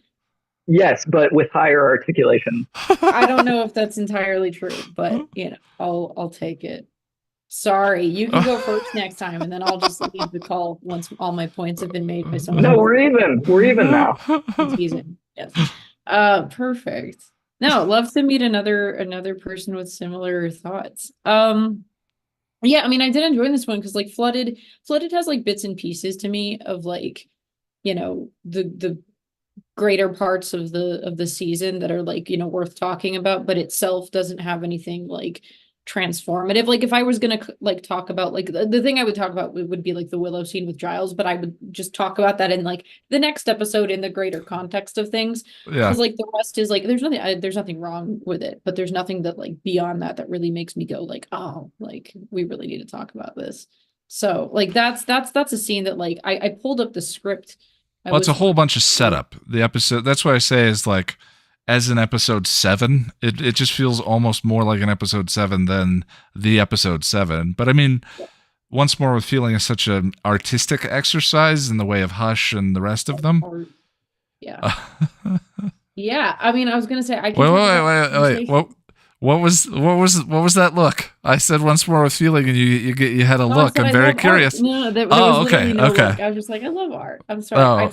Yes, but with higher articulation. I don't know if that's entirely true, but you know, I'll take it. Sorry, you can go first next time, and then I'll just leave the call once all my points have been made by someone. No, we're even. We're even now. Teasing. Yes. Perfect. No, love to meet another person with similar thoughts. Yeah, I mean, I did enjoy this one because like Flooded has like bits and pieces to me of like, you know, the greater parts of the season that are like, you know, worth talking about, but itself doesn't have anything like transformative. Like if I was gonna like talk about like the thing I would talk about would be like the Willow scene with Giles, but I would just talk about that in like the next episode in the greater context of things. Yeah. Because like the rest is like there's nothing wrong with it, but there's nothing that like beyond that really makes me go like, oh, like we really need to talk about this. So like that's a scene that like I pulled up the script. Well, it's a whole bunch of setup. The episode, that's what I say is like, as an episode 7, it just feels almost more like an episode 7 than the episode 7. But I mean, Once More with Feeling is such an artistic exercise in the way of Hush and the rest of them. Yeah. Yeah. I mean, I was gonna say I wait. What was that look? I said Once More with Feeling, and you had a look. I'm very curious. No, there was okay. no Okay. look. I was just like, I love art. I'm sorry.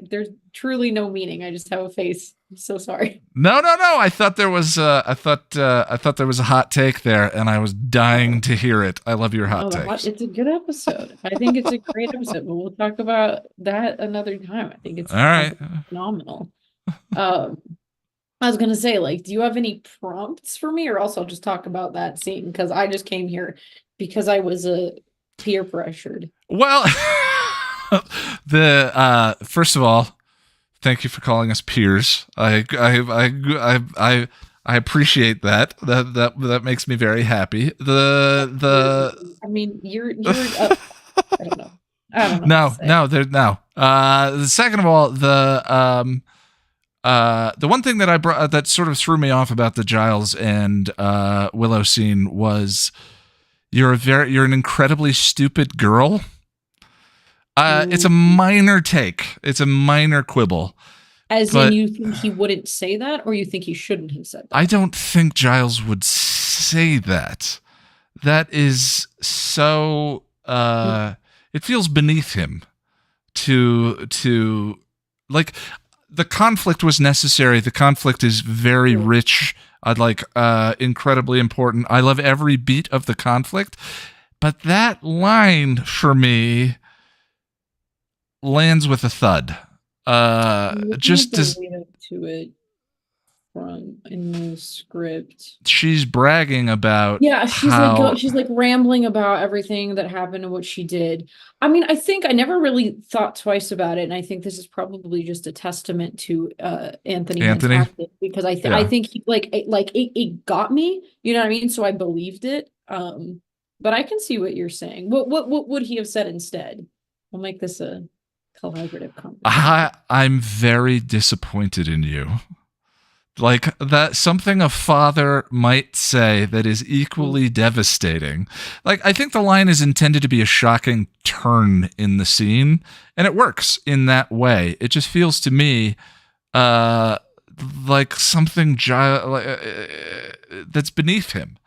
There's truly no meaning. I just have a face. I'm so sorry. No. I thought there was I thought there was a hot take there, and I was dying to hear it. I love your hot takes. It's a good episode. I think it's a great episode, but we'll talk about that another time. I think it's all right. Phenomenal. I was gonna say, like, do you have any prompts for me, or else I'll just talk about that scene because I just came here because I was peer pressured. Well, first of all, thank you for calling us peers. I appreciate that. That makes me very happy. I mean, you're I don't know. The second of all, the one thing that I brought that sort of threw me off about the Giles and Willow scene was you're an incredibly stupid girl. It's a minor take. It's a minor quibble. As in, you think he wouldn't say that, or you think he shouldn't have said that? I don't think Giles would say that. That is so. It feels beneath him to like. The conflict was necessary. The conflict is very rich. I'd like incredibly important. I love every beat of the conflict, but that line for me lands with a thud. Just as to it from in the script, she's bragging about. Yeah, she's like rambling about everything that happened and what she did. I mean, I think I never really thought twice about it, and I think this is probably just a testament to Anthony. Because I think he it got me. You know what I mean? So I believed it. But I can see what you're saying. What would he have said instead? We'll make this a collaborative conversation. I'm very disappointed in you. Like that, something a father might say that is equally devastating. Like, I think the line is intended to be a shocking turn in the scene, and it works in that way. It just feels to me like something that's beneath him,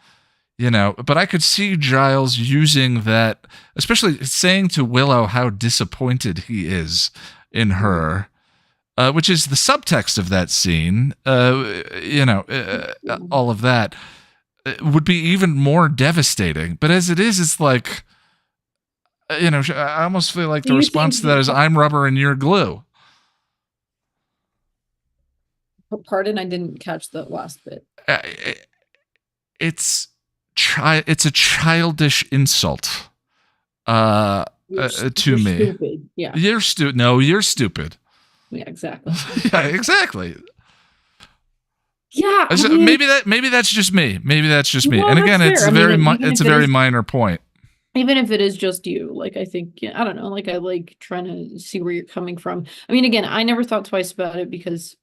you know. But I could see Giles using that, especially saying to Willow how disappointed he is in her. Which is the subtext of that scene, all of that would be even more devastating. But as it is, it's like, I almost feel like the response to that is, I'm rubber and you're glue. Pardon, I didn't catch the last bit. It's a childish insult to me. Stupid. Yeah. You're stupid. No, you're stupid. Yeah, exactly. Yeah, exactly. Yeah, I mean, maybe that's just me. Maybe that's just me. Well, And again, that's it's fair. a I very mean, even it's a if it very is- minor point. even if it is just you, like I think, I don't know, like I like trying to see where you're coming from. I mean, again, I never thought twice about it because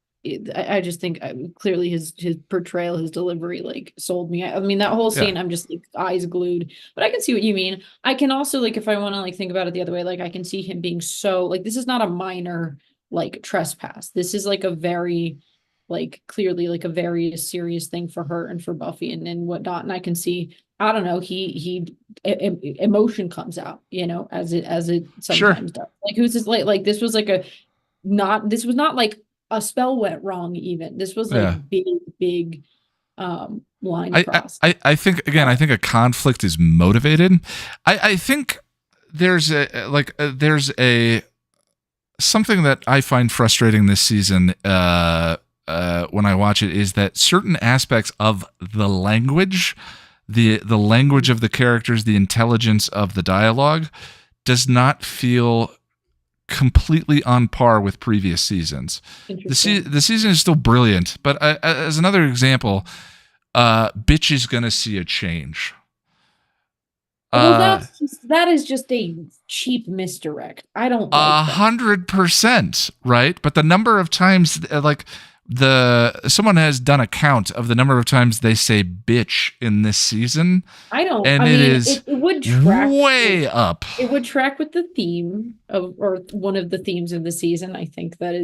I just think clearly his portrayal, his delivery, like sold me. I mean, that whole scene, I'm just like eyes glued. But I can see what you mean. I can also like if I want to like think about it the other way, like I can see him being so like this is not a minor like trespass. This is like a very like clearly like a very serious thing for her and for Buffy and whatnot. And I can see I don't know, emotion comes out, as it sometimes does. Like who's this like this was like this was not like a spell went wrong even. This was like big line cross. I think again, I think a conflict is motivated. I think there's a something that I find frustrating this season when I watch it is that certain aspects of the language, the language of the characters, the intelligence of the dialogue does not feel completely on par with previous seasons. The season is still brilliant, but as another example, Bitch is gonna see a change. Well, that is just a cheap misdirect. I don't like 100%, right? But the number of times, someone has done a count of the number of times they say "bitch" in this season. It would track way up. It would track with the theme or one of the themes of the season. I think that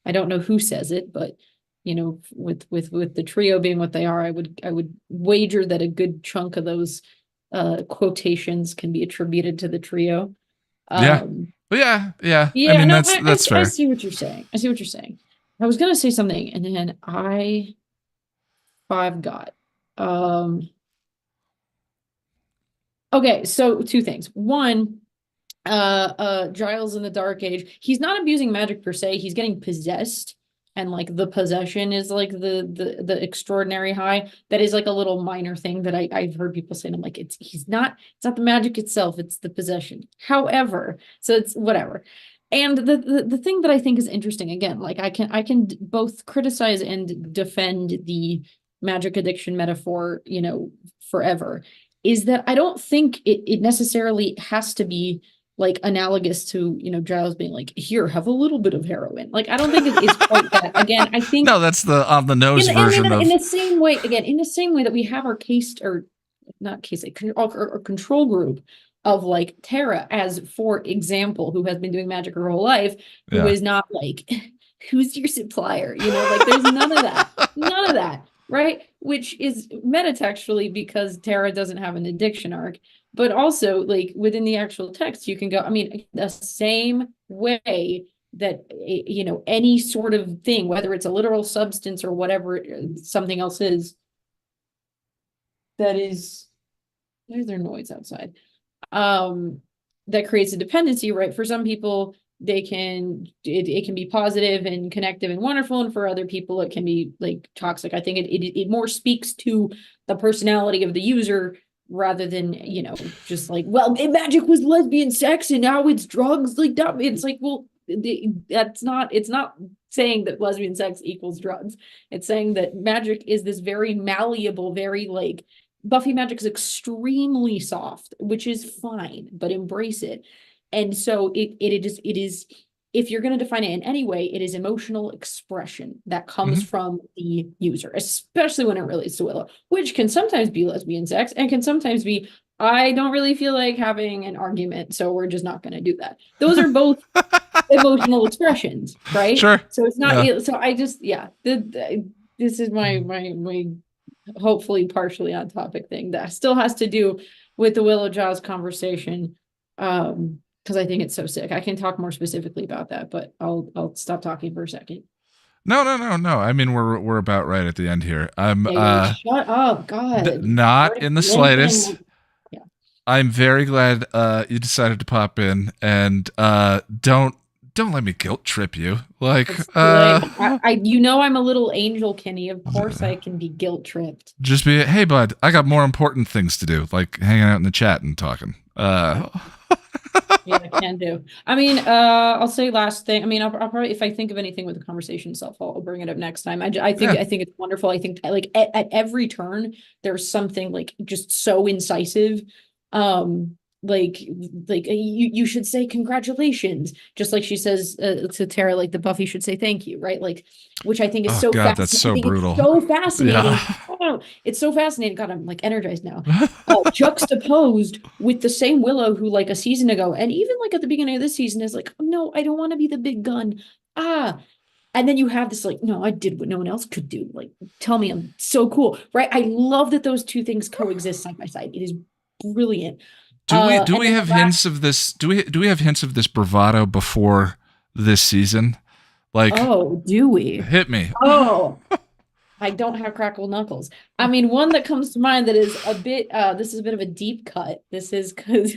I don't know who says it, but with the trio being what they are, I would wager that a good chunk of those quotations can be attributed to the trio. Yeah. I mean, that's fair. I see what you're saying. I was gonna say something, and then I got. Okay, so two things. One, Giles in the Dark Age. He's not abusing magic per se. He's getting possessed, and like the possession is like the extraordinary high. That is like a little minor thing that I've heard people say. And I'm like, it's not the magic itself, it's the possession. However, so it's whatever. And the thing that I think is interesting, again, like I can both criticize and defend the magic addiction metaphor, forever, is that I don't think it necessarily has to be like analogous to, Giles being like, here, have a little bit of heroin. Like, I don't think it's quite that. Again, I think no, that's the on the nose version of in the same way that we have our our control group of like Tara as, for example, who has been doing magic her whole life, who is not like, who's your supplier? Like there's none of that, right? Which is metatextually because Tara doesn't have an addiction arc, but also like within the actual text, you can go, I mean, the same way that, any sort of thing, whether it's a literal substance or whatever something else is, that is, there's their noise outside. That creates a dependency, right? For some people, it can be positive and connective and wonderful, and for other people, it can be like toxic. I think it more speaks to the personality of the user rather than just like, well, magic was lesbian sex and now it's drugs. Like that, it's like, well, it's not saying that lesbian sex equals drugs. It's saying that magic is this very malleable, very like. Buffy magic is extremely soft, which is fine, but embrace it. And so it is, if you're going to define it in any way, it is emotional expression that comes from the user, especially when it relates to Willow, which can sometimes be lesbian sex and can sometimes be, I don't really feel like having an argument, so we're just not going to do that. Those are both emotional expressions, right? Sure. So it's not, so I just, this is my hopefully partially on topic thing that still has to do with the Willow Giles conversation, because I think it's so sick. I can talk more specifically about that, but I'll stop talking for a second. No. I mean, we're about right at the end here. Shut up, God. Not in the slightest. I'm very glad you decided to pop in, and don't let me guilt trip you. Like, I'm a little angel, Kenny. Of course I can be guilt tripped. Just be, hey, bud, I got more important things to do, like hanging out in the chat and talking. Yeah, can do. I mean, I'll say last thing. I mean, I'll probably, if I think of anything with the conversation itself, I'll bring it up next time. I think Yeah. I think it's wonderful. I think like at every turn, there's something like just so incisive. Like you should say congratulations, just like she says to Tara, like the Buffy should say thank you, right? Like, which I think is Oh, so God, that's so fascinating. brutal. It's so fascinating. Yeah. Oh, it's so fascinating. God, I'm like energized now. Juxtaposed with the same Willow who like a season ago, and even like at the beginning of this season is like, oh, no, I don't want to be the big gun. And then you have this like, no, I did what no one else could do. Like, tell me I'm so cool, right? I love that those two things coexist side by side. It is brilliant. Do we have hints of this? Do we have hints of this bravado before this season? Like, oh, do we? Hit me. Oh, I don't have crackle knuckles. I mean, one that comes to mind that is a bit, this is a bit of a deep cut. This is because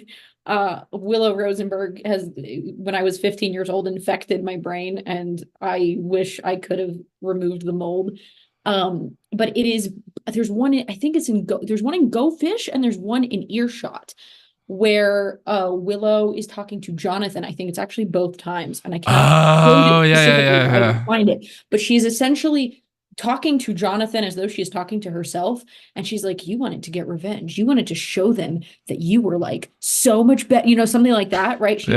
Willow Rosenberg has, when I was 15 years old, infected my brain, and I wish I could have removed the mold. But it is, there's one, I think it's there's one in Go Fish, and there's one in Earshot, where Willow is talking to Jonathan. I think it's actually both times, and I can't quote it specifically, I will find it. But she's essentially talking to Jonathan as though she is talking to herself, and she's like, you wanted to get revenge, you wanted to show them that you were like so much better, you know, something like that, right?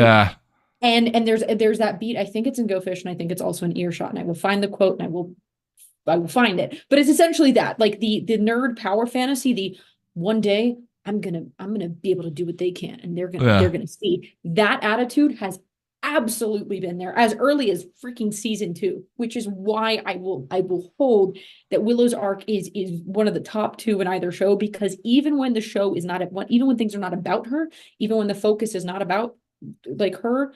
And there's that beat. I think it's in Go Fish, and I think it's also in Earshot, and I will find the quote, and I will find it. But it's essentially that, like the nerd power fantasy, the one day I'm gonna be able to do what they can, and they're gonna see. That attitude has absolutely been there as early as freaking season 2, which is why I will hold that Willow's arc is one of the top 2 in either show, because even when the show is not even when things are not about her, even when the focus is not about like her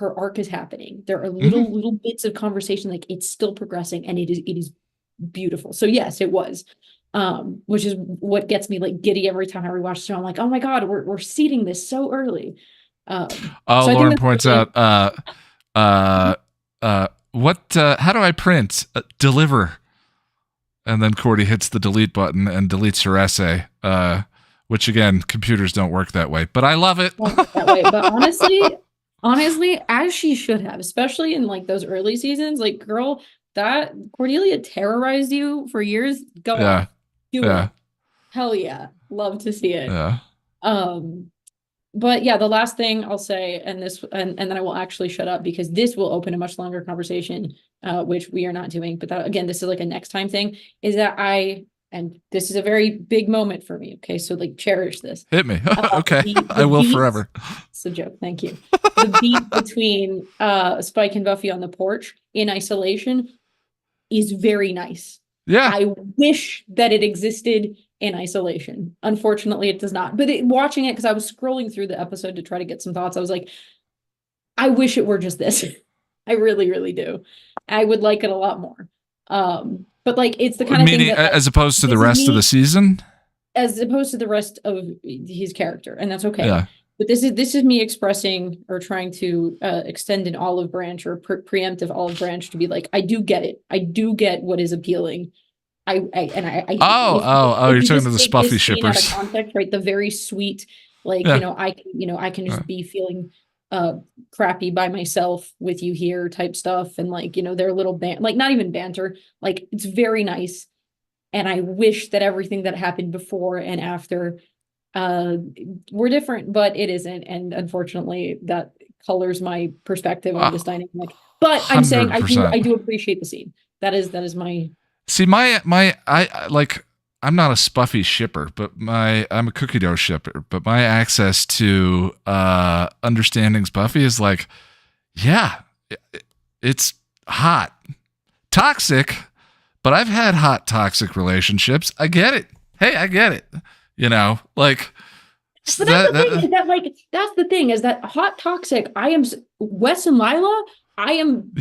arc is happening. There are little bits of conversation, like it's still progressing, and it is beautiful. So yes, it was. Which is what gets me like giddy every time I rewatch the show. I'm like, oh my God, we're seeding this so early. Lauren points out, what, how do I print? Deliver. And then Cordy hits the delete button and deletes her essay, which again, computers don't work that way, but I love it. That way. But honestly, as she should have, especially in like those early seasons, like girl, that Cordelia terrorized you for years. Go on. Do it. Hell yeah. Love to see it. Yeah. But yeah, the last thing I'll say, and then I will actually shut up, because this will open a much longer conversation, which we are not doing. But that, again, this is like a next time thing, is that and this is a very big moment for me. Okay. So like cherish this. Hit me. Okay. I will forever. It's a joke. Thank you. The beat between Spike and Buffy on the porch in isolation is very nice. Yeah. I wish that it existed in isolation. Unfortunately, it does not. But watching it, because I was scrolling through the episode to try to get some thoughts, I was like, I wish it were just this. I really, really do. I would like it a lot more. But like, it's the kind of thing that, as opposed to the rest of the season? As opposed to the rest of his character. And that's okay. Yeah. But this is me expressing or trying to extend an olive branch or preemptive olive branch to be like, I do get it. I do get what is appealing. You're talking to the Spuffy shippers. Out of context, right? The very sweet, like, I can just be feeling crappy by myself with you here type stuff. And like, their little like not even banter, like it's very nice. And I wish that everything that happened before and after were different, but it isn't, and unfortunately that colors my perspective on this dynamic. But I'm 100%. Saying I do appreciate the scene. That is my I'm not a Spuffy shipper, but I'm a cookie dough shipper, but my access to understandings Buffy is like, yeah, it's hot, toxic, but I've had hot toxic relationships. I get it. Hey, I get it. Like, but that's the thing is that hot toxic. I am Wes and Lila. I am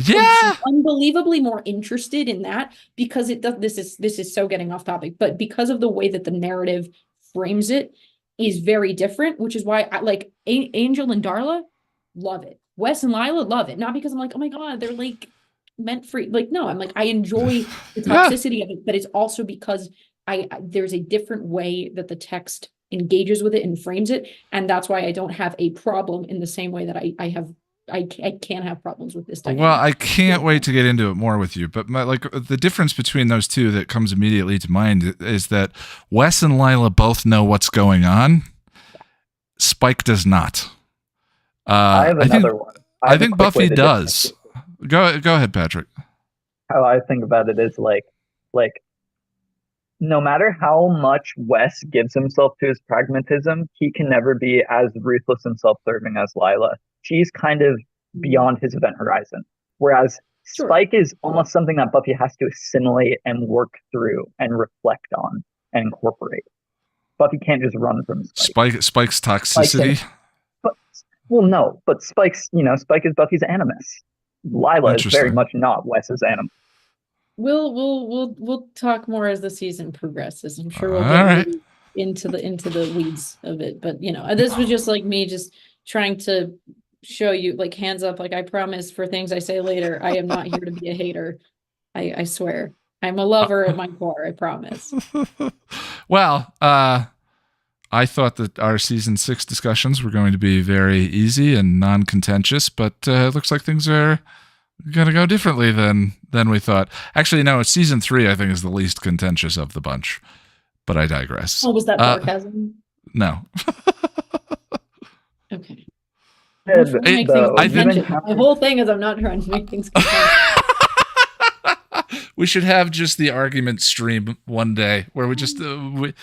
unbelievably more interested in that, because this is so getting off topic, but because of the way that the narrative frames it is very different, which is why I like Angel and Darla love it. Wes and Lila love it, not because I'm like, oh my God, they're like meant for, like, no, I'm like, I enjoy the toxicity of it, but it's also because there's a different way that the text engages with it and frames it, and that's why I don't have a problem in the same way that I can have problems with this dynamic. Well, I can't wait to get into it more with you, but the difference between those two that comes immediately to mind is that Wes and Lila both know what's going on. Spike does not. I have another one. I think Buffy does. Go ahead, Patrick. How I think about it is like no matter how much Wes gives himself to his pragmatism, he can never be as ruthless and self-serving as Lila. She's kind of beyond his event horizon. Whereas Spike is almost something that Buffy has to assimilate and work through and reflect on and incorporate. Buffy can't just run from Spike. Spike's toxicity. But Spike is Buffy's animus. Lila is very much not Wes's animus. We'll talk more as the season progresses. I'm sure we'll get into the weeds of it. But this was just like me just trying to show you, like, hands up, like I promise for things I say later, I am not here to be a hater. I swear. I'm a lover at my core, I promise. Well, I thought that our season 6 discussions were going to be very easy and non-contentious, but it looks like things are going to go differently than we thought. Actually, no, season 3 I think is the least contentious of the bunch, but I digress. Oh, was that sarcasm? No. Okay. My whole thing is I'm not trying to make things contentious. We should have just the argument stream one day where we just the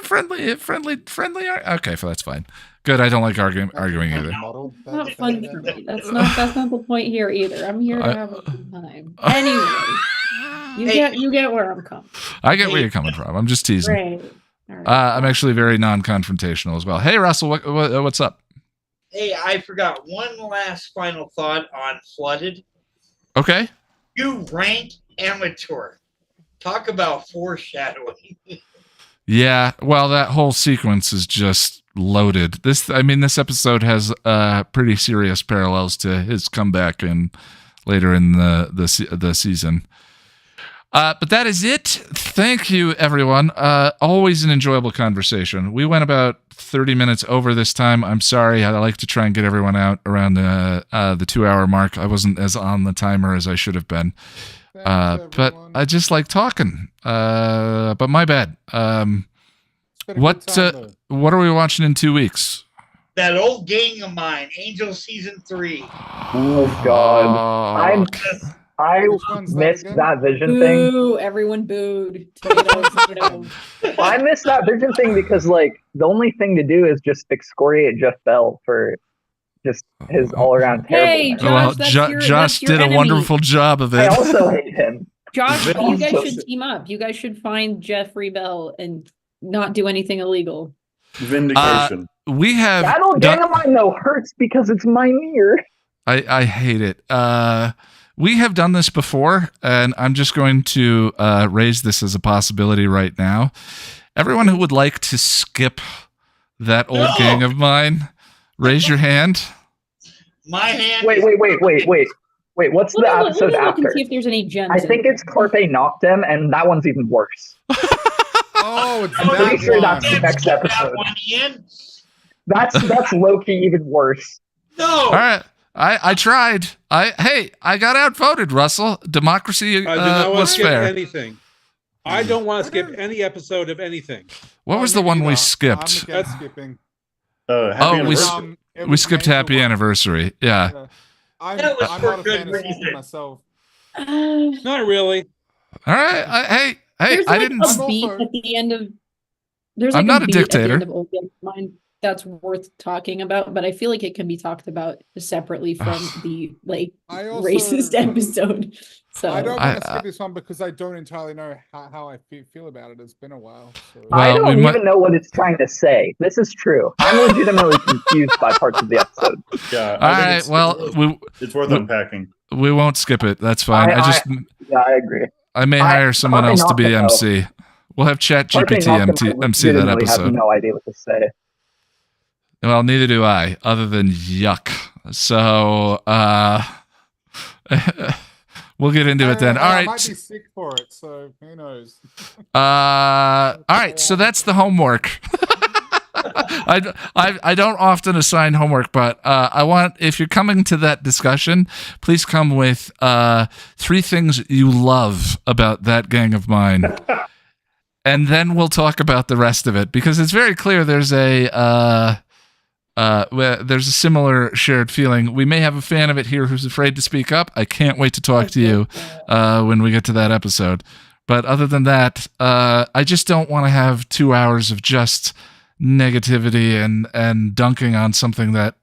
friendly. Okay, that's fine. Good. I don't like arguing either. It's not fun for me. That's not the point here either. I'm here to have a good time. Anyway, you get where I'm coming. I get where you're coming from. I'm just teasing. Right. All right. I'm actually very non-confrontational as well. Hey, Russell, what's up? Hey, I forgot one last final thought on Flooded. Okay. You rank amateur. Talk about foreshadowing. Yeah, well, that whole sequence is just loaded. This episode has pretty serious parallels to his comeback later in the season. But that is it. Thank you, everyone. Always an enjoyable conversation. We went about 30 minutes over this time. I'm sorry. I like to try and get everyone out around the 2-hour mark. I wasn't as on the timer as I should have been. But I just like talking. But my bad. What are we watching in 2 weeks? That old gang of mine, Angel Season 3. Oh, God. I missed that vision thing. Boo! Everyone booed. Tomato. I missed that vision thing because, like, the only thing to do is just excoriate Jeff Bell for just his all-around terrible. Hey, Josh, Josh did a wonderful job of it. I also hate him. Josh, you guys should team up. You guys should find Jeffrey Bell and not do anything illegal. Vindication. We have that old gang of mine though hurts because it's my mirror. I hate it. We have done this before, and I'm just going to raise this as a possibility right now. Everyone who would like to skip that old gang of mine, raise your hand. My hand. Wait. What's the episode after? See if there's any gems. I think it's Carpe Noctem, and that one's even worse. Oh, it's I'm pretty sure that's the next episode. That's low-key even worse. No. All right. I tried. I got outvoted, Russell. Democracy was fair. Anything. I don't want to skip any episode of anything. What was the one we skipped? That's skipping. We skipped Happy Anniversary. Yeah. I'm not a fan of skipping myself. Not really. All right. Hey, I didn't. A beat at the end of. There's I'm not a dictator. At the end of Old Gang of Mine that's worth talking about, but I feel like it can be talked about separately from the racist episode. So I don't want to skip this one because I don't entirely know how I feel about it. It's been a while. So. Well, I don't even know what it's trying to say. This is true. I'm legitimately confused by parts of the episode. Yeah. All right. Well, it's worth unpacking. We won't skip it. That's fine. I agree. I may hire someone else to be MC. We'll have ChatGPT MC that episode. I have no idea what to say. Well, neither do I, other than yuck. So, We'll get into it then. All I right. might be sick for it, so who knows? All right. So that's the homework. I don't often assign homework, but I want, if you're coming to that discussion, please come with 3 things you love about that gang of mine. And then we'll talk about the rest of it, because it's very clear there's a similar shared feeling. We may have a fan of it here who's afraid to speak up. I can't wait to talk to you when we get to that episode. But other than that, I just don't want to have 2 hours of just negativity and dunking on something that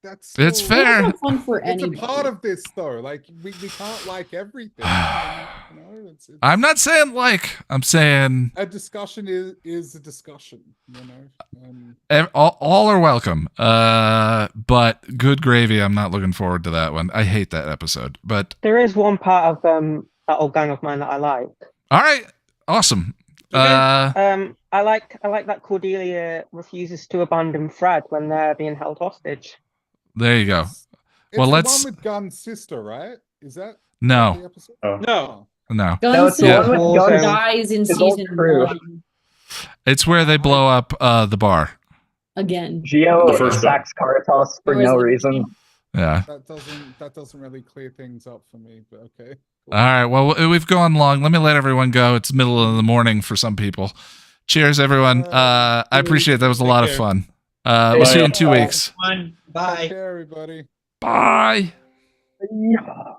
That's it's still- fair. It's not fun for It's anybody. a part of this, though. Like we can't like everything. You know, it's I'm not saying like, I'm saying a discussion is a discussion. You know, all are welcome. But good gravy. I'm not looking forward to that one. I hate that episode. But There is one part of that old gang of mine that I like. all right, awesome. I like that Cordelia refuses to abandon Fred when they're being held hostage. There you go. it's Well, the let's- one with Gun's sister, right? Is that the No, episode? No. no. No, it's the Yeah. one with Also Gun's- dies in his old season crew. 1 It's where they blow up the bar. again. Gio The first sacks Caritas for Or is no it- reason. Yeah. That doesn't really clear things up for me, but okay. Cool. All right. Well, we've gone long. Let me let everyone go. It's middle of the morning for some people. Cheers, everyone. I appreciate it. That was a lot of fun. We'll see you in 2 weeks. Bye. Take care, everybody. Bye. Yeah.